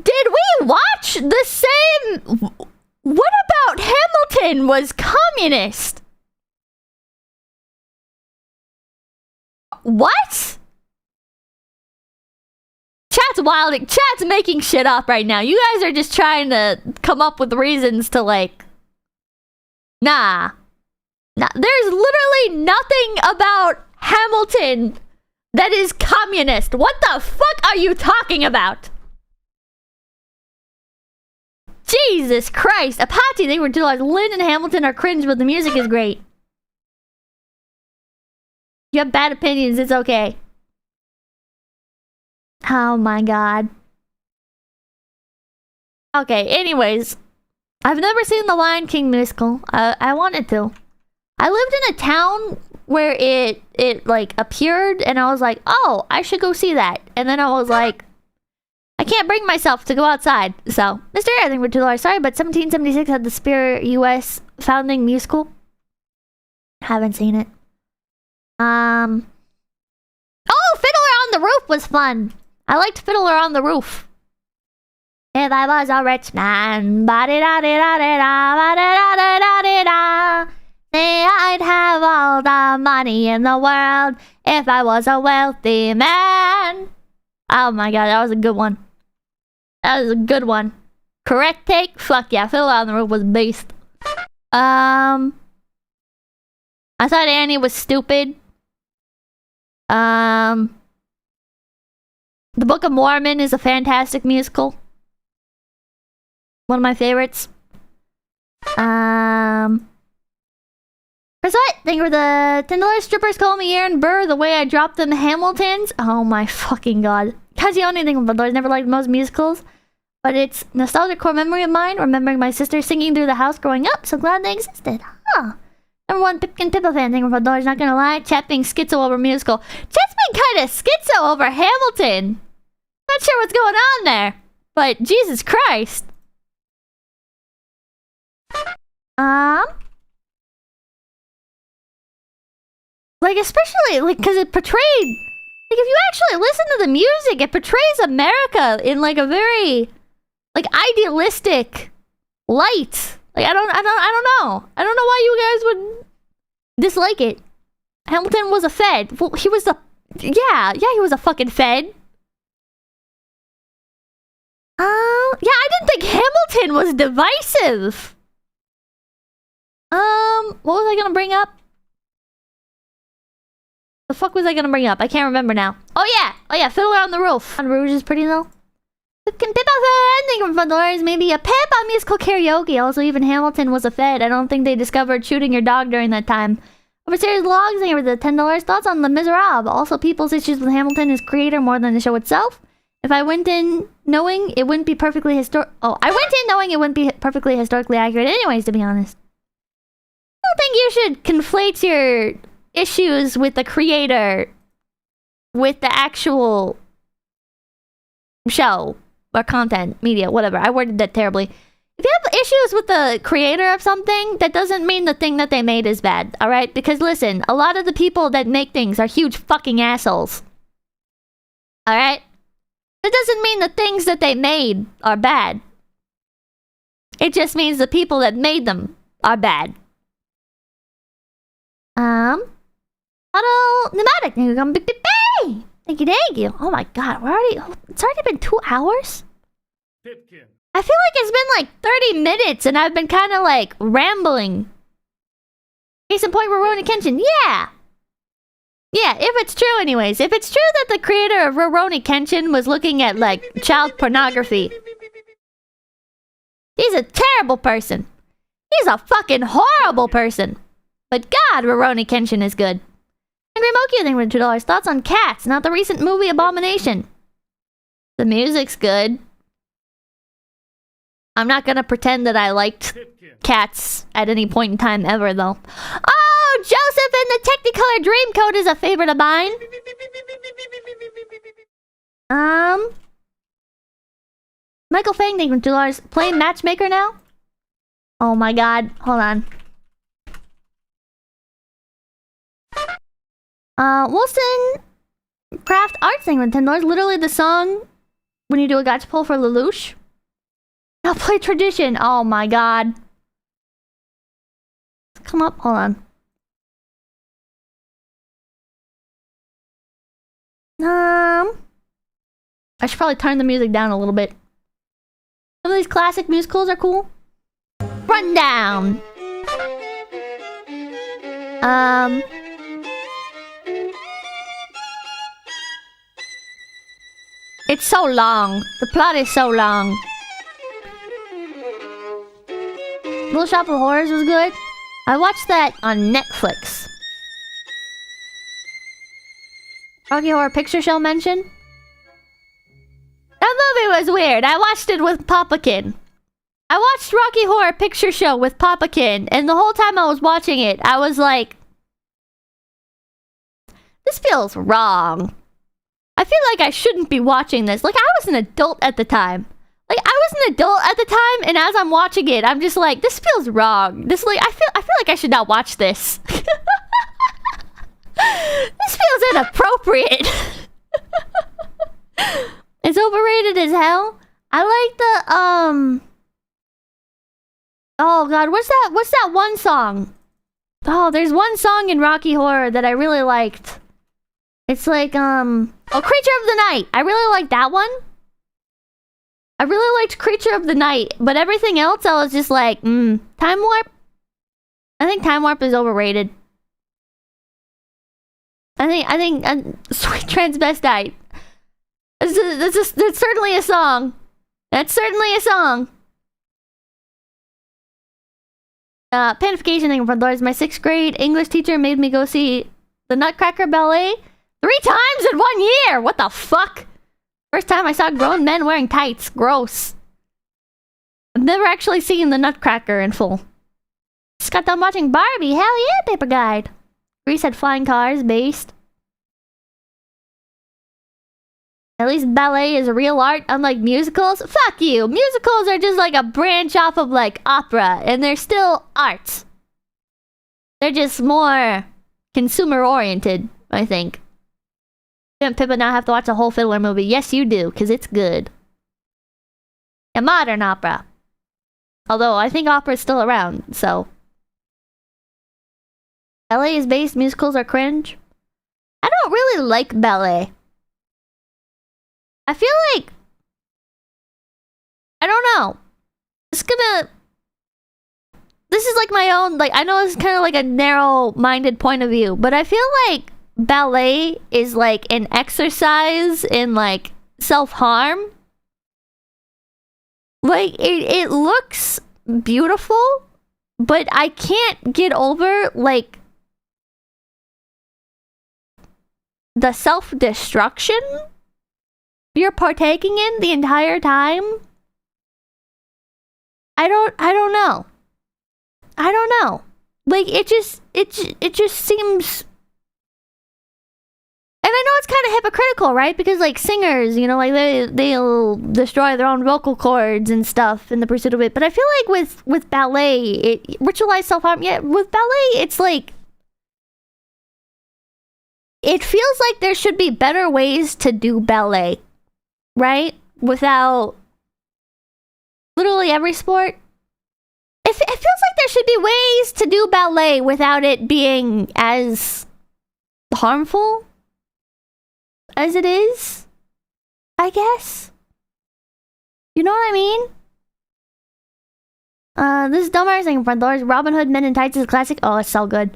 Did we watch the same? What about Hamilton was communist? What? Chat's wilding. Chat's making shit up right now. You guys are just trying to come up with reasons to like... Nah. There's literally nothing about Hamilton that is communist. What the fuck are you talking about? Jesus Christ. Apache, they were $2. Lynn and Hamilton are cringe, but the music is great. You have bad opinions, it's okay. Oh my god. Okay, anyways. I've never seen the Lion King musical. I wanted to. I lived in a town where it like appeared and I was like, oh, I should go see that. And then I was like, I can't bring myself to go outside. So, Mr. I think we're $2. Sorry, but 1776 had the Spirit US founding musical. Haven't seen it. Oh, Fiddler on the Roof was fun. I liked Fiddler on the Roof. If I was a rich man, ba-di-da-di-da-di-da, ba-di-da-di-da-di-da, say I'd have all all the money in the world if I was a wealthy man. Oh my god, that was a good one. That was a good one. Correct take? Fuck yeah, Fiddler on the Roof was beast. I thought Annie was stupid. The Book of Mormon is a fantastic musical. One of my favorites. Press what? Thank you for the $10. Strippers call me Aaron Burr the way I dropped them Hamiltons. Oh my fucking god. Cause the only thing about those, never liked most musicals. But it's nostalgic core memory of mine, remembering my sister singing through the house growing up. So glad they existed. Huh. Number one Pipkin Pippa fan. Thank you for the $5. Not gonna lie. Chat being schizo over musical. Chat's been kinda schizo over Hamilton. Not sure what's going on there. But Jesus Christ. Like, especially, like, because it portrayed... Like, if you actually listen to the music, it portrays America in, like, a very, like, idealistic light. Like, I don't know. I don't know why you guys would dislike it. Hamilton was a Fed. Well, he was a... Yeah, he was a fucking Fed. Yeah, I didn't think Hamilton was divisive. What was I gonna bring up? The fuck was I gonna bring up? I can't remember now. Oh yeah, Fiddler on the Roof. Rouge is pretty though. Pipkin Pippa fan, thank you for $5. Maybe a Pippa musical karaoke. Also, even Hamilton was a Fed. I don't think they discovered shooting your dog during that time. Overseas Logs, thank you for the $10. Thoughts on Les Miserables? Also, people's issues with Hamilton as creator more than the show itself. If I went in knowing it wouldn't be perfectly I went in knowing it wouldn't be perfectly historically accurate anyways, to be honest. I don't think you should conflate your issues with the creator with the actual show or content, media, whatever. I worded that terribly. If you have issues with the creator of something, that doesn't mean the thing that they made is bad, alright? Because listen, a lot of the people that make things are huge fucking assholes. Alright? That doesn't mean the things that they made are bad. It just means the people that made them are bad. Auto Pneumatic. Thank you. Oh my god, it's already been 2 hours? Pipkin. I feel like it's been like 30 minutes and I've been kind of like rambling. Case in point, Rurouni Kenshin. Yeah, if it's true anyways. If it's true that the creator of Rurouni Kenshin was looking at like child pornography. He's a terrible person. He's a fucking horrible person. But God, Rurouni Kenshin is good. Angry Moki, I think for $2. Thoughts on Cats, not the recent movie Abomination. The music's good. I'm not gonna pretend that I liked Cats at any point in time ever, though. Oh, Joseph and the Technicolor Dreamcoat is a favorite of mine. Michael Fang, thank you for $2. Playing Matchmaker now? Oh my god, hold on. Wilson Craft Arts thing with $10. Literally the song when you do a gacha pull for Lelouch. I'll play Tradition. Oh my god. Come up, hold on. I should probably turn the music down a little bit. Some of these classic musicals are cool. Rundown. It's so long. The plot is so long. Little Shop of Horrors was good. I watched that on Netflix. Rocky Horror Picture Show mention? That movie was weird. I watched it with Papakin. I watched Rocky Horror Picture Show with Papakin, and the whole time I was watching it, I was like, this feels wrong. I feel like I shouldn't be watching this. Like, I was an adult at the time. Like, I was an adult at the time, and as I'm watching it, I'm just like, this feels wrong. This, like, I feel like I should not watch this. This feels inappropriate. It's overrated as hell. I like the, oh god, what's that one song? Oh, there's one song in Rocky Horror that I really liked. It's like, oh, Creature of the Night. I really liked that one. I really liked Creature of the Night, but everything else I was just like, Time Warp? I think Time Warp is overrated. I think Sweet Transvestite. That's certainly a song. That's certainly a song. Panification thing from Lords. My 6th grade English teacher made me go see the Nutcracker Ballet 3 times in 1 year. What the fuck? First time I saw grown men wearing tights. Gross. I've never actually seen the Nutcracker in full. Just got done watching Barbie. Hell yeah, Paper Guide. Grease had flying cars based. At least ballet is real art, unlike musicals. Fuck you. Musicals are just like a branch off of like opera, and they're still arts. They're just more consumer oriented, I think. Didn't Pippa now have to watch a whole Fiddler movie? Yes, you do, because it's good. A modern opera. Although I think opera is still around, so. Ballet is based, musicals are cringe. I don't really like ballet. I feel like, I don't know. This is like my own, like, I know it's kind of like a narrow-minded point of view, but I feel like ballet is like an exercise in like self-harm. Like, it looks beautiful, but I can't get over like the self-destruction you're partaking in the entire time. I don't know. I don't know. Like, it just seems. And I know it's kind of hypocritical, right? Because like singers, you know, like they'll destroy their own vocal cords and stuff in the pursuit of it. But I feel like with ballet, it ritualized self-harm. Yeah, with ballet, it's like it feels like there should be better ways to do ballet. Right? Without literally every sport. It feels like there should be ways to do ballet without it being as harmful as it is, I guess. You know what I mean? This is dumbass thing from Dolores. Robin Hood Men in Tights is a classic. Oh, it's so good.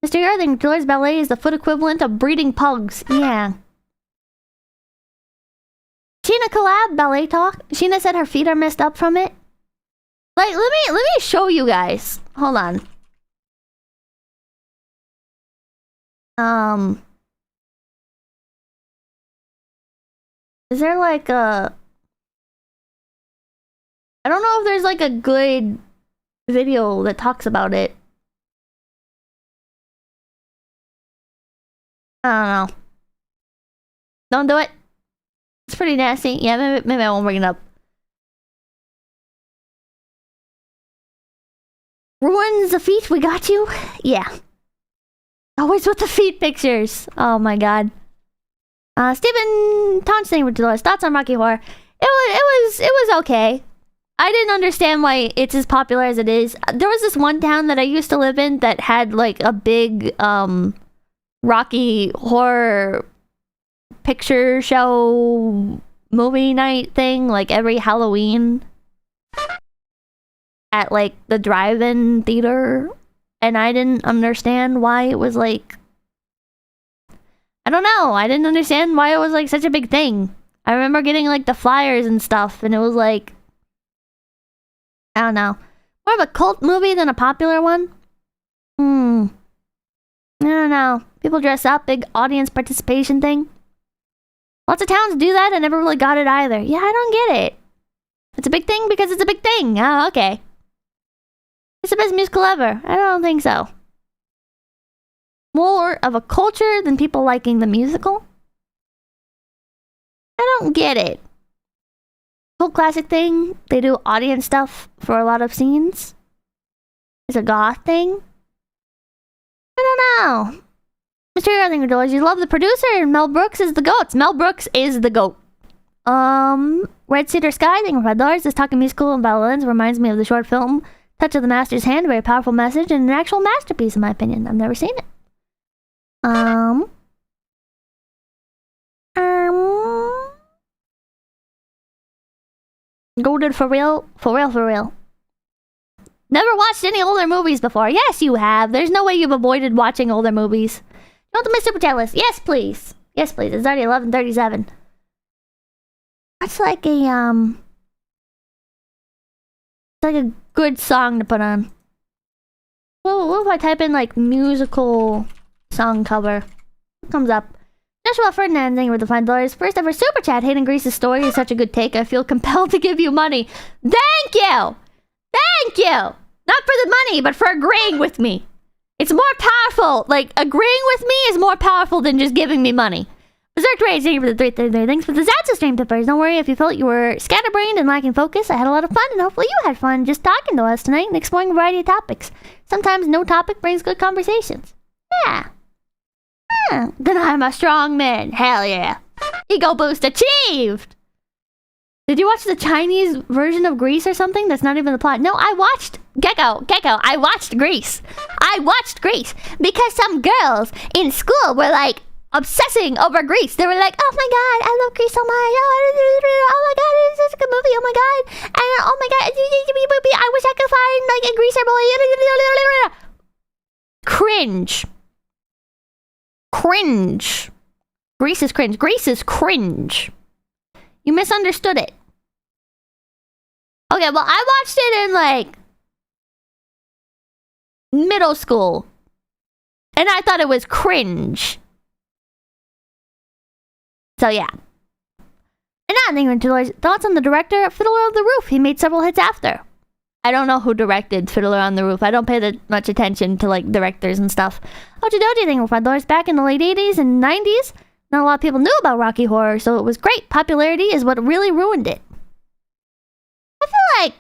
Mr. Yarthing, Dolores Ballet is the foot equivalent of breeding pugs. Yeah. Sheena collab ballet talk. Sheena said her feet are messed up from it. Like, let me show you guys. Hold on. Is there like a? I don't know if there's like a good video that talks about it. I don't know. Don't do it. It's pretty nasty. Yeah, maybe I won't bring it up. Ruins the feet, we got you? Yeah. Always with the feet pictures. Oh my god. Stephen Tonstein with Dolores. Thoughts on Rocky Horror. It was okay. I didn't understand why it's as popular as it is. There was this one town that I used to live in that had like a big Rocky Horror picture show movie night thing, like every Halloween at like the drive-in theater, and I didn't understand why it was like, I don't know, I didn't understand why it was like such a big thing. I remember getting like the flyers and stuff, and it was like, I don't know, more of a cult movie than a popular one. I don't know. People dress up, big audience participation thing. Lots of towns do that. I never really got it either. Yeah, I don't get it. It's a big thing because it's a big thing. Oh, okay. It's the best musical ever. I don't think so. More of a culture than people liking the musical? I don't get it. Cult classic thing. They do audience stuff for a lot of scenes. It's a goth thing. I don't know. Mr. Yarthing Doors, you love the producer, and Mel Brooks is the GOAT. Mel Brooks is the GOAT. Red Cedar Sky, thank you for $5. This talking musical and violins reminds me of the short film touch of the master's hand, a very powerful message, and an actual masterpiece in my opinion. I've never seen it. Golden for real. Never watched any older movies before. Yes, you have. There's no way you've avoided watching older movies. You want the Super Chat list? Yes, please. Yes, please. It's already 11:37. That's like a it's like a good song to put on. Well, what if I type in like musical song cover? What comes up? Joshua Ferdinand, thank you for the $5. First ever super chat. Hayden Grease's story is such a good take. I feel compelled to give you money. Thank you! Thank you! Not for the money, but for agreeing with me. It's more powerful. Like, agreeing with me is more powerful than just giving me money. Berserk Rage, thank you for the 333. Thanks for the Zatsu stream tippers. Don't worry if you felt you were scatterbrained and lacking focus. I had a lot of fun, and hopefully you had fun just talking to us tonight and exploring a variety of topics. Sometimes no topic brings good conversations. Yeah. Then I'm a strong man. Hell yeah. Ego boost achieved! Did you watch the Chinese version of Grease or something? That's not even the plot. No, I watched Gecko, I watched Grease. I watched Grease because some girls in school were like obsessing over Grease. They were like, oh my god, I love Grease so much. Oh my god, it's such a good movie. Oh my god. And oh my god, I wish I could find like a Greaser boy. Cringe. Cringe. Grease is cringe. Grease is cringe. You misunderstood it. Okay, well, I watched it in like middle school, and I thought it was cringe. So yeah. And now, thank you, thoughts on the director of Fiddler on the Roof. He made several hits after. I don't know who directed Fiddler on the Roof. I don't pay that much attention to like directors and stuff. Ochidoji, thank you for $5. Back in the late 80s and 90s, not a lot of people knew about Rocky Horror, so it was great. Popularity is what really ruined it. I feel like...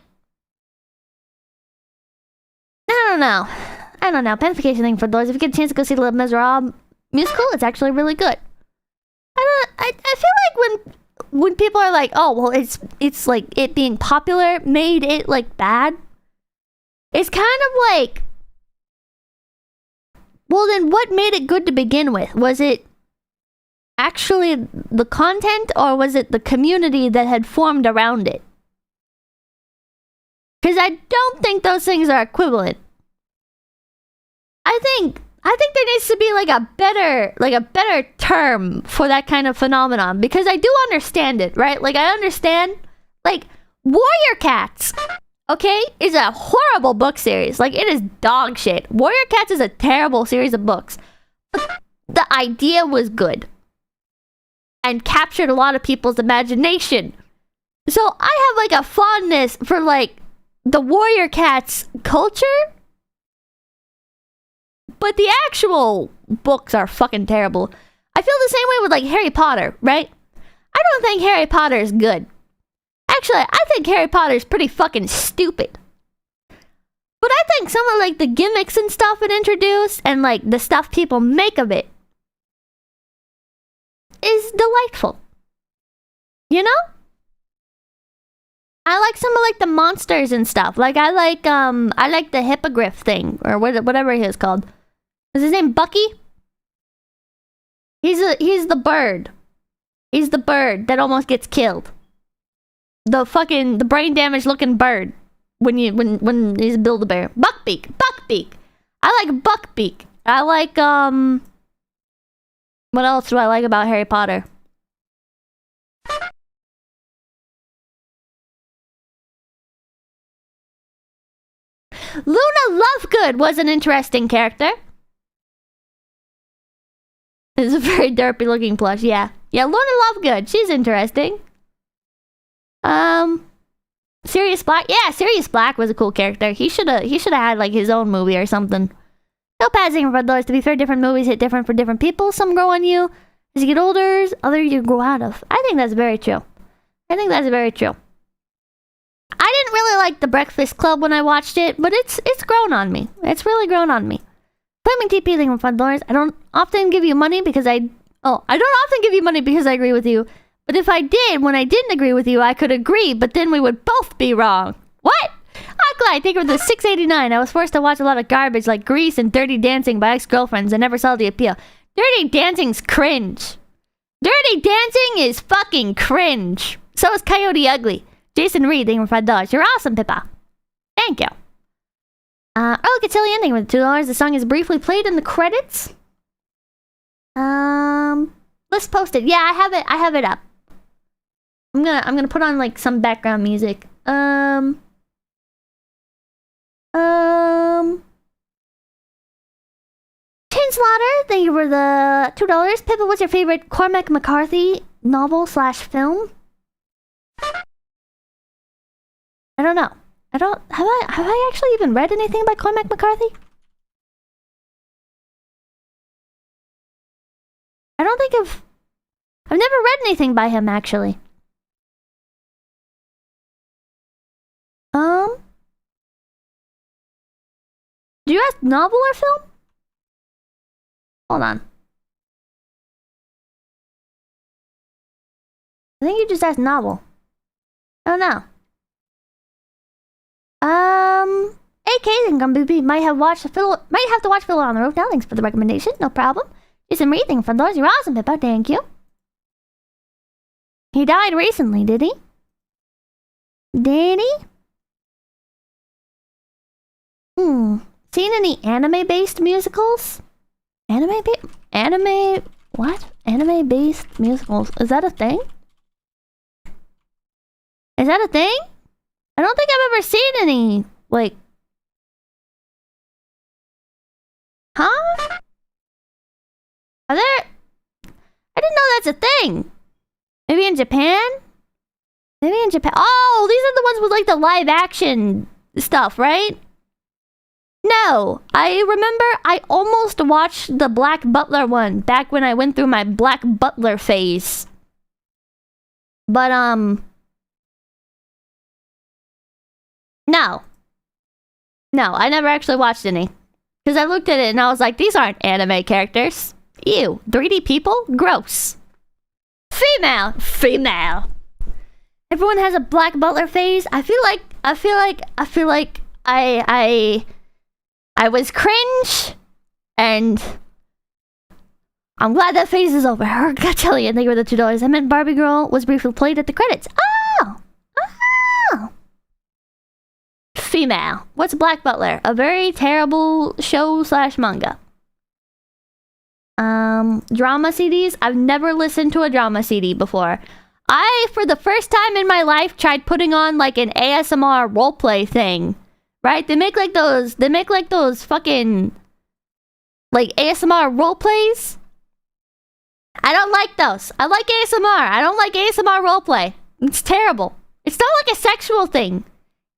I don't know. Panification thing for those. If you get a chance to go see the Les Miserables musical, it's actually really good. I feel like when people are like, oh, well, it's like it being popular made it like bad. It's kind of like, well, then what made it good to begin with? Was it actually the content, or was it the community that had formed around it? Because I don't think those things are equivalent. I think there needs to be like a better term for that kind of phenomenon, because I do understand it, right? Like, I understand, like, Warrior Cats, okay, is a horrible book series. Like, it is dog shit. Warrior Cats is a terrible series of books. But the idea was good and captured a lot of people's imagination. So I have like a fondness for like the Warrior Cats culture. But the actual books are fucking terrible. I feel the same way with like Harry Potter, right? I don't think Harry Potter is good. Actually, I think Harry Potter is pretty fucking stupid. But I think some of like the gimmicks and stuff it introduced, and like the stuff people make of it, is delightful. You know? I like some of like the monsters and stuff. Like I like the hippogriff thing, or whatever he is called. Is his name Bucky? He's the bird. He's the bird that almost gets killed. The brain damaged looking bird when he's a Build-A-Bear. Buckbeak. I like Buckbeak. I like what else do I like about Harry Potter? Luna Lovegood was an interesting character. It's a very derpy looking plush, yeah. Yeah, Luna Lovegood, she's interesting. Sirius Black, yeah, Sirius Black was a cool character. He should have had like his own movie or something. No passing for those. To be fair, different movies hit different for different people. Some grow on you as you get older, others you grow out of. I think that's very true. I didn't really like The Breakfast Club when I watched it, but it's grown on me. It's really grown on me. Flaming TP thing from $5. I don't often give you money because I don't often give you money because I agree with you. But if I did, when I didn't agree with you, I could agree, but then we would both be wrong. What? I Rocklight, thank you for the $6.89. I was forced to watch a lot of garbage like Grease and Dirty Dancing by ex-girlfriends. I never saw the appeal. Dirty Dancing's cringe. Dirty Dancing is fucking cringe. So is Coyote Ugly. Jason Reed, thank you for $5. You're awesome, Pippa. Thank you. Oh, Cotillion, thank you for the $2. The song is briefly played in the credits. Let's post it. Yeah, I have it up. I'm gonna put on like some background music. Tin Slaughter, thank you for the $2. Pippa, what's your favorite Cormac McCarthy novel/film? I don't know. Have I actually even read anything by Cormac McCarthy? I don't think I've never read anything by him actually. Do you ask novel or film? Hold on. I think you just asked novel. I don't know. AK and might have to watch Fiddler on the Roof. Now, thanks for the recommendation. No problem. Jason Reed, thank you for those. You're awesome, Pippa. Thank you. He died recently, did he? Did he? Seen any anime-based musicals? Anime-based musicals. Is that a thing? Is that a thing? I don't think I've ever seen any, like... Huh? Are there... I didn't know that's a thing. Maybe in Japan? Maybe in Japan. Oh, these are the ones with like the live action stuff, right? No, I remember I almost watched the Black Butler one back when I went through my Black Butler phase. But, no. No, I never actually watched any. Because I looked at it and I was like, these aren't anime characters. Ew, 3D people? Gross. Female. Everyone has a Black Butler phase. I feel like I was cringe, and I'm glad that phase is over. Cotillion, thank you for the $2. I meant Barbie Girl was briefly played at the credits. Oh! Female. What's Black Butler? A very terrible show/manga. Drama CDs? I've never listened to a drama CD before. I, for the first time in my life, tried putting on like an ASMR roleplay thing. Right? They make like those fucking like ASMR roleplays. I don't like those. I like ASMR. I don't like ASMR roleplay. It's terrible. It's not like a sexual thing.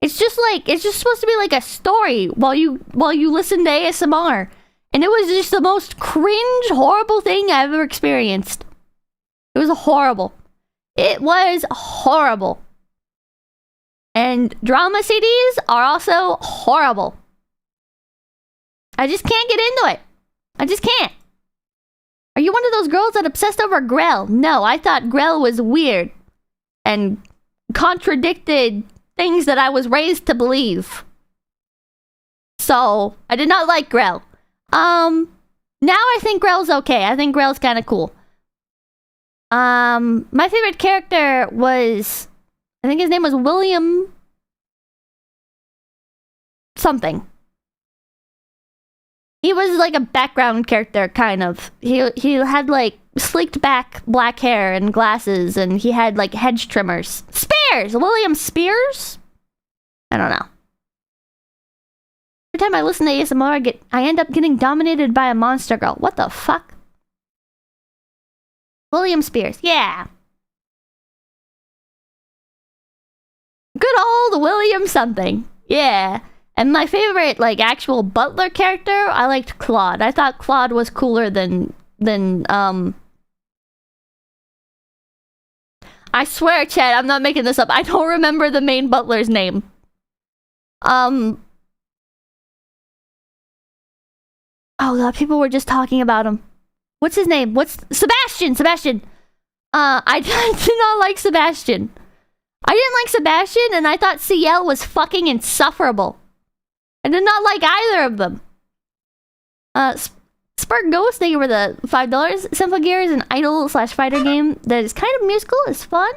It's just supposed to be like a story while you listen to ASMR. And it was just the most cringe, horrible thing I've ever experienced. It was horrible. It was horrible. And drama CDs are also horrible. I just can't get into it. I just can't. Are you one of those girls that obsessed over Grell? No, I thought Grell was weird and contradicted things that I was raised to believe. So, I did not like Grell. Now I think Grell's okay. I think Grell's kind of cool. My favorite character was, I think his name was William something. He was like a background character, kind of. He had like sleeked back black hair and glasses, and he had like hedge trimmers. Spears! William Spears? I don't know. Every time I listen to ASMR, I end up getting dominated by a monster girl. What the fuck? William Spears. Yeah. Good old William something. Yeah. And my favorite, like, actual butler character, I liked Claude. I thought Claude was cooler than I swear, Chad, I'm not making this up. I don't remember the main butler's name. Oh god, people were just talking about him. What's his name? What's Sebastian? I did not like Sebastian. I didn't like Sebastian, and I thought CL was fucking insufferable. I did not like either of them. Spark Ghost, thank you for the $5. Simple Gear is an idol/fighter game that is kind of musical. It's fun.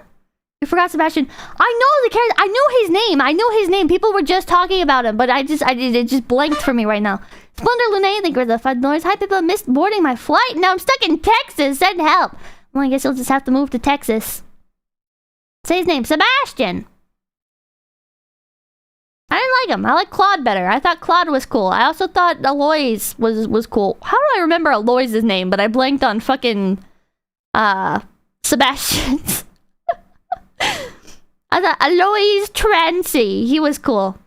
You forgot Sebastian. I know the character. I know his name. I know his name. People were just talking about him, but it just blanked for me right now. Splendor Lune, thank you for the $5. Hi, Pippa. Missed boarding my flight. Now I'm stuck in Texas. Send help. Well, I guess you'll just have to move to Texas. Say his name. Sebastian. I didn't like him. I like Claude better. I thought Claude was cool. I also thought Aloys was cool. How do I remember Aloys' name? But I blanked on fucking Sebastian's. I thought Aloys Trancy. He was cool.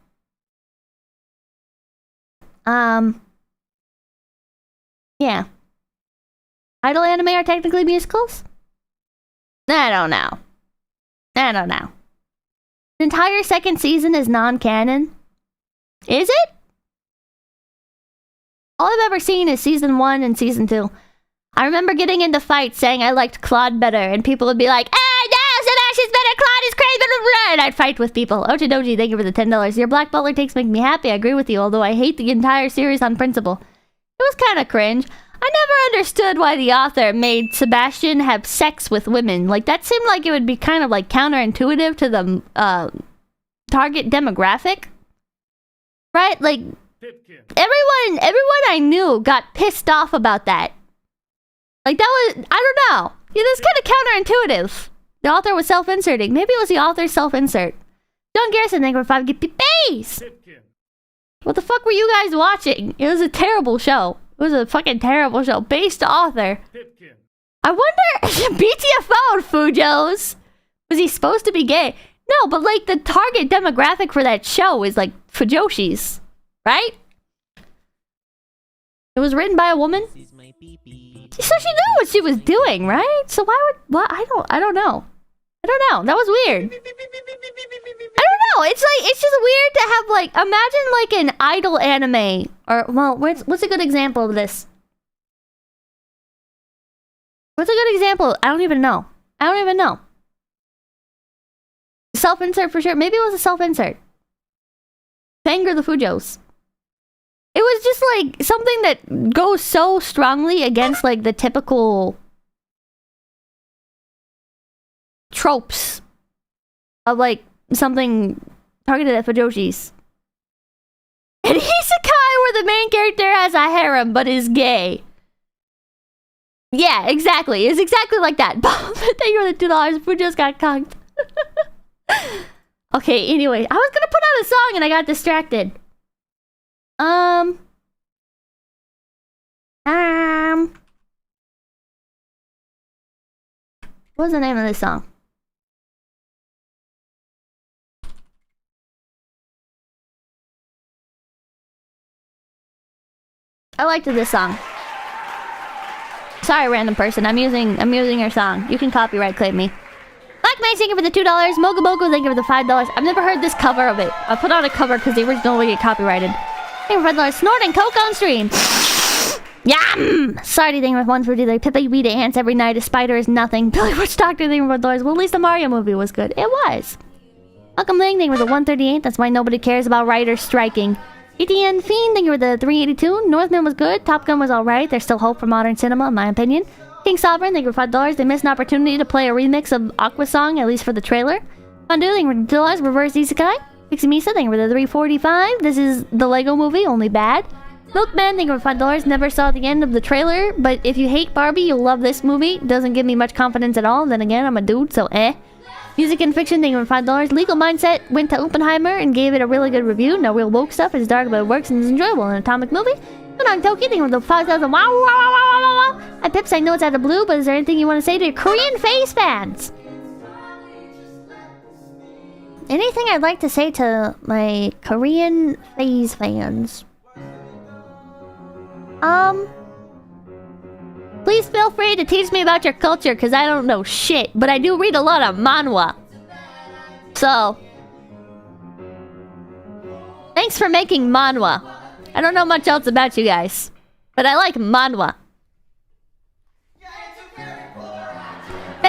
Yeah. Idol anime are technically musicals? I don't know. The entire second season is non-canon. Is it? All I've ever seen is season 1 and season 2. I remember getting into fights saying I liked Claude better, and people would be like, "Ah, no, Sebastian's better, Claude is crazy, blah, blah, blah," and I'd fight with people. Ochidoji, thank you for the $10. Your Black Butler takes make me happy. I agree with you, although I hate the entire series on principle. It was kind of cringe. I never understood why the author made Sebastian have sex with women. Like, that seemed like it would be kind of like counterintuitive to the target demographic. Right? Like, everyone I knew got pissed off about that. Like, that was, I don't know. Yeah, that's kind of counterintuitive. The author was self-inserting. Maybe it was the author's self-insert. John Garrison, thank you for 5 base. What the fuck were you guys watching? It was a terrible show. It was a fucking terrible show. Based author. Pipkin. I wonder, BTFO Fujos. Was he supposed to be gay? No, but like the target demographic for that show is like Fujoshis, right? It was written by a woman. So she knew what she was doing, right? So why would, what? I don't know. That was weird. I don't know. It's like, it's just weird to have like, imagine like an idol anime. Or, well, what's a good example of this? What's a good example? I don't even know. Self-insert for sure. Maybe it was a self-insert. Anger the Fujos. It was just like something that goes so strongly against like the typical tropes of like something targeted at Fujoshis. An isekai where the main character has a harem but is gay. Yeah, exactly. It's exactly like that. Thank you for the $2. Fujos got conked. Okay, anyway, I was gonna put on a song and I got distracted. What's the name of this song? I liked this song. Sorry, random person. I'm using your song. You can copyright claim me. Black Mace, thank you for the $2. Moga Moga, thank you for the $5. I've never heard this cover of it. I put on a cover because the original will get copyrighted. Thank you for $5. Snorting Coke on stream. Yum! Sorry, thank you for 1 for $2. Pippa, you eat ants every night. A spider is nothing. Billy Witch Doctor, thank you for $5. Well, at least the Mario movie was good. It was. Welcome Ling, thank you for the 138. That's why nobody cares about writers striking. ETN Fiend, thank you for the 382. Northman was good. Top Gun was alright. There's still hope for modern cinema, in my opinion. King Sovereign, thank you for $5. They missed an opportunity to play a remix of Aqua Song, at least for the trailer. Fondue, thank you for $2. Reverse Isekai. Pixie Misa, thank you for the 345. This is the Lego movie, only bad. Milkman, thank you for $5. Never saw the end of the trailer, but if you hate Barbie, you'll love this movie. Doesn't give me much confidence at all. Then again, I'm a dude, so eh. Music and Fiction, thank you for $5. Legal Mindset went to Oppenheimer and gave it a really good review. No real woke stuff. It's dark, but it works and is enjoyable. An atomic movie. Kunang Toki, thank you for the 5,000. Wow, wow, wow, wow, wow, wow. Hi, Pips, I know it's out of the blue, but is there anything you want to say to your Korean face fans? Anything I'd like to say to my Korean phase fans? Please feel free to teach me about your culture, because I don't know shit, but I do read a lot of manhwa. So, thanks for making manhwa. I don't know much else about you guys, but I like manhwa.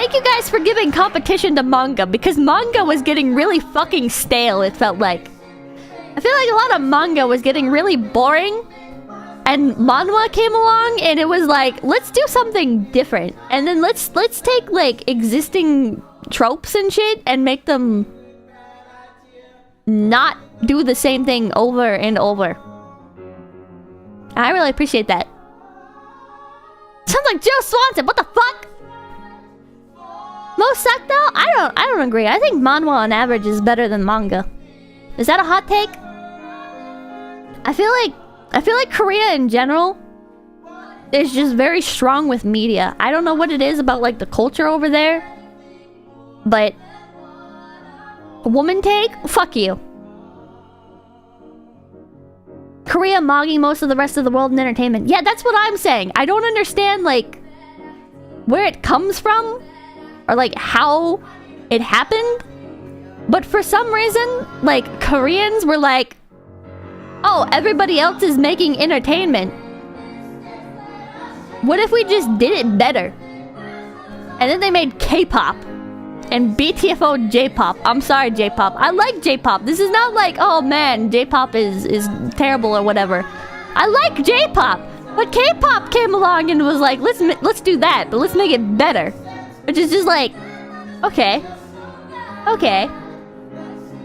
thank you guys for giving competition to manga, because manga was getting really fucking stale, it felt like. I feel like a lot of manga was getting really boring, and manhwa came along, and it was like, let's do something different. And then let's take, like, existing tropes and shit, and make them not do the same thing over and over. I really appreciate that. Sounds like Joe Swanson, what the fuck? Most suck though? I don't agree. I think manhwa on average is better than manga. Is that a hot take? I feel like Korea in general is just very strong with media. I don't know what it is about like the culture over there, but a woman take? Fuck you. Korea mogging most of the rest of the world in entertainment. Yeah, that's what I'm saying. I don't understand like where it comes from or like how it happened. But for some reason, like Koreans were like, oh, everybody else is making entertainment. What if we just did it better? And then they made K-pop and BTFO J-pop. I'm sorry, J-pop. I like J-pop. This is not like, oh man, J-pop is terrible or whatever. I like J-pop, but K-pop came along and was like, let's do that, but let's make it better. Which is just like, okay. I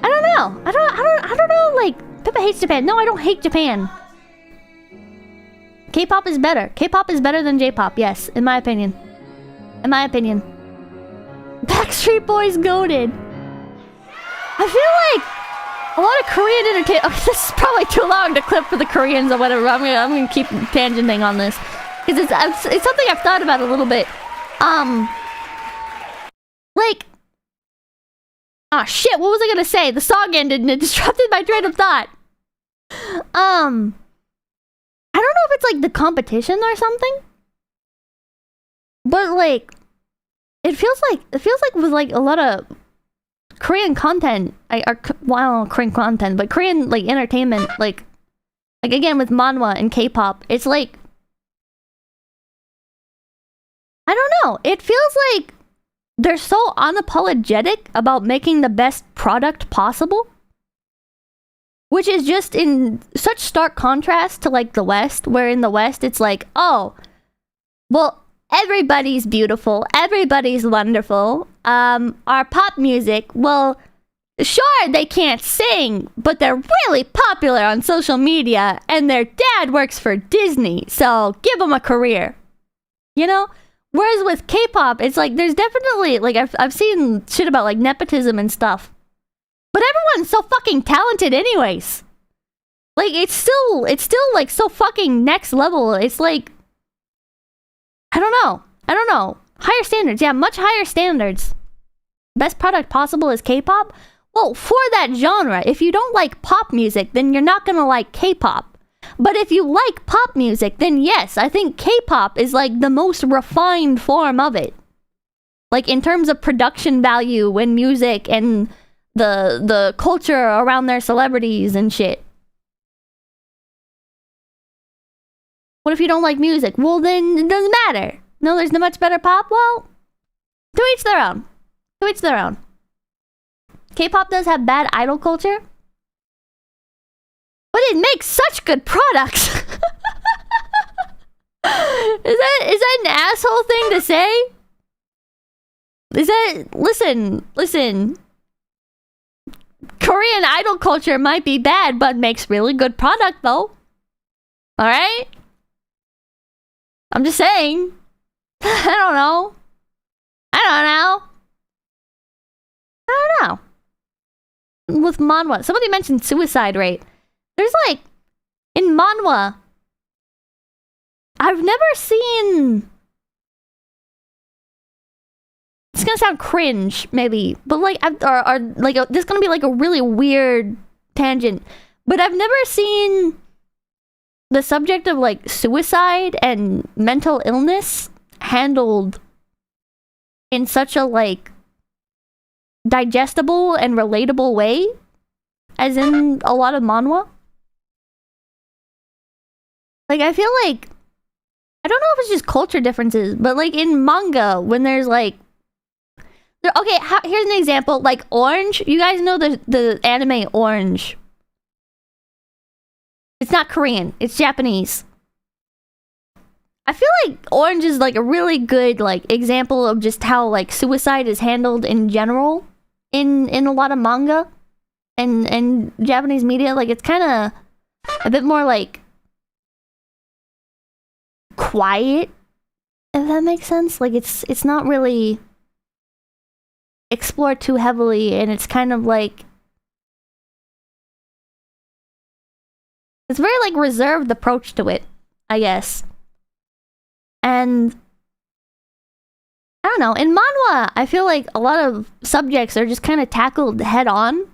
don't know. I don't know. Like, Pippa hates Japan. No, I don't hate Japan. K-pop is better. K-pop is better than J-pop. Yes, in my opinion. Backstreet Boys goated. I feel like a lot of Korean entertainment. Okay, this is probably too long to clip for the Koreans or whatever. I'm gonna keep tangenting on this because it's something I've thought about a little bit. Like, ah, shit. What was I gonna say? The song ended and it disrupted my train of thought. I don't know if it's like the competition or something, but like. It feels like with like a lot of Korean content, well, I don't know Korean content, but Korean like entertainment, like again with manhwa and K-pop, it's like I don't know. It feels like they're so unapologetic about making the best product possible, which is just in such stark contrast to like the West, where in the West it's like, oh, well. Everybody's beautiful. Everybody's wonderful. Our pop music, well, sure, they can't sing, but they're really popular on social media, and their dad works for Disney, so give them a career. You know? Whereas with K-pop, it's like, there's definitely, like, I've seen shit about, like, nepotism and stuff. But everyone's so fucking talented anyways. Like, it's still, like, so fucking next level. It's like, I don't know. Higher standards. Yeah, much higher standards. Best product possible is K-pop? Well, for that genre, if you don't like pop music, then you're not gonna like K-pop. But if you like pop music, then yes, I think K-pop is like the most refined form of it. Like in terms of production value and music and the culture around their celebrities and shit. What if you don't like music? Well, then it doesn't matter. No, there's not much better pop? Well, to each their own. To each their own. K-pop does have bad idol culture, but it makes such good products. Is that an asshole thing to say? Is that... Listen. Korean idol culture might be bad, but makes really good product, though. Alright? I'm just saying. I don't know. With manhwa, somebody mentioned suicide rate. There's like, in manhwa, I've never seen... It's gonna sound cringe, maybe, but like, this is gonna be like a really weird tangent, but I've never seen the subject of like suicide and mental illness handled in such a like digestible and relatable way as in a lot of manhwa. Like, I feel like, I don't know if it's just culture differences, but like in manga, when there's like Okay, here's an example. Like Orange. You guys know the anime Orange. It's not Korean. It's Japanese. I feel like Orange is like a really good like example of just how like suicide is handled in general in a lot of manga and Japanese media. Like it's kind of a bit more like quiet, if that makes sense. Like it's not really explored too heavily, and it's kind of like it's very like reserved approach to it, I guess. And I don't know, in manhwa, I feel like a lot of subjects are just kind of tackled head on.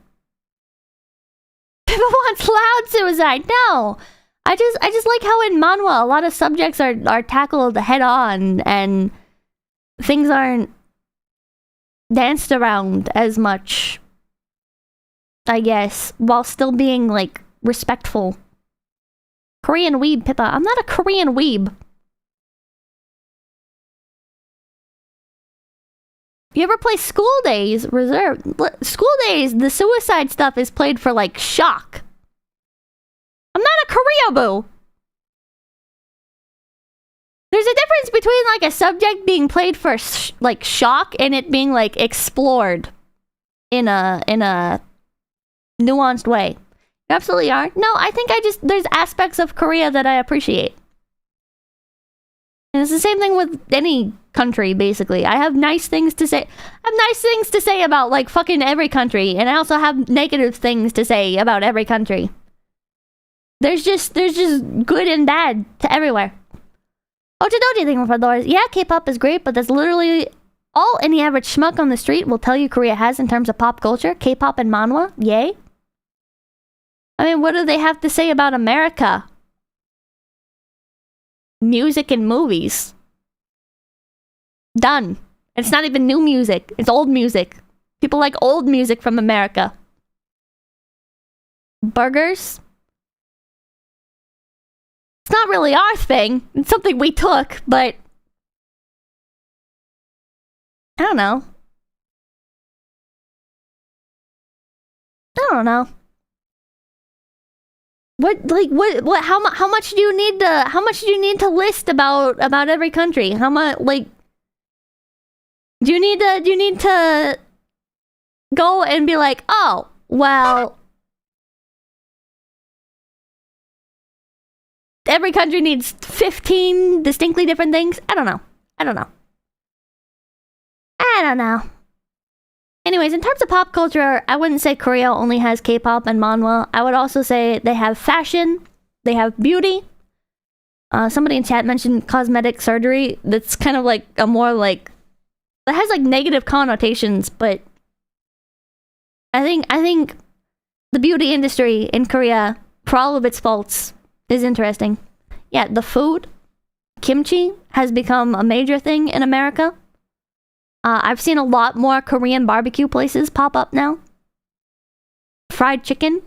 Pippa wants loud suicide. No, I just like how in manhwa a lot of subjects are tackled head on and things aren't danced around as much, I guess, while still being like respectful. Korean weeb, Pippa. I'm not a Korean weeb. You ever play School Days? Reserved. School Days, the suicide stuff is played for, like, shock. I'm not a Koreaboo. There's a difference between, like, a subject being played for, like, shock and it being, like, explored in a nuanced way. You absolutely are. No, I think there's aspects of Korea that I appreciate. And it's the same thing with any country, basically. I have nice things to say. I have nice things to say about, like, fucking every country. And I also have negative things to say about every country. There's just good and bad to everywhere. Ochadoji, thank you for $4. Yeah, K-pop is great, but that's literally all any average schmuck on the street will tell you Korea has in terms of pop culture. K-pop and manhwa, yay. I mean, what do they have to say about America? Music and movies. Done. It's not even new music. It's old music. People like old music from America. Burgers. It's not really our thing. It's something we took, but I don't know. How much do you need to list about every country? How much, like, do you need to go and be like, oh, well, every country needs 15 distinctly different things? I don't know. Anyways, in terms of pop culture, I wouldn't say Korea only has K-pop and manhwa. I would also say they have fashion, they have beauty. Somebody in chat mentioned cosmetic surgery. That's kind of like a more like, that has like negative connotations, but I think the beauty industry in Korea, for all of its faults, is interesting. Yeah, the food, kimchi, has become a major thing in America. I've seen a lot more Korean barbecue places pop up now. Fried chicken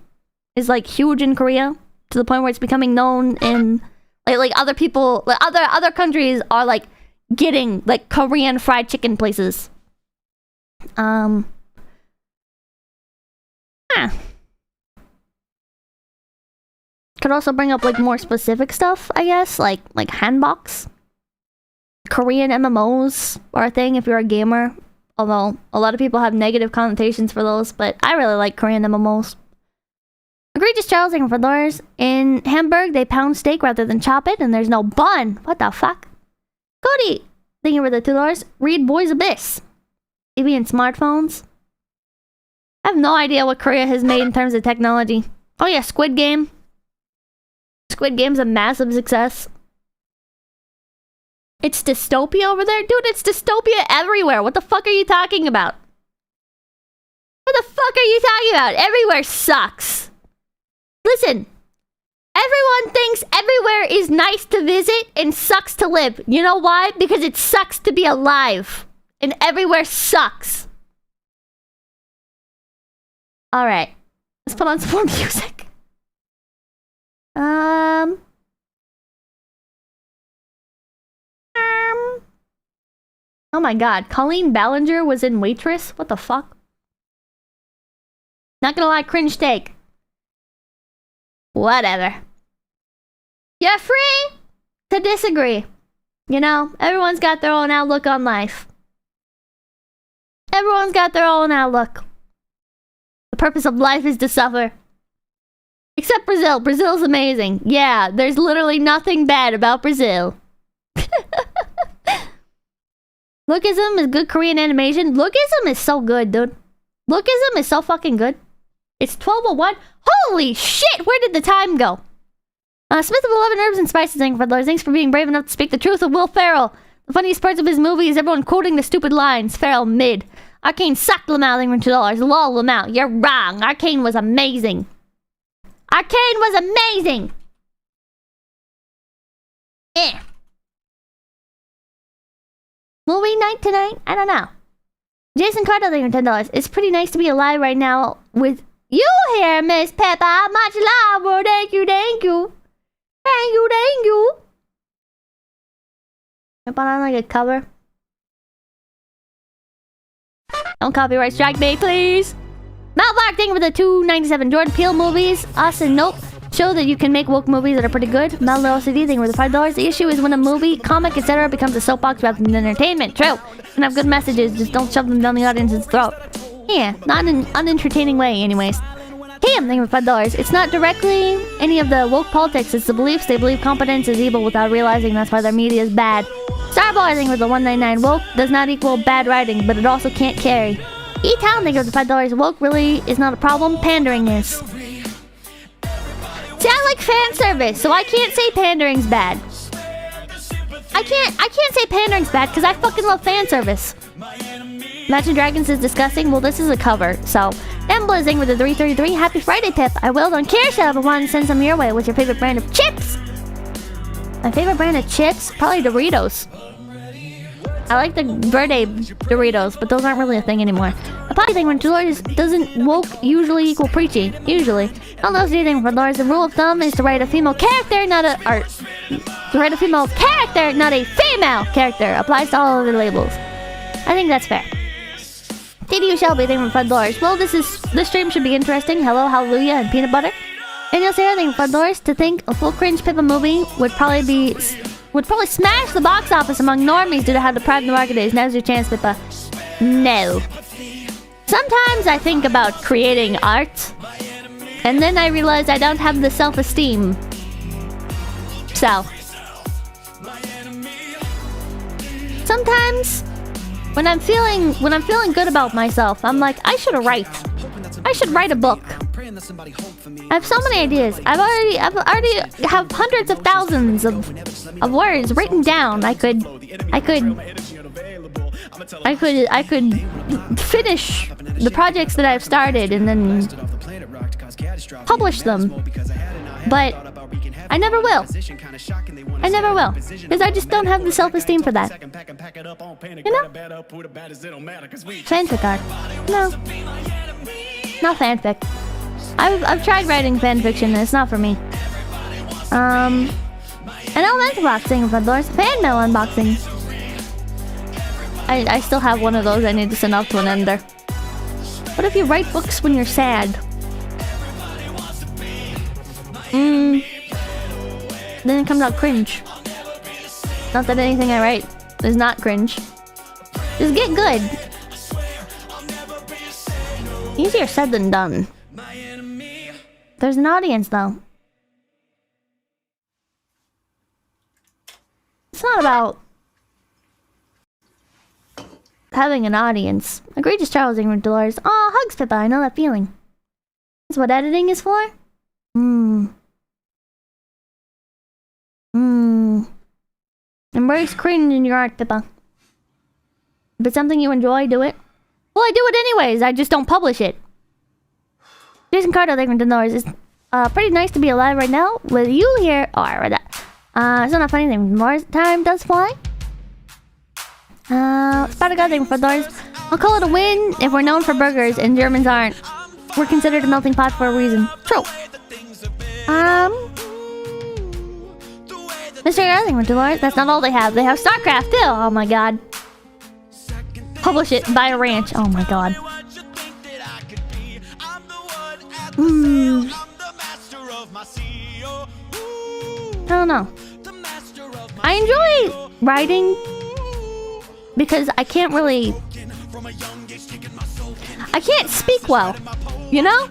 is like huge in Korea to the point where it's becoming known in like other people, like other countries are like getting like Korean fried chicken places. Could also bring up like more specific stuff, I guess, like handbox. Korean MMOs are a thing if you're a gamer, although a lot of people have negative connotations for those, but I really like Korean MMOs. Egregious Charles, thank you for $4. In Hamburg, they pound steak rather than chop it, and there's no bun. What the fuck? Cody, thank you for the $2. Read Boys Abyss. TV and smartphones. I have no idea what Korea has made in terms of technology. Oh yeah, Squid Game. Squid Game's a massive success. It's dystopia over there? Dude, it's dystopia everywhere. What the fuck are you talking about? What the fuck are you talking about? Everywhere sucks. Listen, everyone thinks everywhere is nice to visit and sucks to live. You know why? Because it sucks to be alive. And everywhere sucks. Alright. Let's put on some more music. Oh my god, Colleen Ballinger was in Waitress? What the fuck? Not gonna lie, cringe take. Whatever. You're free to disagree. You know, everyone's got their own outlook on life. Everyone's got their own outlook. The purpose of life is to suffer. Except Brazil. Brazil's amazing. Yeah, there's literally nothing bad about Brazil. Lookism is good Korean animation. Lookism is so good, dude. Lookism is so fucking good. It's 12:01. Holy shit! Where did the time go? Smith of 11 Herbs and Spices, thanks for being brave enough to speak the truth of Will Ferrell. The funniest parts of his movie is everyone quoting the stupid lines. Ferrell, mid. Arcane sucked, Lamau, thank you for $2. Lol, Lamau, you're wrong. Arcane was amazing. Arcane was amazing! Eh. Movie night tonight? I don't know. Jason Carter, thank you for $10. It's pretty nice to be alive right now with you here, Miss Pippa. Much love. Oh, thank you, thank you. Thank you, thank you. I put on like a cover. Don't copyright strike me, please. Mount Black, thank you for the $2.97. Jordan Peele movies. Austin, nope. Show that you can make woke movies that are pretty good. Mel LCD, thank you for the $5. The issue is when a movie, comic, etc. becomes a soapbox rather than entertainment. True. Can have good messages, just don't shove them down the audience's throat. Yeah, not in an unentertaining way, anyways. Cam, thank you for $5. It's not directly any of the woke politics, it's the beliefs. They believe competence is evil without realizing that's why their media is bad. Starboy, thank you for the $1.99. Woke does not equal bad writing, but it also can't carry. E-Town, thank you for the $5. Woke really is not a problem, pandering is. See, I like fan service, so I can't say pandering's bad. I can't say pandering's bad because I fucking love fan service. Imagine Dragons is disgusting. Well, this is a cover, so. Emblazing with the 333. Happy Friday, Pip. I will don't care, Shell, but wanted to send some your way. What's your favorite brand of chips? My favorite brand of chips? Probably Doritos. I like the Verde Doritos, but those aren't really a thing anymore. I probably think when Dolores doesn't woke usually equal preachy. Usually. I don't know if anything for Dolores. The rule of thumb is to write a female character, not a... Or, to write a female character, not a female character. Applies to all other labels. I think that's fair. TDU Shelby, thank you for $5. Well, this stream should be interesting. Hello, hallelujah, and peanut butter. And you'll say everything for $5 to think a full cringe Pippa movie would probably smash the box office among normies due to how deprived the market is. Now's your chance, Pippa. No. Sometimes I think about creating art, and then I realize I don't have the self-esteem. So. Sometimes when I'm feeling good about myself, I'm like, I should write a book. I have so many ideas. I already have hundreds of thousands of words written down. I could finish the projects that I've started and then publish them. But I never will. I never will. Because I just don't have the self-esteem for that. You know? Fanfic art. No. Not fanfic. I've tried writing fanfiction and it's not for me. An elemental boxing for Doors. Fan mail unboxing. I still have one of those I need to send off to an ender. What if you write books when you're sad? Then it comes out cringe. Not that anything I write is not cringe. Just get good. Easier said than done. There's an audience though. It's not about having an audience. Egregious Charles Ingrid Dolores. Aw, hugs, Pippa. I know that feeling. That's what editing is for? Embrace cringe in your art, Pippa. If it's something you enjoy, do it. Well, I do it anyways. I just don't publish it. Jason Carter, thank you for $10. It's pretty nice to be alive right now with you here. Oh, I read that. It's not funny thing. More time does fly. Spider God, thank you for $4. I'll call it a win if we're known for burgers and Germans aren't. We're considered a melting pot for a reason. True. Mr. Thank you for $2. That's not all they have. They have StarCraft too. Oh my god. publish it, buy a ranch. Oh my god. I don't know. I enjoy writing because I can't speak well, you know?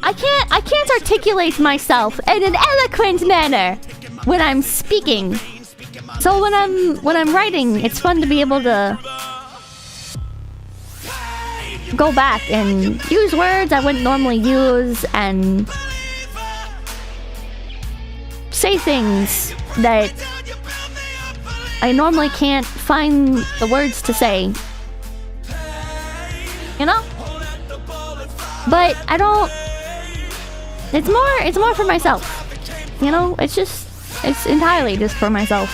I can't articulate myself in an eloquent manner when I'm speaking. So when I'm writing, it's fun to be able to go back and use words I wouldn't normally use and say things that I normally can't find the words to say. You know? But I don't... It's more for myself. You know? It's entirely just for myself.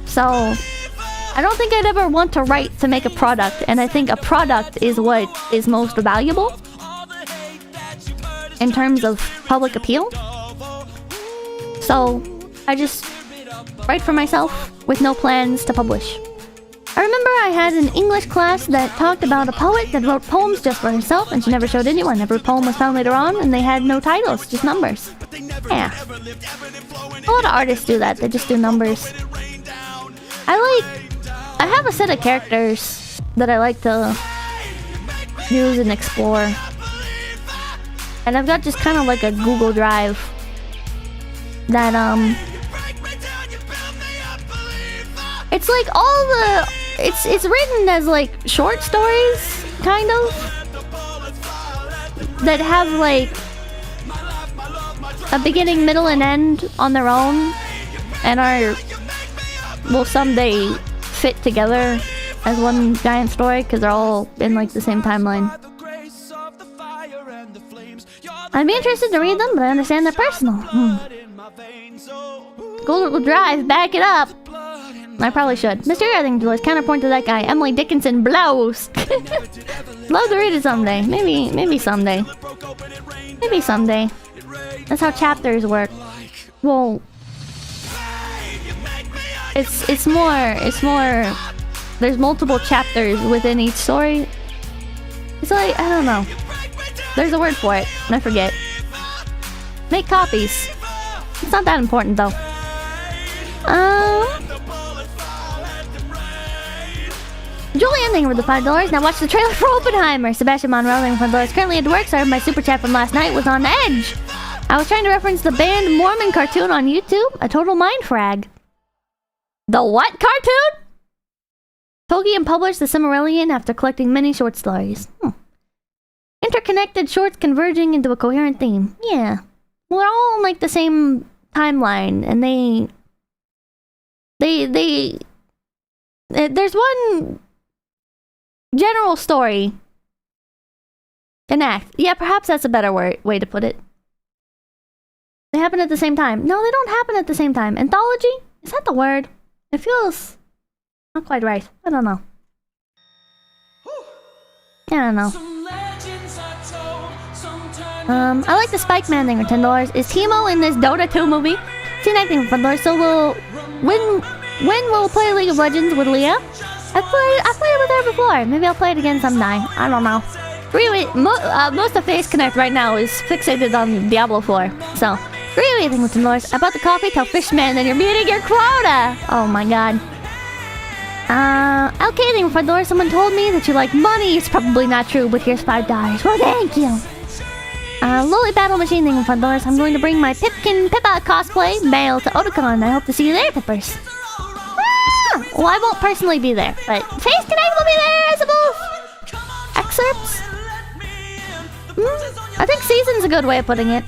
So, I don't think I'd ever want to write to make a product, and I think a product is what is most valuable in terms of public appeal. So, I just write for myself with no plans to publish. I remember I had an English class that talked about a poet that wrote poems just for herself and she never showed anyone. Every poem was found later on and they had no titles, just numbers. Yeah. A lot of artists do that, they just do numbers. I have a set of characters that I like to use and explore. And I've got just kind of like a Google Drive that, it's like all the... It's written as like short stories, kind of, that have like a beginning, middle, and end on their own, and will someday fit together as one giant story because they're all in like the same timeline. I'd be interested to read them, but I understand they're personal. Google Drive, back it up. I probably should. Mr. Everything was counterpoint to that guy. Emily Dickinson blows. Love to read it someday. Maybe someday. Maybe someday. That's how chapters work. Well, it's more. There's multiple chapters within each story. It's like, I don't know. There's a word for it, and I forget. Make copies. It's not that important though. Julian, thank you for the $5. Now watch the trailer for Oppenheimer. Sebastian Monreal, thank you for $5. Currently at work, so my super chat from last night was on edge. I was trying to reference the banned Mormon cartoon on YouTube. A total mind frag. The what cartoon? Tolkien published The Silmarillion after collecting many short stories. Interconnected shorts converging into a coherent theme. Yeah. We're all on like the same timeline, and there's one general story. An act. Yeah, perhaps that's a better way to put it. They happen at the same time. No, they don't happen at the same time. Anthology? Is that the word? It feels not quite right. I don't know. I don't know. I like the Spike Man thing for $10. Is Teemo in this Dota 2 movie? See anything for $10. So when we'll play League of Legends with Leah? I've played with her before. Maybe I'll play it again sometime. I don't know. Really, most of Face Connect right now is fixated on Diablo 4. So, really, anything with $10. I bought the coffee. Tell Fishman that you're meeting your quota. Oh my god. Okay, thank you for $5. Someone told me that you like money. It's probably not true, but here's $5. Well, thank you. Lowly Battle Machine, thank you for $5. I'm going to bring my Pipkin Pippa cosplay mail to Otakon. I hope to see you there, Pippers. Well, I won't personally be there, but Face Connect will be there, I suppose. Excerpts? I think season's a good way of putting it.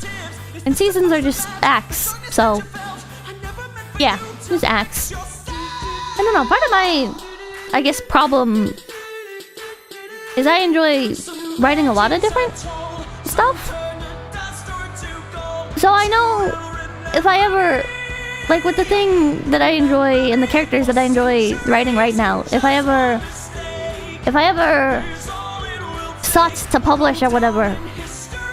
And seasons are just acts, so... yeah, just acts. I don't know, part of my, I guess, problem is I enjoy writing a lot of different stuff. So I know if I ever... like with the thing that I enjoy and the characters that I enjoy writing right now, if I ever sought to publish or whatever,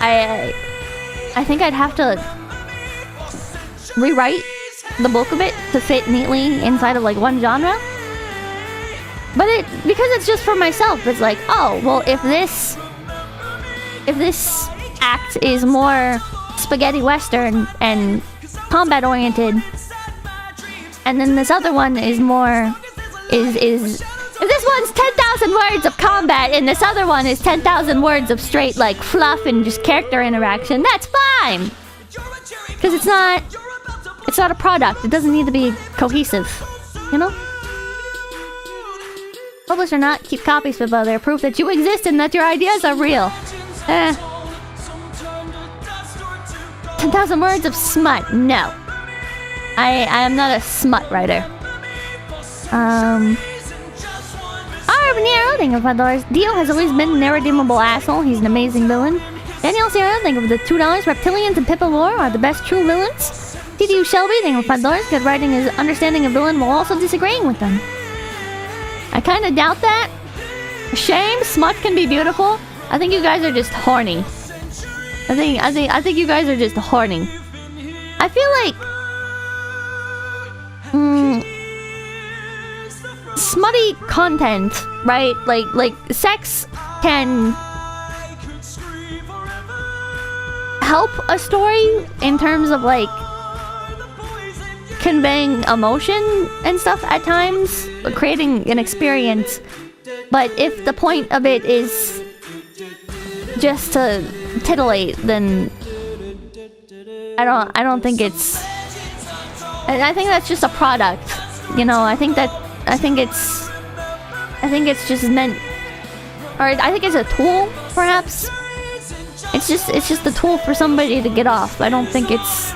I think I'd have to rewrite the bulk of it to fit neatly inside of like one genre. But because it's just for myself, it's like, oh, well, if this act is more spaghetti western and combat oriented, and then this other one is more if this one's 10,000 words of combat and this other one is 10,000 words of straight like fluff and just character interaction, that's fine. Because it's not a product. It doesn't need to be cohesive, you know? Publish or not, keep copies, Pippa. They're proof that you exist and that your ideas are real. 10,000 words of smut. No. I am not a smut writer. Nero, thank you for $5. Dio has always been an irredeemable asshole. He's an amazing villain. Daniel Sierra, thank you for the $2. Reptilians and Pippa lore are the best true villains. TDU Shelby, thank you for $5. Good writing is understanding a villain while also disagreeing with them. I kind of doubt that. Shame, smut can be beautiful. I think you guys are just horny. I think you guys are just horny. I feel like smutty content, right? Like sex can help a story in terms of like conveying emotion and stuff at times, creating an experience. But if the point of it is just to titillate, then I don't think it's. I think that's just a product, you know. I think it's just meant, or I think it's a tool, perhaps. It's just a tool for somebody to get off. I don't think it's.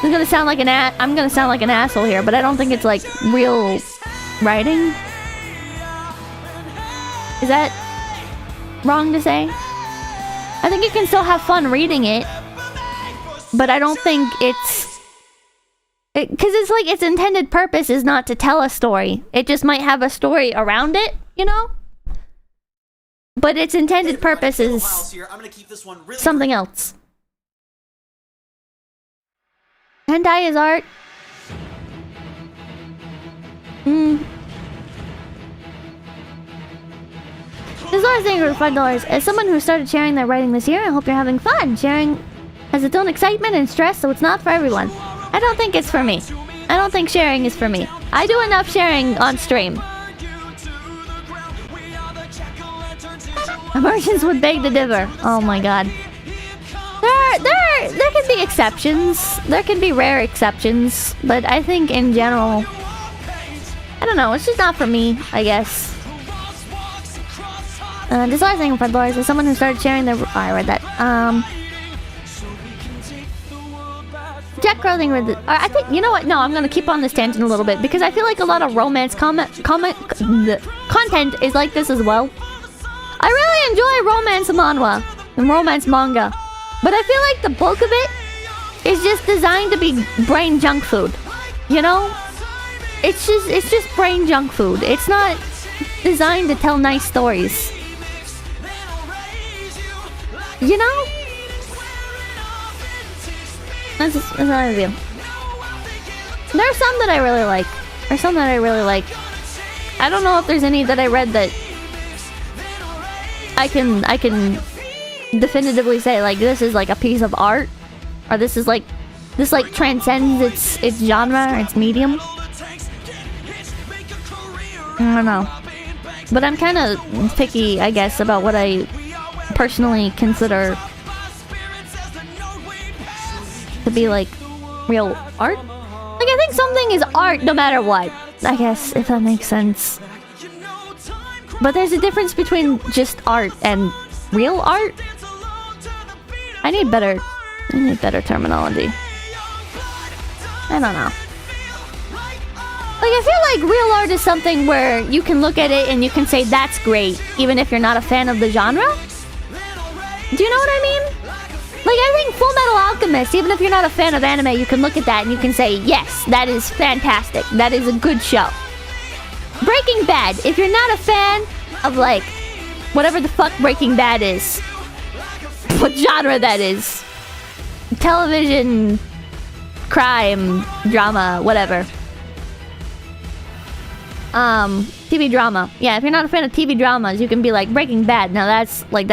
I'm gonna sound like an asshole here, but I don't think it's like real writing. Is that wrong to say? I think you can still have fun reading it, but I don't think because it's like its intended purpose is not to tell a story. It just might have a story around it, you know? But its intended purpose is something else. Hentai is art. There's always thing for $5. As someone who started sharing their writing this year, I hope you're having fun. Sharing has its own excitement and stress, so it's not for everyone. I don't think it's for me. I don't think sharing is for me. I do enough sharing on stream. Immersions would beg to differ. Oh my god. There can be exceptions. There can be rare exceptions, but I think in general, I don't know. It's just not for me, I guess. This last thing for $5 is someone who started sharing their. Oh, I read that. Jack Crow thing with. I think you know what? No, I'm gonna keep on this tangent a little bit because I feel like a lot of romance content is like this as well. I really enjoy romance manhwa and romance manga, but I feel like the bulk of it is just designed to be brain junk food. You know? It's just brain junk food. It's not designed to tell nice stories. You know? That's how I feel. There are some that I really like. I don't know if there's any that I read that I can definitively say like this is like a piece of art, or this transcends its genre, its medium. I don't know, but I'm kind of picky, I guess, about what I personally consider to be like real art. Like I think something is art no matter what, I guess, if that makes sense. But there's a difference between just art and real art. I need better terminology. I don't know. Like I feel like real art is something where you can look at it and you can say that's great, even if you're not a fan of the genre. Do you know what I mean? Like I think Full Metal Alchemist, even if you're not a fan of anime, you can look at that and you can say, yes, that is fantastic. That is a good show. Breaking Bad, if you're not a fan of like whatever the fuck Breaking Bad is, what genre that is, television, crime, drama, whatever, TV drama. Yeah, if you're not a fan of TV dramas, you can be like Breaking Bad. Now that's real.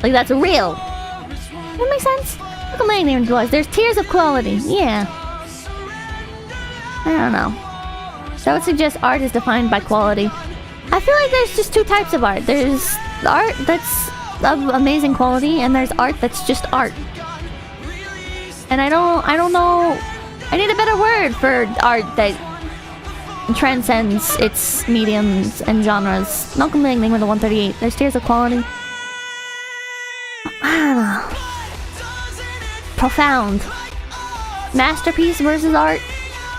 That makes sense? Look at my name was. There's tiers of quality. Yeah. I don't know. So I would suggest art is defined by quality. I feel like there's just two types of art. There's art that's of amazing quality, and there's art that's just art. And I don't know. I need a better word for art that transcends its mediums and genres. Malcolm Lang with a 138. There's tiers of quality. I don't know. Profound. Masterpiece versus art.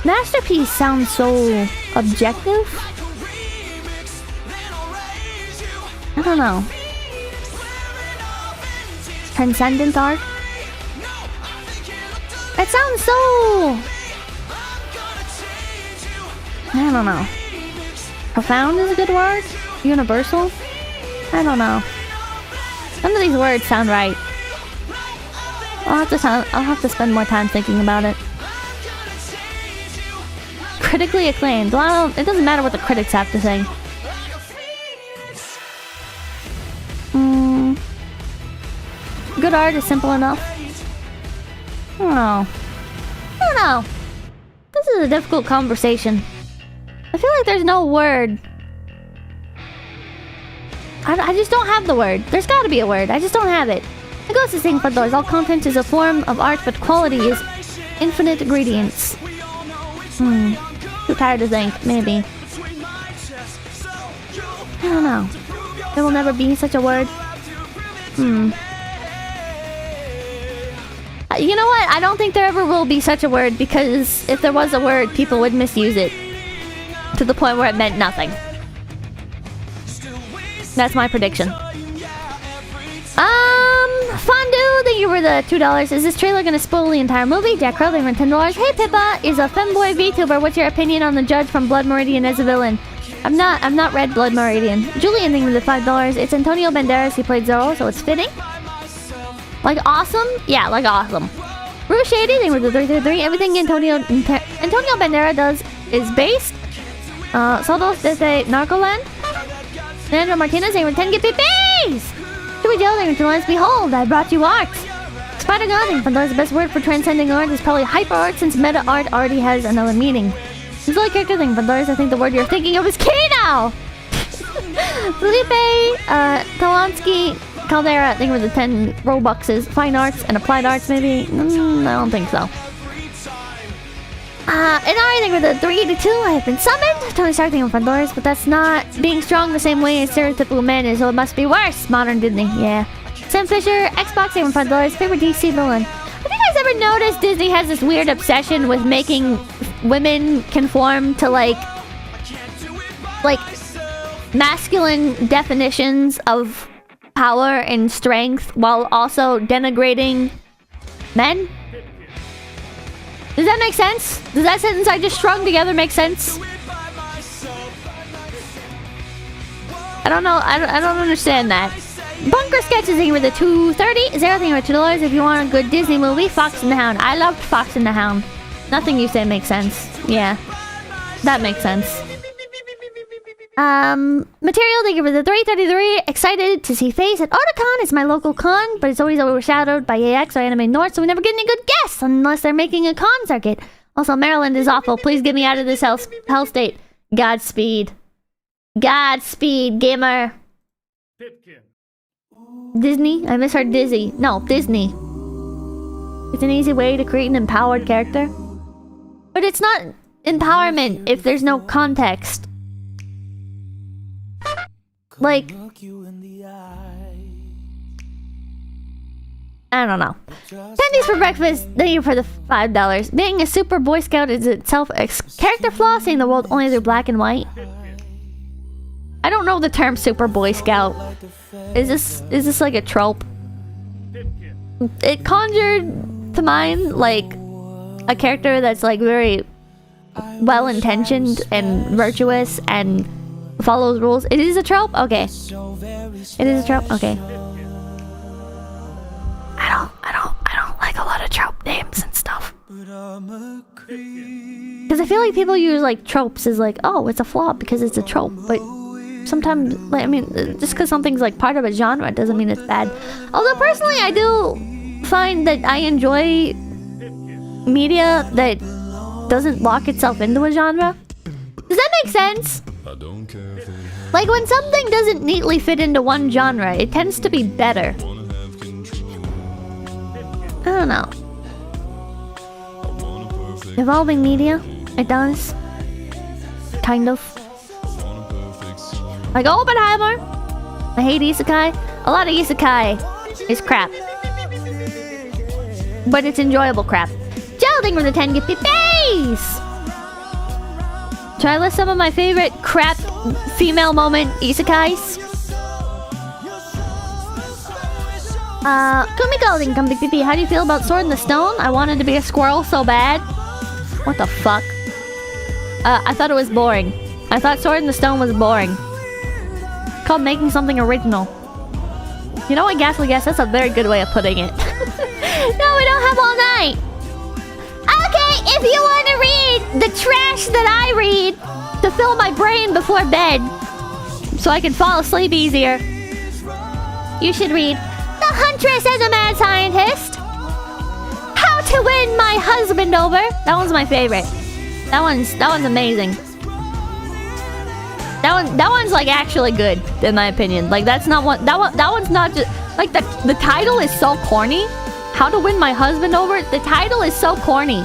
Masterpiece sounds so objective. I don't know. Transcendent art. It sounds so... I don't know. Profound is a good word? Universal? I don't know. None of these words sound right. I'll have to spend more time thinking about it. Critically acclaimed. Well, it doesn't matter what the critics have to say. Good art is simple enough. I don't know. This is a difficult conversation. I feel like there's no word. I just don't have the word. There's gotta be a word. I just don't have it. It goes to sing for those. All content is a form of art, but quality is infinite ingredients. Too tired to think. Maybe. I don't know. There will never be such a word. You know what? I don't think there ever will be such a word, because if there was a word, people would misuse it to the point where it meant nothing. That's my prediction. Fondue, thank you for the $2. Is this trailer gonna spoil the entire movie? Jack Crow, thank you for $10. Hey Pippa, is a femboy VTuber. What's your opinion on the judge from Blood Meridian as a villain? I've not read Blood Meridian. Julian, thank you for the $5. It's Antonio Banderas. He played Zorro, so it's fitting. Like awesome? Yeah, like awesome. Rue Shady, thank you for the 333. Everything Antonio Banderas does is based. Sodos desde Narcoland. Sandra Martinez, thank you for 10 Gippy Bays! Joey Dale, thank you for 2 Behold, I brought you art! Spider God, thank you for the best word for transcending art is probably hyper art, since meta art already has another meaning. Zoe character, thank you for I think the word you're thinking of is Kano! Felipe, Talansky, Caldera, thank you for the 10 Robuxes. Fine arts and applied arts, maybe? I don't think so. And I think with the 382, I have been summoned. Tony Stark, thank you for doors, but that's not being strong the same way as stereotypical men is, so it must be worse. Modern Disney, yeah. Sam Fisher, Xbox, thank you for doors. Favorite DC villain. Have you guys ever noticed Disney has this weird obsession with making women conform to like masculine definitions of power and strength while also denigrating men? Does that make sense? Does that sentence I just strung together make sense? I don't know. I don't understand that. Bunker Sketches with the 230. Zero thing with $2 if you want a good Disney movie. Fox and the Hound. I loved Fox and the Hound. Nothing you say makes sense. Yeah. That makes sense. Material, thank you for the 333. Excited to see Face at Otakon. It's my local con, but it's always overshadowed by AX or Anime North, so we never get any good guests unless they're making a con circuit. Also, Maryland is awful. Please get me out of this hell state. Godspeed. Godspeed, gamer. Pipkin. Disney? I misheard Dizzy. No, Disney. It's an easy way to create an empowered character. But it's not empowerment if there's no context. Like, I don't know. Candies for breakfast, thank you for the $5. Being a super Boy Scout is itself a character flaw, seeing the world only through black and white. I don't know the term super Boy Scout. Is this like a trope? It conjured to mind like a character that's like very well-intentioned and virtuous and follows rules. It is a trope? Okay. It is a trope? Okay. I don't like a lot of trope names and stuff. Did Because I feel like people use like tropes as like, oh, it's a flop because it's a trope. But sometimes, like, I mean, just because something's like part of a genre doesn't mean it's bad. Although personally, I do find that I enjoy media that doesn't lock itself into a genre. Does that make sense? Like when something doesn't neatly fit into one genre, it tends to be better. I don't know. Evolving media, it does. Kind of. Like Oppenheimer. I hate isekai. A lot of isekai is crap. But it's enjoyable crap. Geraldine with a 10 gifty face! Should I list some of my favorite crap female moment isekais? Kumiko didn't come to PP. How do you feel about Sword in the Stone? I wanted to be a squirrel so bad. What the fuck? I thought it was boring. I thought Sword in the Stone was boring. It's called making something original. You know what, Ghastly Guess? That's a very good way of putting it. No, we don't have all night. Okay, if you want to read the trash that I read to fill my brain before bed so I can fall asleep easier, you should read The Huntress as a Mad Scientist, How to Win My Husband Over. That one's my favorite. That one's amazing. That one's like actually good in my opinion. Like that's not one that one's not just like the title is so corny. How to Win My Husband Over. The title is so corny.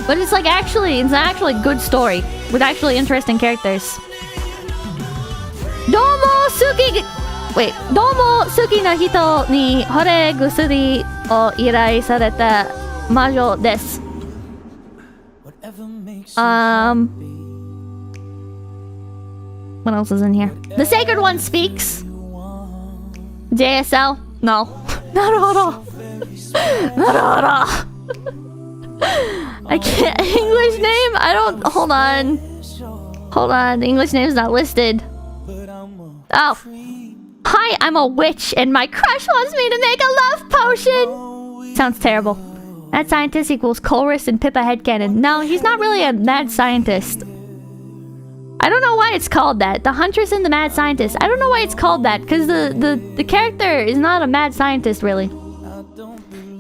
But it's like actually it's an actually good story with actually interesting characters. Domo suki na hito ni hore gusuri o irai sareta majo desu. What else is in here? The Sacred One Speaks. JSL? No. Naruhodo. Naruhodo. I can't. English name? I don't. Hold on. Hold on. The English name is not listed. Oh. Hi, I'm a witch and my crush wants me to make a love potion. Sounds terrible. Mad scientist equals Chorus and Pippa headcanon. No, he's not really a mad scientist. I don't know why it's called that. The Huntress and the Mad Scientist. I don't know why it's called that, because the character is not a mad scientist, really.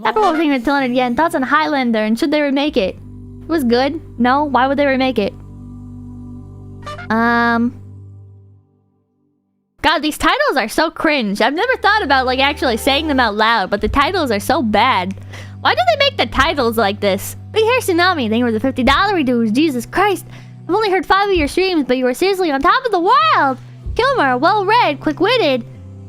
Apple thing with 200 yen. Thoughts on Highlander, and should they remake it? It was good. No? Why would they remake it? God, these titles are so cringe. I've never thought about, like, actually saying them out loud, but the titles are so bad. Why do they make the titles like this? Big Hair Tsunami, thank you for the $50 dues. Jesus Christ. I've only heard 5 of your streams, but you were seriously on top of the world! Kilmer, well-read, quick-witted.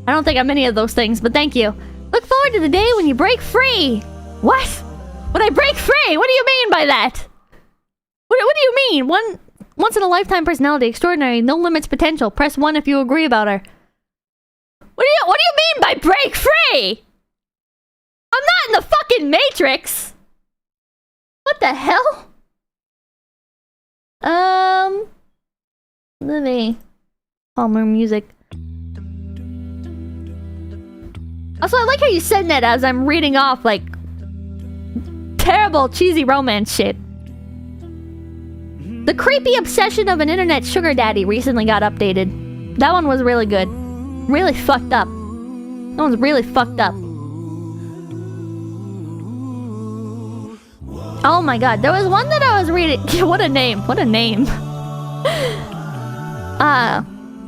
I don't think I'm any of those things, but thank you. Look forward to the day when you break free! What? When I break free? What do you mean by that? What do you mean? Once-in-a-lifetime personality, extraordinary, no limits potential. Press 1 if you agree about her. What do you mean by break free? I'm not in the fucking Matrix! What the hell? Let me... Palmer music. Also, I like how you said that as I'm reading off, like... terrible, cheesy romance shit. The creepy obsession of an internet sugar daddy recently got updated. That one was really good. Really fucked up. That one's really fucked up. Oh my god, there was one that I was reading. What a name. What a name.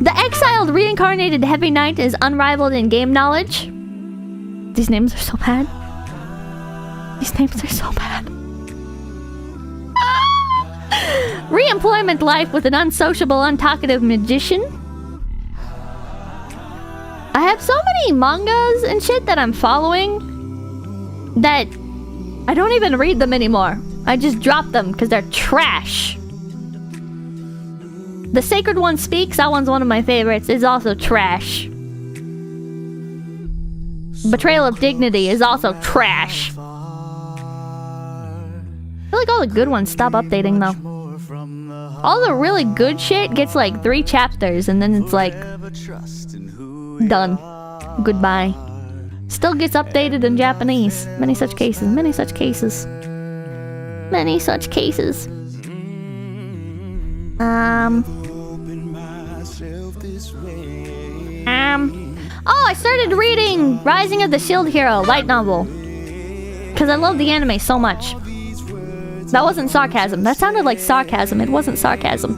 The exiled reincarnated Heavy Knight is unrivaled in game knowledge. These names are so bad. These names are so bad. Re-employment life with an unsociable, untalkative magician. I have so many mangas and shit that I'm following that I don't even read them anymore. I just drop them because they're trash. The Sacred One Speaks, that one's one of my favorites, is also trash. Betrayal of Dignity is also trash. I feel like all the good ones stop updating though. All the really good shit gets like 3 chapters and then it's like done. Goodbye. Still gets updated in Japanese. Many such cases. Many such cases. Many such cases. Oh, I started reading Rising of the Shield Hero light novel. Because I love the anime so much. That wasn't sarcasm. That sounded like sarcasm. It wasn't sarcasm.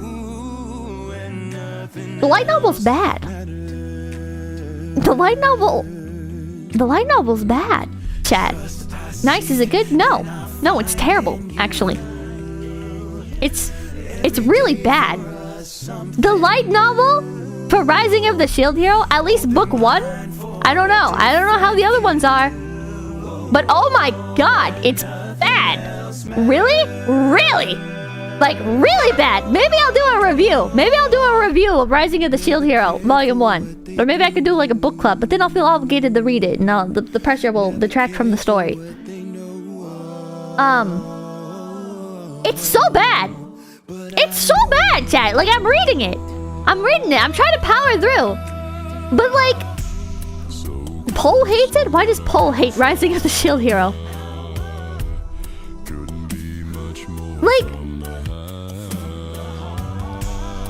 The light novel's bad. The light novel's bad. Chat. Nice, is it good? No. No, it's terrible, actually. It's really bad. The light novel for Rising of the Shield Hero, at least book 1, I don't know. I don't know how the other ones are. But oh my god, it's bad. Really? Really? Like, really bad. Maybe I'll do a review. Maybe I'll do a review of Rising of the Shield Hero, Volume 1. Or maybe I could do like a book club, but then I'll feel obligated to read it, and the pressure will detract from the story. It's so bad. It's so bad, chat. Like, I'm reading it. I'm trying to power through. But like, Poe hates it? Why does Poe hate Rising of the Shield Hero? Like,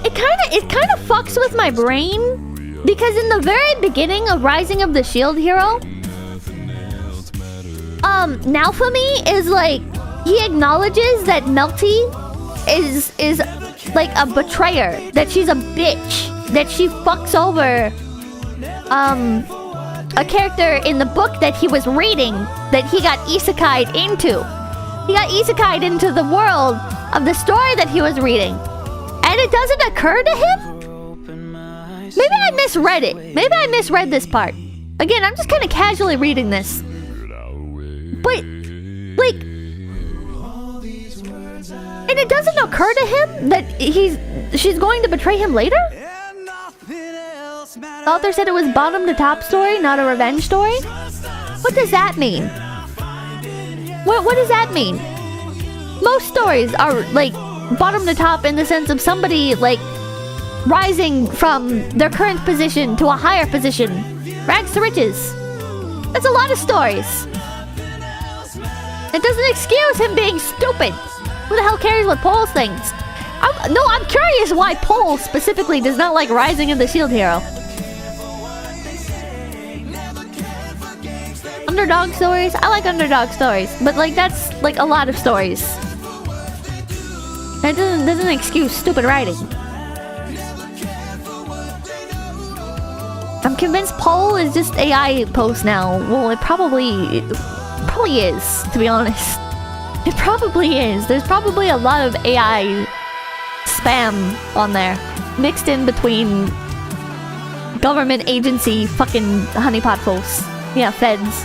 it kind of fucks with my brain, because in the very beginning of Rising of the Shield Hero, Naofumi is like, he acknowledges that Melty is like a betrayer, that she's a bitch, that she fucks over a character in the book that he was reading, that he got isekai'd into. He got isekai'd into the world of the story that he was reading. And it doesn't occur to him? Maybe I misread it. Maybe I misread this part. Again, I'm just kind of casually reading this. But, like... And it doesn't occur to him that she's going to betray him later? The author said it was bottom to top story, not a revenge story? What does that mean? What does that mean? Most stories are, like, bottom to top in the sense of somebody, like, rising from their current position to a higher position. Rags to riches. That's a lot of stories. It doesn't excuse him being stupid. Who the hell cares what Paul thinks? I'm curious why Paul specifically does not like Rising of the Shield Hero. Underdog stories? I like underdog stories, but like that's like a lot of stories. That doesn't excuse stupid writing. I'm convinced Paul is just AI post now. Well, it probably is, to be honest. It probably is. There's probably a lot of AI spam on there, mixed in between government agency fucking honeypot posts. Yeah, feds.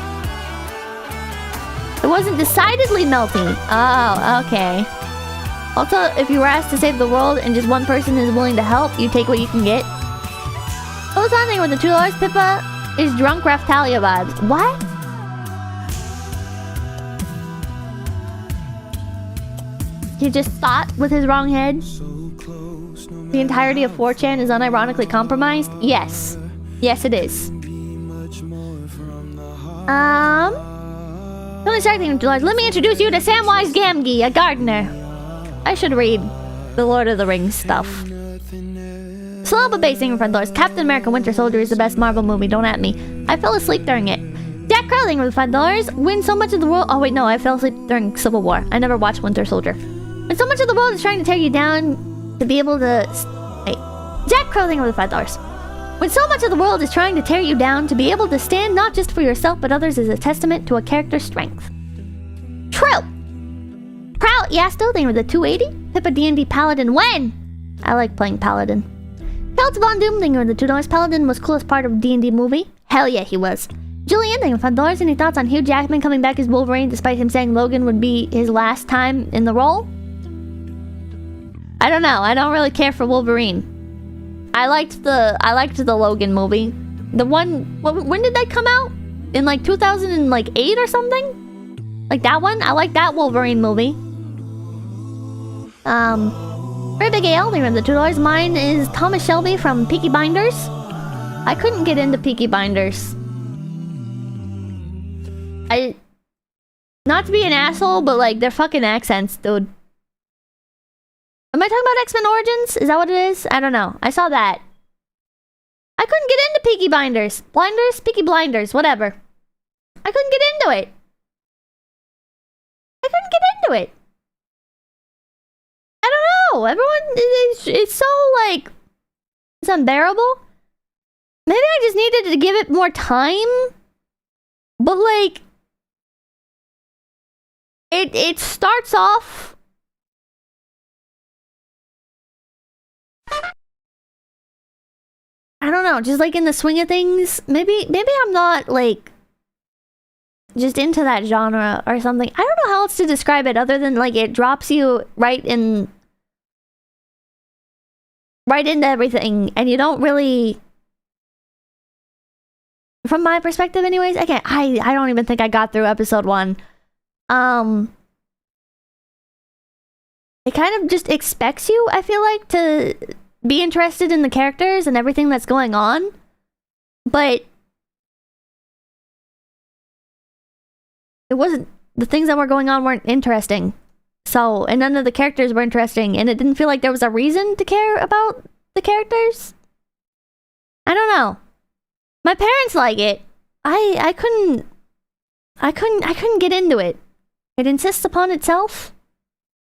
It wasn't decidedly melty. Oh, okay. Also, if you were asked to save the world and just one person is willing to help, you take what you can get. What was happening with the $2? Pippa is drunk Raftalia vibes. What? He just thought with his wrong head? The entirety of 4chan is unironically compromised? Yes. Yes, it is. Don't distract him, George. Let me introduce you to Samwise Gamgee, a gardener. I should read the Lord of the Rings stuff. Slow but basing in front doors. Captain America Winter Soldier is the best Marvel movie, don't at me. I fell asleep during it. Jack Crowling with $5. When so much of the world... Oh wait, no, I fell asleep during Civil War. I never watched Winter Soldier. When so much of the world is trying to tear you down to be able to... Wait. Jack Crowling with $5. When so much of the world is trying to tear you down, to be able to stand not just for yourself but others is a testament to a character's strength. True! Proud Yasto, thing with the 280. Pippa D&D Paladin, when? I like playing Paladin. Peltz Von Doom, thing with the $2. Paladin was coolest part of D&D movie. Hell yeah, he was. Julian, thing with $5. Any thoughts on Hugh Jackman coming back as Wolverine despite him saying Logan would be his last time in the role? I don't know. I don't really care for Wolverine. I liked the Logan movie. The one... When did that come out? In like 2008 or something? Like that one? I like that Wolverine movie. Very big Ale, they the $2. Mine is Thomas Shelby from Peaky Blinders. I couldn't get into Peaky Blinders. Not to be an asshole, but like their fucking accents, dude. Am I talking about X-Men Origins? Is that what it is? I don't know. I saw that. I couldn't get into Peaky Blinders. Peaky Blinders, whatever. I couldn't get into it. I couldn't get into it. I don't know. Everyone, it's so, like, it's unbearable. Maybe I just needed to give it more time. But, like, it starts off... I don't know, just like in the swing of things. Maybe I'm not, like, just into that genre or something. I don't know how else to describe it other than, like, it drops you right into everything, and you don't really... From my perspective anyways, I don't even think I got through episode 1. It kind of just expects you, I feel like, to be interested in the characters and everything that's going on. But it wasn't, the things that were going on weren't interesting. So, and none of the characters were interesting, and it didn't feel like there was a reason to care about the characters. I don't know. My parents like it. I couldn't get into it. It insists upon itself.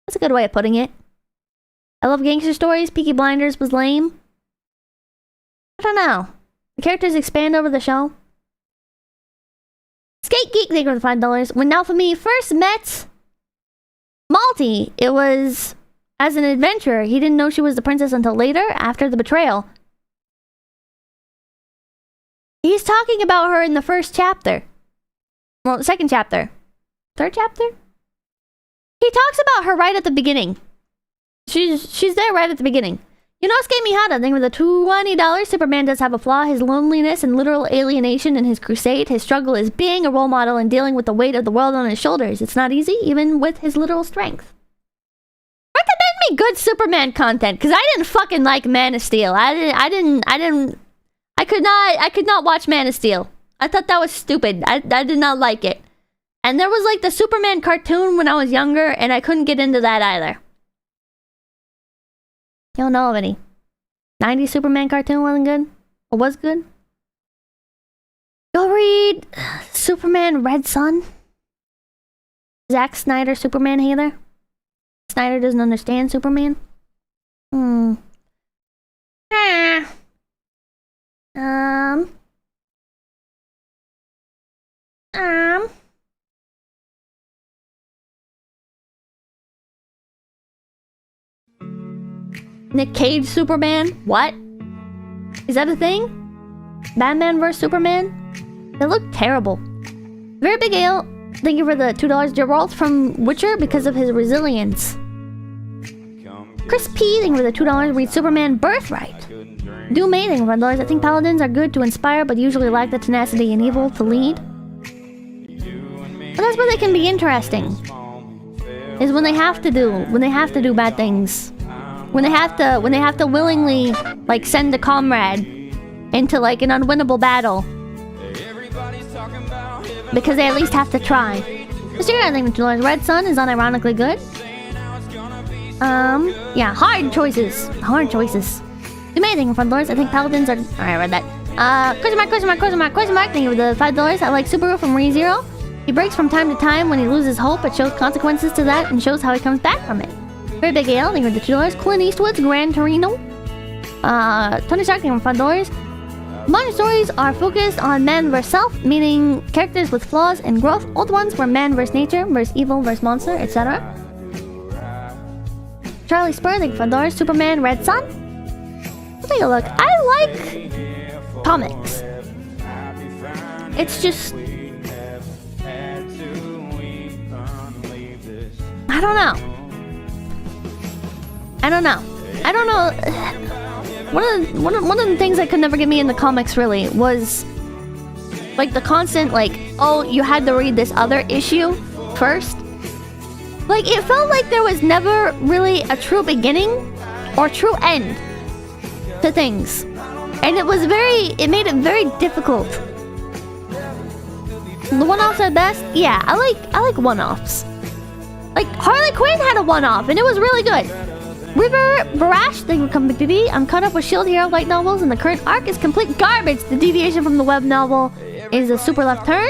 That's a good way of putting it. I love gangster stories. Peaky Blinders was lame. I don't know. The characters expand over the show. Skate Geek, thank you for the $5. When Alphamy first met Malty, it was as an adventurer. He didn't know she was the princess until later, after the betrayal. He's talking about her in the first chapter. Well, second chapter. Third chapter? He talks about her right at the beginning. She's there right at the beginning. Yonosuke Mihara, thank you for the $20. Superman does have a flaw. His loneliness and literal alienation in his crusade. His struggle is being a role model and dealing with the weight of the world on his shoulders. It's not easy, even with his literal strength. Recommend me good Superman content, because I didn't fucking like Man of Steel. I could not watch Man of Steel. I thought that was stupid. I did not like it. And there was like the Superman cartoon when I was younger, and I couldn't get into that either. You don't know of any. 90s Superman cartoon wasn't good? Or was good? Go read Superman Red Sun. Zack Snyder Superman hater. Snyder doesn't understand Superman. Nick Cage Superman? What? Is that a thing? Batman vs Superman? They look terrible. Very Big Ale, thank you for the $2. Geralt from Witcher because of his resilience. Chris P, thank you for the $2. Read Superman Birthright. Do amazing for $1. I think paladins are good to inspire, but usually lack the tenacity and evil to lead. But that's where they can be interesting. Is when they have to do bad things. When they have to willingly, like, send a comrade into, like, an unwinnable battle. Because they at least have to try. Mr. I think the $2 Red Sun is unironically good. Yeah, hard choices. Hard choices. Amazing for $5. I think paladins are... Alright, I read that. Question mark. Thank you for the $5. I like Subaru from ReZero. He breaks from time to time when he loses hope, but shows consequences to that and shows how he comes back from it. Very Big Ale, thank you for the $2. Clint Eastwood's Gran Torino. Tony Stark, thank you for $5. Modern stories are focused on man versus self, meaning characters with flaws and growth. Old ones were man versus nature, versus evil versus monster, etc. Charlie Spur, thank you for $5. Superman Red Sun. We'll take a look. I like comics. It's just... I don't know. One of the things that could never get me in the comics really was like the constant like, oh, you had to read this other issue first. Like it felt like there was never really a true beginning or true end to things. And it made it very difficult. The one-offs at best? Yeah, I like one-offs. Like Harley Quinn had a one-off and it was really good. River Barash, thank you for coming, BB. I'm caught up with Shield Hero light novels, and the current arc is complete garbage. The deviation from the web novel is a super left turn.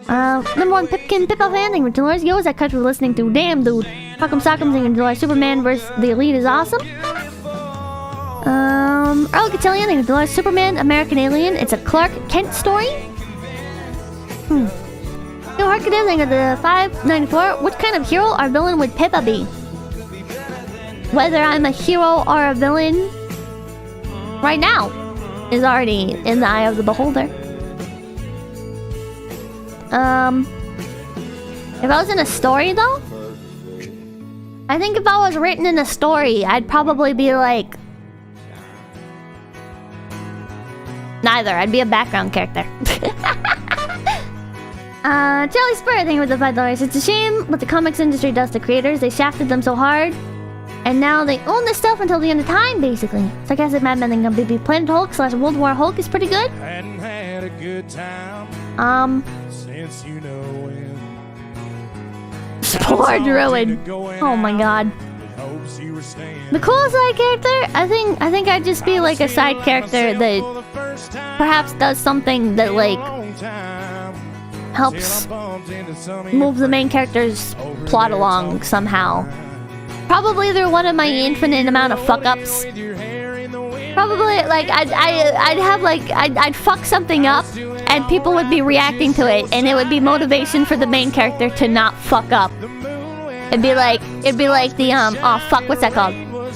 Number 1 Pipkin Pippa fan, thank you for Dolores. Yo, is that cut we're listening to? Damn, dude. Fuck'em Sock'em, thank you for Dolores. Superman vs. the Elite is awesome. Earl Cotillion, thank you for Dolores. Superman, American Alien. It's a Clark Kent story. Yo, Harkadan, thank you for the 594. What kind of hero or villain would Pippa be? Whether I'm a hero or a villain right now is already in the eye of the beholder. If I was in a story though, I think if I was written in a story, I'd probably be like neither. I'd be a background character. Jelly Spur, thank you for the $5. It's a shame what the comics industry does to creators. They shafted them so hard. And now they own this stuff until the end of time, basically. Sarcastic Madman thinking of BB. Planet Hulk / World War Hulk is pretty good. Hadn't had a good time since you know when. Poor Druid. Oh my god. The cool side character, I think I'd just be like a side character that perhaps does something that like helps move the main character's plot along somehow. Probably through one of my infinite amount of fuck-ups. Probably, like, I'd fuck something up, and people would be reacting to it, and it would be motivation for the main character to not fuck up. It'd be like the, oh fuck, what's that called?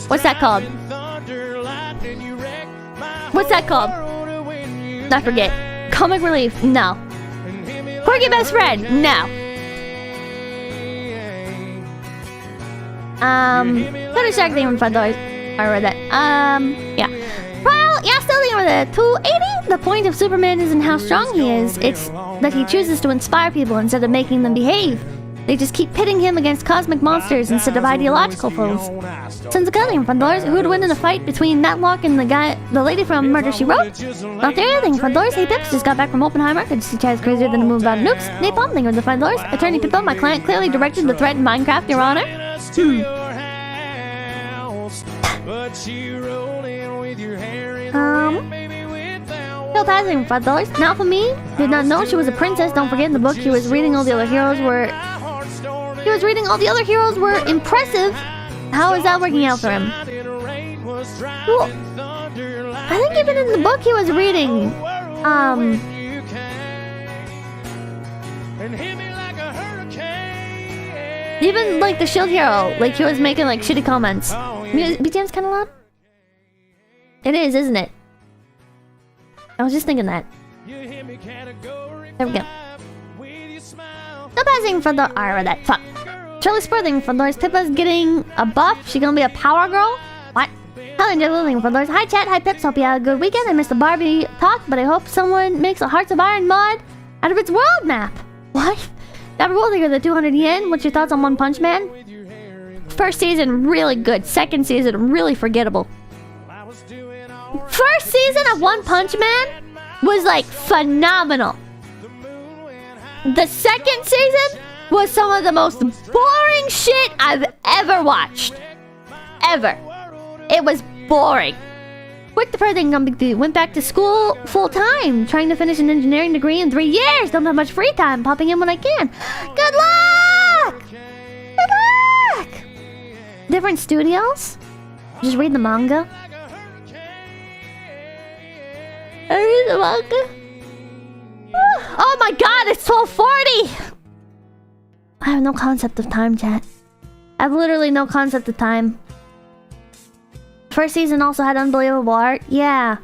What's that called? What's that called? I forget. Comic relief? No. Quirky best friend? No. Total Shark thing for $5. I read that. Yeah. Well, yeah, still thinking with a 280. The point of Superman isn't how strong he is. It's that he chooses to inspire people instead of making them behave. They just keep pitting him against cosmic monsters instead of ideological foes. Sons of Cutting for $5. Who would win in a fight between Matlock and the lady from Murder, She Wrote? Not there, thank you for $5. Hey Pips, just got back from Oppenheimer. Could see Chad's crazier than a move about nukes. Napalm, thank you for the $5. Attorney Pippa, my client clearly directed the threat in Minecraft, Your Honor. Still passing for $5. Now for me, did not know she was a princess. Don't forget in the book he was reading all the other heroes were impressive. How is that working out for him? Well, I think even in the book he was reading even like the Shield Hero, like he was making like shitty comments. BTM's kind of loud. It is, isn't it? I was just thinking that. There we go. No passing for the I read that. Fuck. Charlie Spurthing for Lars. Pippa's getting a buff. She gonna be a power girl? What? Helen Living for Lars. Hi chat, hi Pips. Hope you had a good weekend. I missed the Barbie talk, but I hope someone makes a Hearts of Iron mod out of its world map. What? That rule thing of the 200 yen. What's your thoughts on One Punch Man? First season really good. Second season really forgettable. First season of One Punch Man was like phenomenal. The second season was some of the most boring shit I've ever watched. Ever. It was boring. Quick the thing went back to school full time, trying to finish an engineering degree in 3 years. Don't have much free time, popping in when I can. Good luck! Good luck! Different studios? Just read the manga. I read the manga. Oh my god, it's 12:40! I have no concept of time, chat. I have literally no concept of time. First season also had unbelievable art. Yeah.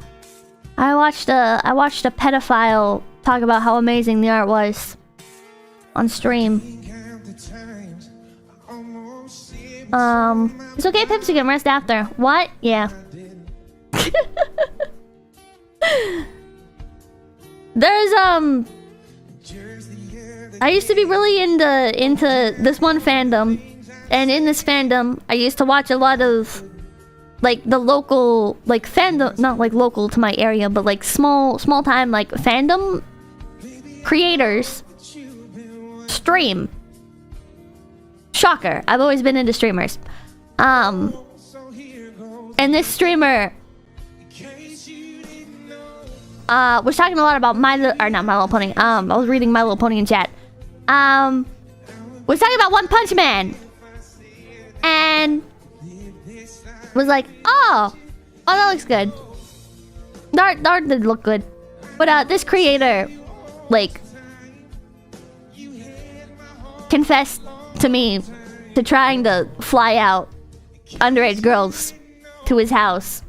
I watched a pedophile talk about how amazing the art was on stream. It's okay, Pips, you can rest after. What? Yeah. There's I used to be really into this one fandom, and in this fandom I used to watch a lot of like the local like fandom, not like local to my area, but like small time like fandom creators stream. Shocker, I've always been into streamers. And this streamer was talking a lot about not My Little Pony. I was reading My Little Pony in chat. Was talking about One Punch Man. And was like, oh, that looks good. That did look good. But this creator, like, confessed to me to trying to fly out underage girls to his house.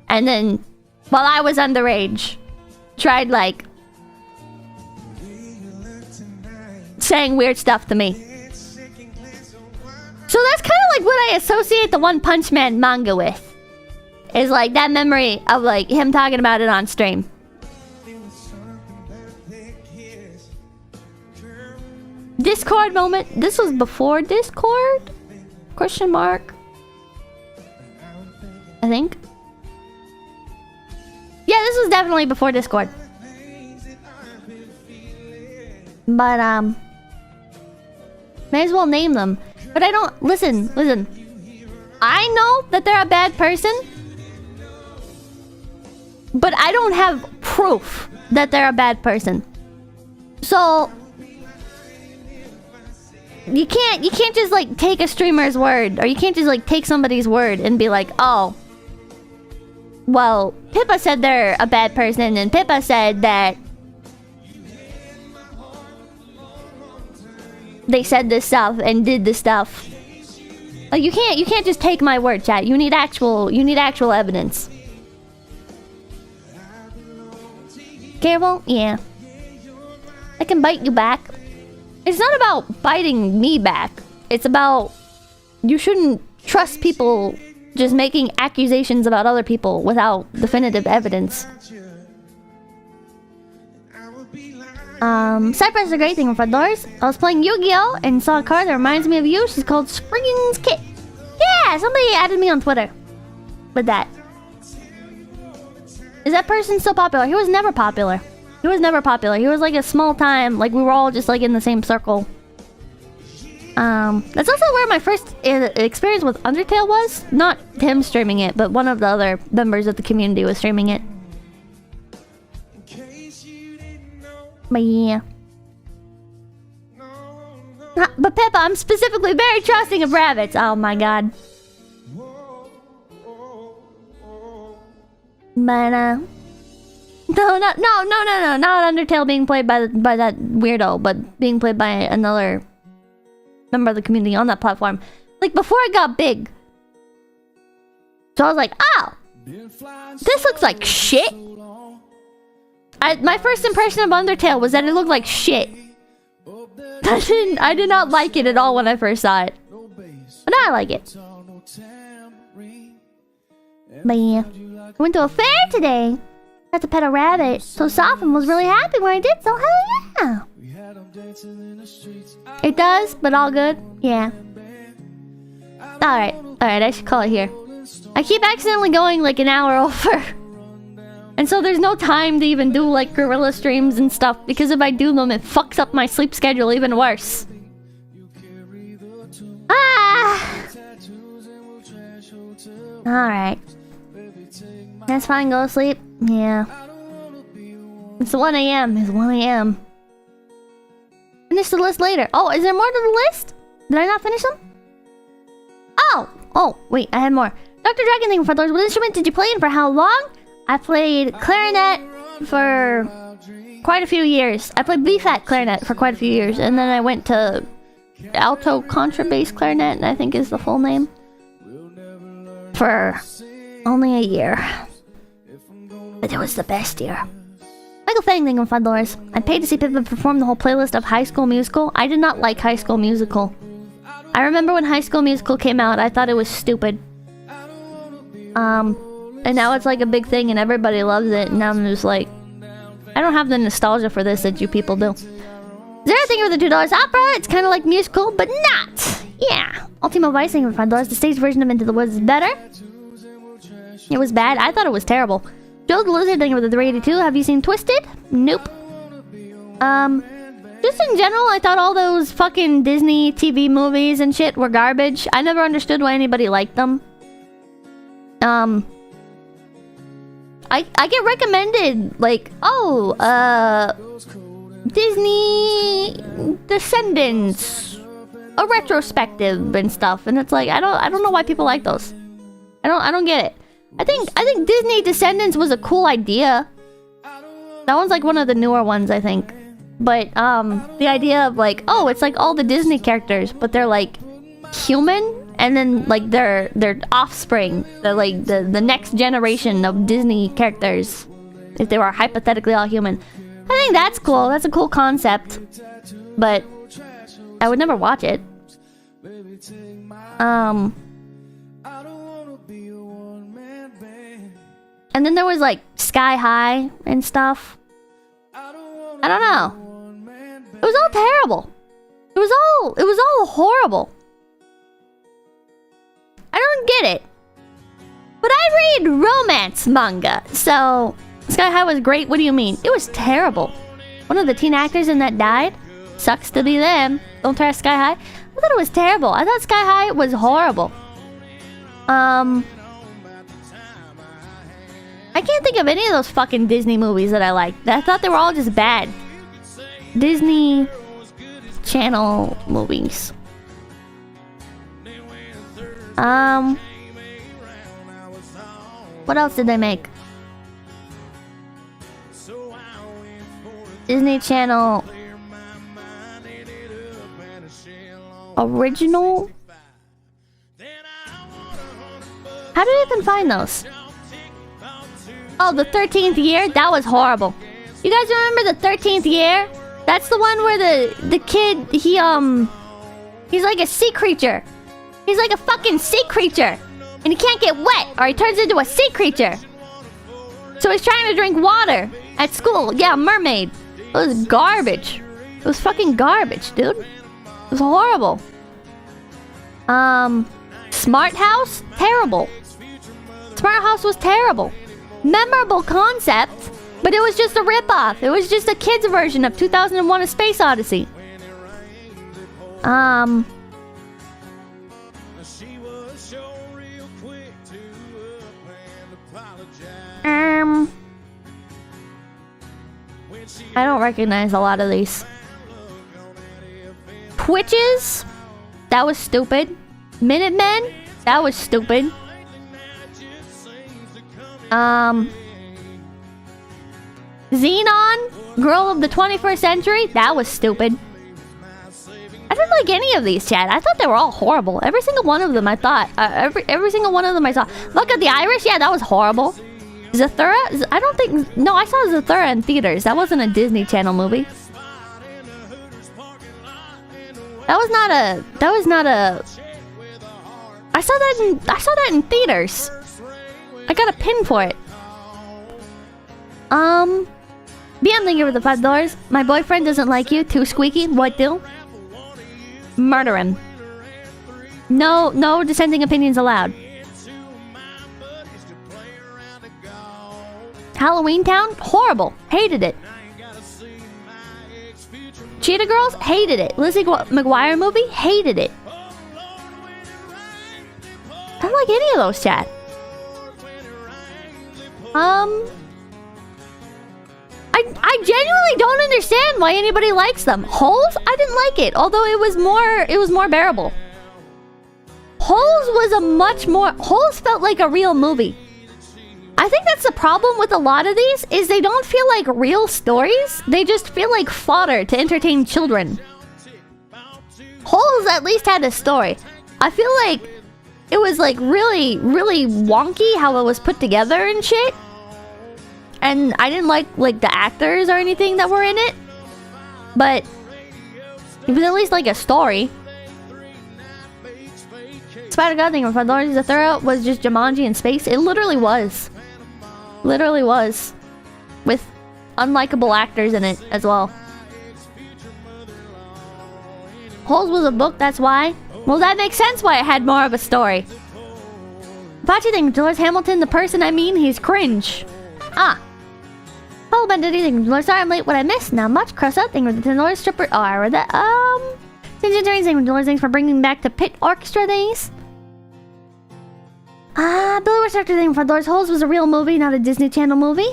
And then, while I was underage, tried, like, saying weird stuff to me. So that's kind of like what I associate the One Punch Man manga with. Is like that memory of like him talking about it on stream. Discord moment. This was before Discord? Question mark. I think. Yeah, this was definitely before Discord. But may as well name them. But I don't listen. I know that they're a bad person. But I don't have proof that they're a bad person. So you can't just like take a streamer's word, or you can't just like take somebody's word and be like, oh, well, Pippa said they're a bad person, and Pippa said that they said this stuff and did this stuff. Like you can't just take my word, chat. You need actual evidence. Careful? Yeah. I can bite you back. It's not about biting me back. It's about you shouldn't trust people just making accusations about other people without definitive evidence. Cypress is a great thing for front doors. I was playing Yu-Gi-Oh! And saw a card that reminds me of you. She's called Spring's Kit. Yeah, somebody added me on Twitter with that. Is that person still popular? He was never popular. He was like a small time, like we were all just like in the same circle. That's also where my first experience with Undertale was. Not him streaming it, but one of the other members of the community was streaming it. But yeah. But Pippa, I'm specifically very trusting of rabbits. Oh my god. But no, not Undertale being played by that weirdo, but being played by another member of the community on that platform. Like before it got big. So I was like, oh, this looks like shit. My first impression of Undertale was that it looked like shit. I did not like it at all when I first saw it. But now I like it. But yeah. I went to a fair today. Got to pet a rabbit. So Sophin was really happy when I did so. Hell yeah. It does, but all good. Yeah. Alright, I should call it here. I keep accidentally going like an hour over. And so there's no time to even do like gorilla streams and stuff, because if I do them, it fucks up my sleep schedule even worse. Alright. That's fine, go to sleep. Yeah. It's 1 a.m. It's 1 a.m. Finish the list later. Oh, is there more to the list? Did I not finish them? Oh, wait, I had more. Dr. Dragon, thank you for those. What instrument did you play and for how long? I played clarinet for quite a few years. I played B-flat clarinet for quite a few years, and then I went to alto contrabass clarinet, I think is the full name, for only a year. But it was the best year. Michael Fang, thank you for $5. I paid to see Pippa perform the whole playlist of High School Musical. I did not like High School Musical. I remember when High School Musical came out, I thought it was stupid. And now it's like a big thing and everybody loves it, and I'm just like, I don't have the nostalgia for this that you people do. Zara, thank you for the $2 opera. It's kind of like musical, but not. Yeah. Ultimo Vice, thank you for $5. The stage version of Into the Woods is better. It was bad. I thought it was terrible. Joe the Lizard, thank you for the 382. Have you seen Twisted? Nope. Just in general, I thought all those fucking Disney TV movies and shit were garbage. I never understood why anybody liked them. I get recommended like, oh, Disney Descendants, a retrospective and stuff, and it's like I don't know why people like those. I don't get it. I think Disney Descendants was a cool idea. That one's like one of the newer ones, I think. But the idea of like, oh, it's like all the Disney characters, but they're like human, and then like their offspring, the next generation of Disney characters, if they were hypothetically all human. I think that's cool. That's a cool concept, but I would never watch it. And then there was like Sky High and stuff. I don't know. It was all terrible. It was all horrible. I don't get it. But I read romance manga, so Sky High was great. What do you mean? It was terrible. One of the teen actors in that died. Sucks to be them. Don't try Sky High. I thought it was terrible. I thought Sky High was horrible. I can't think of any of those fucking Disney movies that I liked. I thought they were all just bad. Disney Channel movies. What else did they make? Disney Channel original? How did I even find those? Oh, the 13th year? That was horrible. You guys remember the 13th year? That's the one where the kid, he's like a sea creature. He's like a fucking sea creature. And he can't get wet, or he turns into a sea creature. So he's trying to drink water at school. Yeah, mermaid. It was garbage. It was fucking garbage, dude. It was horrible. Smart House? Terrible. Smart House was terrible. Memorable concept, but it was just a ripoff. It was just a kid's version of 2001: A Space Odyssey. I don't recognize a lot of these. Twitches? That was stupid. Minutemen? That was stupid. Xenon? Girl of the 21st Century? That was stupid. I didn't like any of these, Chad. I thought they were all horrible. Every single one of them I thought. Every single one of them I saw. Look at the Irish? Yeah, that was horrible. Zathura? I don't think... No, I saw Zathura in theaters. That wasn't a Disney Channel movie. That was not a... I saw that in theaters. I got a pin for it. BM, thank you for the $5. My boyfriend doesn't like you. Too squeaky. What do? Murder him. No dissenting opinions allowed. Halloween Town? Horrible. Hated it. Cheetah Girls? Hated it. Lizzie McGuire movie? Hated it. I don't like any of those, chat. I genuinely don't understand why anybody likes them. Holes? I didn't like it, although it was more bearable. Holes was a much more... Holes felt like a real movie. I think that's the problem with a lot of these, is they don't feel like real stories. They just feel like fodder to entertain children. Holes at least had a story. I feel like it was like really, really wonky how it was put together and shit. And I didn't like the actors or anything that were in it. But it was at least like a story. Spider God thing for $5. Zathura was just Jumanji in space. It literally was. Literally was. With unlikable actors in it as well. Holes was a book, that's why. Well, that makes sense why it had more of a story. Apache thing, Dolores Hamilton, the person I mean, he's cringe. Ah. Oh, but did anything? Sorry I'm late. What I missed? Not much. Cross out thing with the Dolores stripper. Oh, I read that. Dolores, thanks for bringing me back to Pit Orchestra things. Billy was Dr. Thing from Doors. Holes was a real movie, not a Disney Channel movie.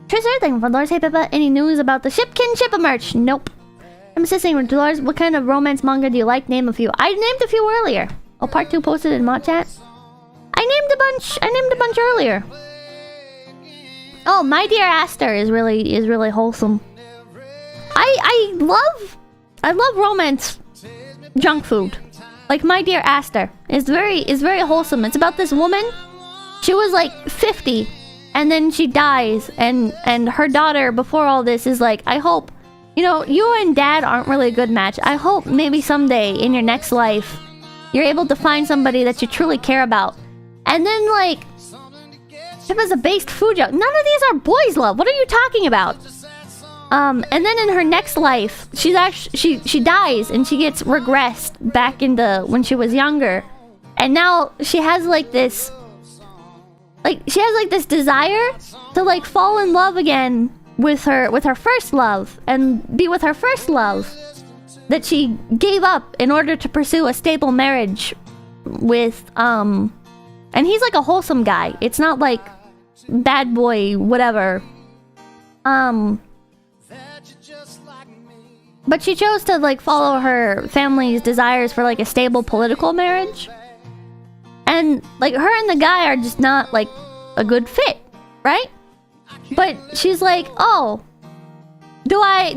Tristan Thing from Doors. Hey Pippa, any news about the Shipkin Shippa merch? Nope. I'm assisting with Dolores. What kind of romance manga do you like? Name a few. I named a few earlier. Oh, part 2 posted in Mod Chat. I named a bunch earlier. Oh, My Dear Aster is really wholesome. I love romance junk food. Like My Dear Aster is very wholesome. It's about this woman. She was like 50 and then she dies and her daughter before all this is like, I hope, you know, you and dad aren't really a good match. I hope maybe someday in your next life you're able to find somebody that you truly care about. And then like it was a based food joke. None of these are boys' love. What are you talking about? And then in her next life, she's actually she dies and she gets regressed back into when she was younger, and now she has like this desire to like fall in love again with her first love and be with her first love that she gave up in order to pursue a stable marriage with and he's like a wholesome guy. It's not like bad boy whatever. But she chose to like follow her family's desires for like a stable political marriage. And like her and the guy are just not like a good fit, right? But she's like, "Oh, do I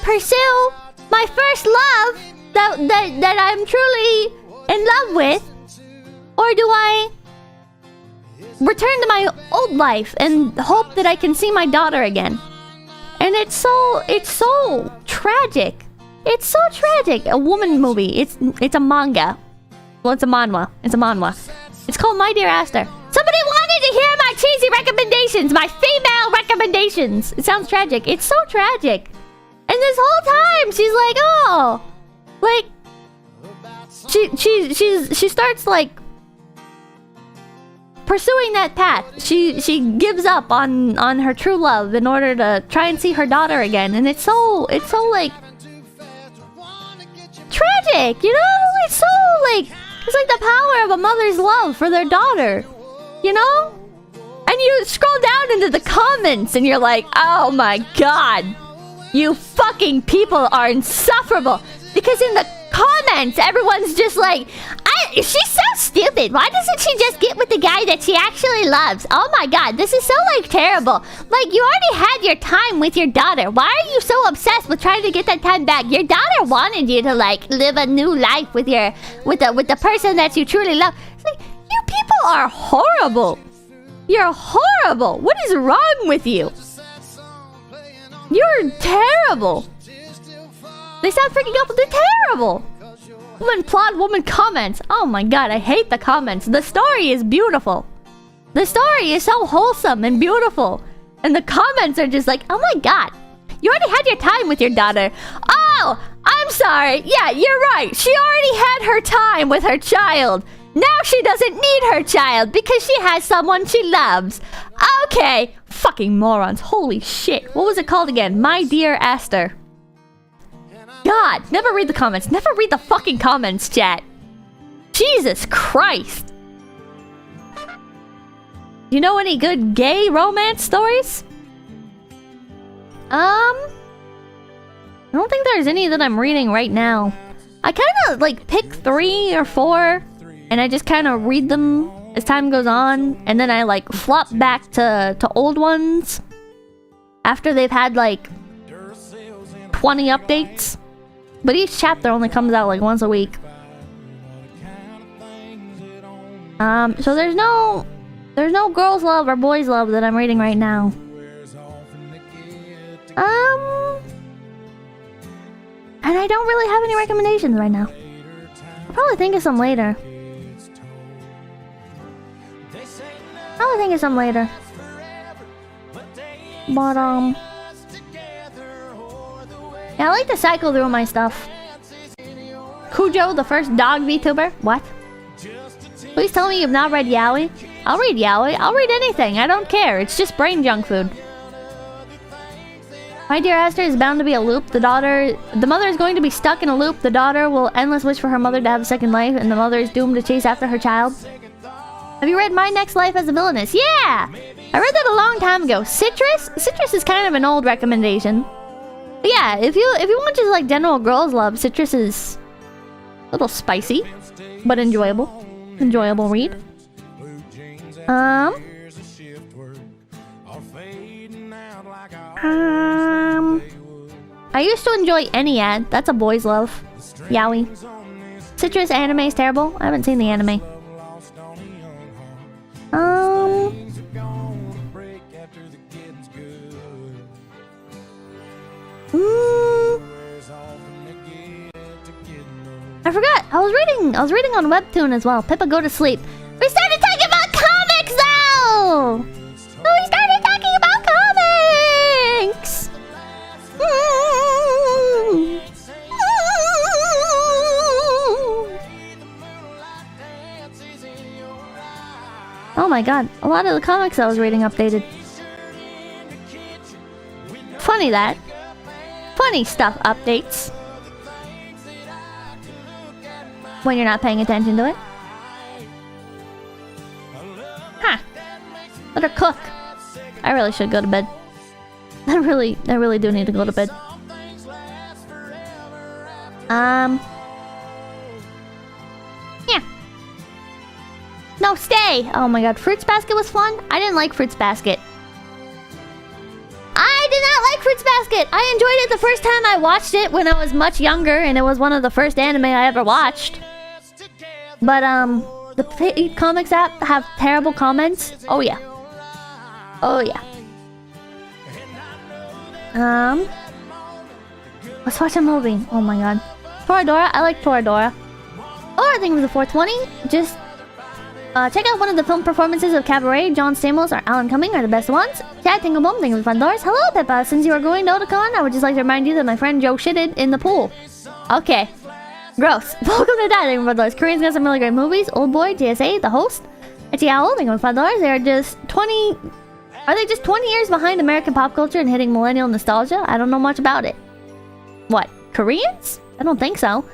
pursue my first love that I'm truly in love with, or do I return to my old life and hope that I can see my daughter again?" And it's so tragic. It's so tragic. A woman movie. It's a manga. Well, it's a manhwa. It's called My Dear Aster. Somebody wanted to hear my cheesy recommendations, my female recommendations. It sounds tragic. It's so tragic. And this whole time she's like, oh, like she starts like pursuing that path. She gives up on her true love in order to try and see her daughter again, and it's so like tragic, you know? It's like the power of a mother's love for their daughter, you know? And you scroll down into the comments and you're like, oh my god, you fucking people are insufferable. Because in the comments, everyone's just like, she's so stupid. Why doesn't she just get with the guy that she actually loves? Oh my god, this is so like terrible. Like, you already had your time with your daughter. Why are you so obsessed with trying to get that time back? Your daughter wanted you to like live a new life with the person that you truly love. It's like, you people are horrible. You're horrible. What is wrong with you? You're terrible. They sound freaking up, but they're terrible. Woman plot, woman comments. Oh my god, I hate the comments. The story is beautiful. The story is so wholesome and beautiful. And the comments are just like, oh my god, you already had your time with your daughter. Oh, I'm sorry. Yeah, you're right. She already had her time with her child. Now she doesn't need her child because she has someone she loves. Okay. Fucking morons. Holy shit. What was it called again? My Dear Aster. God, never read the comments. Never read the fucking comments, chat. Jesus Christ. You know any good gay romance stories? I don't think there's any that I'm reading right now. I kind of like pick 3 or 4 and I just kind of read them as time goes on, and then I like flop back to old ones after they've had like 20 updates. But each chapter only comes out like once a week. So there's no girls' love or boys' love that I'm reading right now. And I don't really have any recommendations right now. I'll probably think of some later. But yeah, I like to cycle through my stuff. Cujo, the first dog VTuber? What? Please tell me you've not read Yaoi. I'll read Yaoi. I'll read anything. I don't care. It's just brain junk food. My Dear Aster is bound to be a loop. The mother is going to be stuck in a loop. The daughter will endless wish for her mother to have a second life, and the mother is doomed to chase after her child. Have you read My Next Life as a Villainess? Yeah! I read that a long time ago. Citrus? Citrus is kind of an old recommendation. But yeah, if you want just like general girls love, Citrus is a little spicy, but enjoyable. Enjoyable read. I used to enjoy any ad. That's a boy's love. Yowie. Citrus anime is terrible. I haven't seen the anime. I forgot. I was reading on Webtoon as well. Pippa, go to sleep. We started talking about comics though. We started talking about comics. Oh my god, a lot of the comics I was reading updated. Funny that. Funny stuff updates. When you're not paying attention to it. Huh. Let her cook. I really should go to bed. I really do need to go to bed. Yeah. No, stay! Oh my god, Fruits Basket was fun? I didn't like Fruits Basket. I did not like Fruits Basket! I enjoyed it the first time I watched it when I was much younger, and it was one of the first anime I ever watched. But, the paid comics app have terrible comments. Oh yeah. Oh yeah. Let's watch a movie. Oh my god. Toradora? I like Toradora. Oh, I think it was a 420. Just check out one of the film performances of Cabaret. John Stamos or Alan Cumming are the best ones. Chat Tingle Boom, thank you for fun doors. Hello, Pippa. Since you are going to Otakon, I would just like to remind you that my friend Joe shitted in the pool. Okay. Gross. Welcome to that, thank you for fun doors. Korean's got some really great movies. Old Boy, TSA, The Host. Etiao, thank you for fun doors. They are just 20... Are they just 20 years behind American pop culture and hitting millennial nostalgia? I don't know much about it. What? Koreans? I don't think so.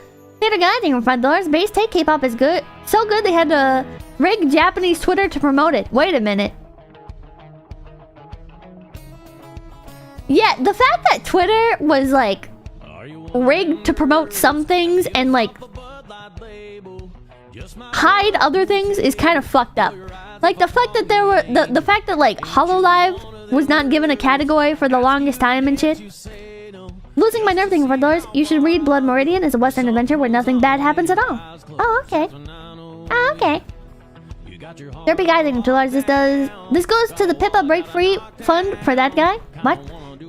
Theater guy, thank you for fun doors. Base take K-pop is good. So good they had to rig Japanese Twitter to promote it. Wait a minute. Yeah, the fact that Twitter was like rigged to promote some things and like hide other things is kind of fucked up. Like the fact that there were the fact that like HoloLive was not given a category for the longest time and shit. Losing my nerve thinking for doors. You should read Blood Meridian. It's a western adventure where nothing bad happens at all. Oh, okay. Oh, okay. Derpy guy thinking $2. This goes to the Pippa Break Free Fund for that guy. What?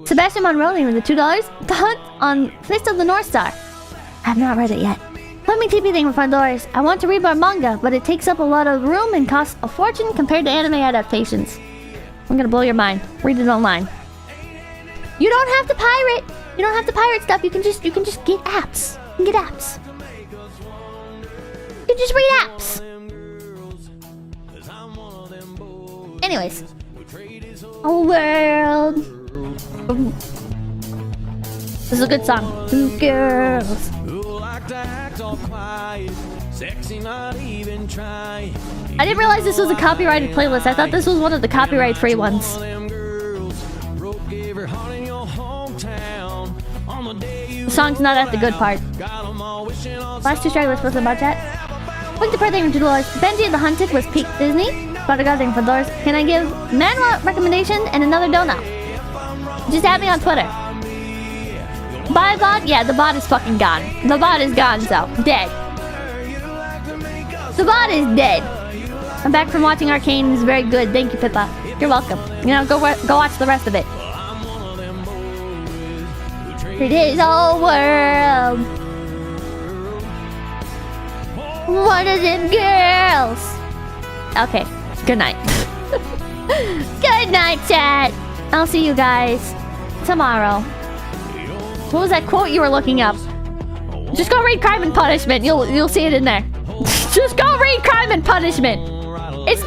Sebastian Monroe thinking with the $2. The Hunt on Fist of the North Star. I have not read it yet. Let me TP thing for fun doors. I want to read more manga, but it takes up a lot of room and costs a fortune compared to anime adaptations. I'm gonna blow your mind. Read it online. You don't have to pirate. You don't have to pirate stuff. You can just get apps. You can get apps. You can just read apps. Anyways. Oh world. This is a good song. Two girls. I didn't realize this was a copyrighted playlist. I thought this was one of the copyright free ones. The song's not at the good part. Last two stragglers supposed to about chat. Quick to birthday $2. Benji the Hunted was peak Disney. Buttergod thing for doors. Can I give Manwa recommendation and another donut? Just add me on Twitter. Buy bot? Yeah, the bot is fucking gone. The bot is gone, so dead. The bot is dead. I'm back from watching Arcane. It's very good. Thank you, Pippa. You're welcome. You know, go watch the rest of it. It is all world. What is it, girls? Okay. Good night. Good night, chat. I'll see you guys tomorrow. What was that quote you were looking up? Just go read Crime and Punishment. You'll see it in there. Just go read Crime and Punishment. It's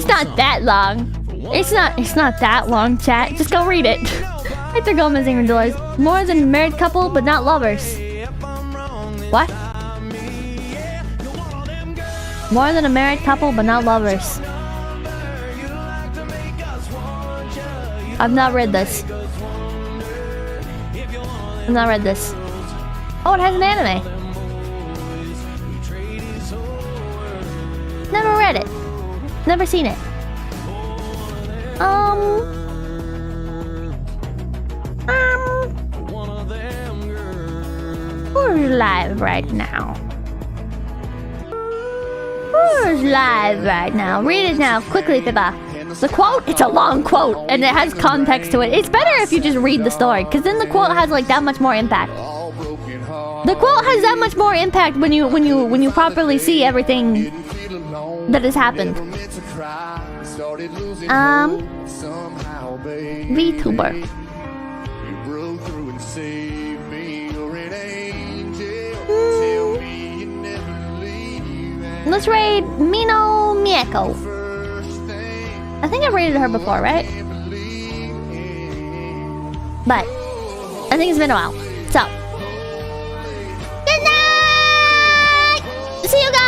not that long. It's not that long, chat. Just go read it. Hector Gomez and doors. More than a married couple, but not lovers. What? More than a married couple, but not lovers. I've not read this. I've not read this. Oh, it has an anime. Never read it. Never seen it. Who's live right now? Who's live right now? Read it now, quickly, Pippa. The quote, it's a long quote, and it has context to it. It's better if you just read the story, because then the quote has like that much more impact. The quote has that much more impact when you properly see everything that has happened. VTuber. Let's raid Mino Mieko. I think I've raided her before, right? But I think it's been a while. So, good night! See you guys!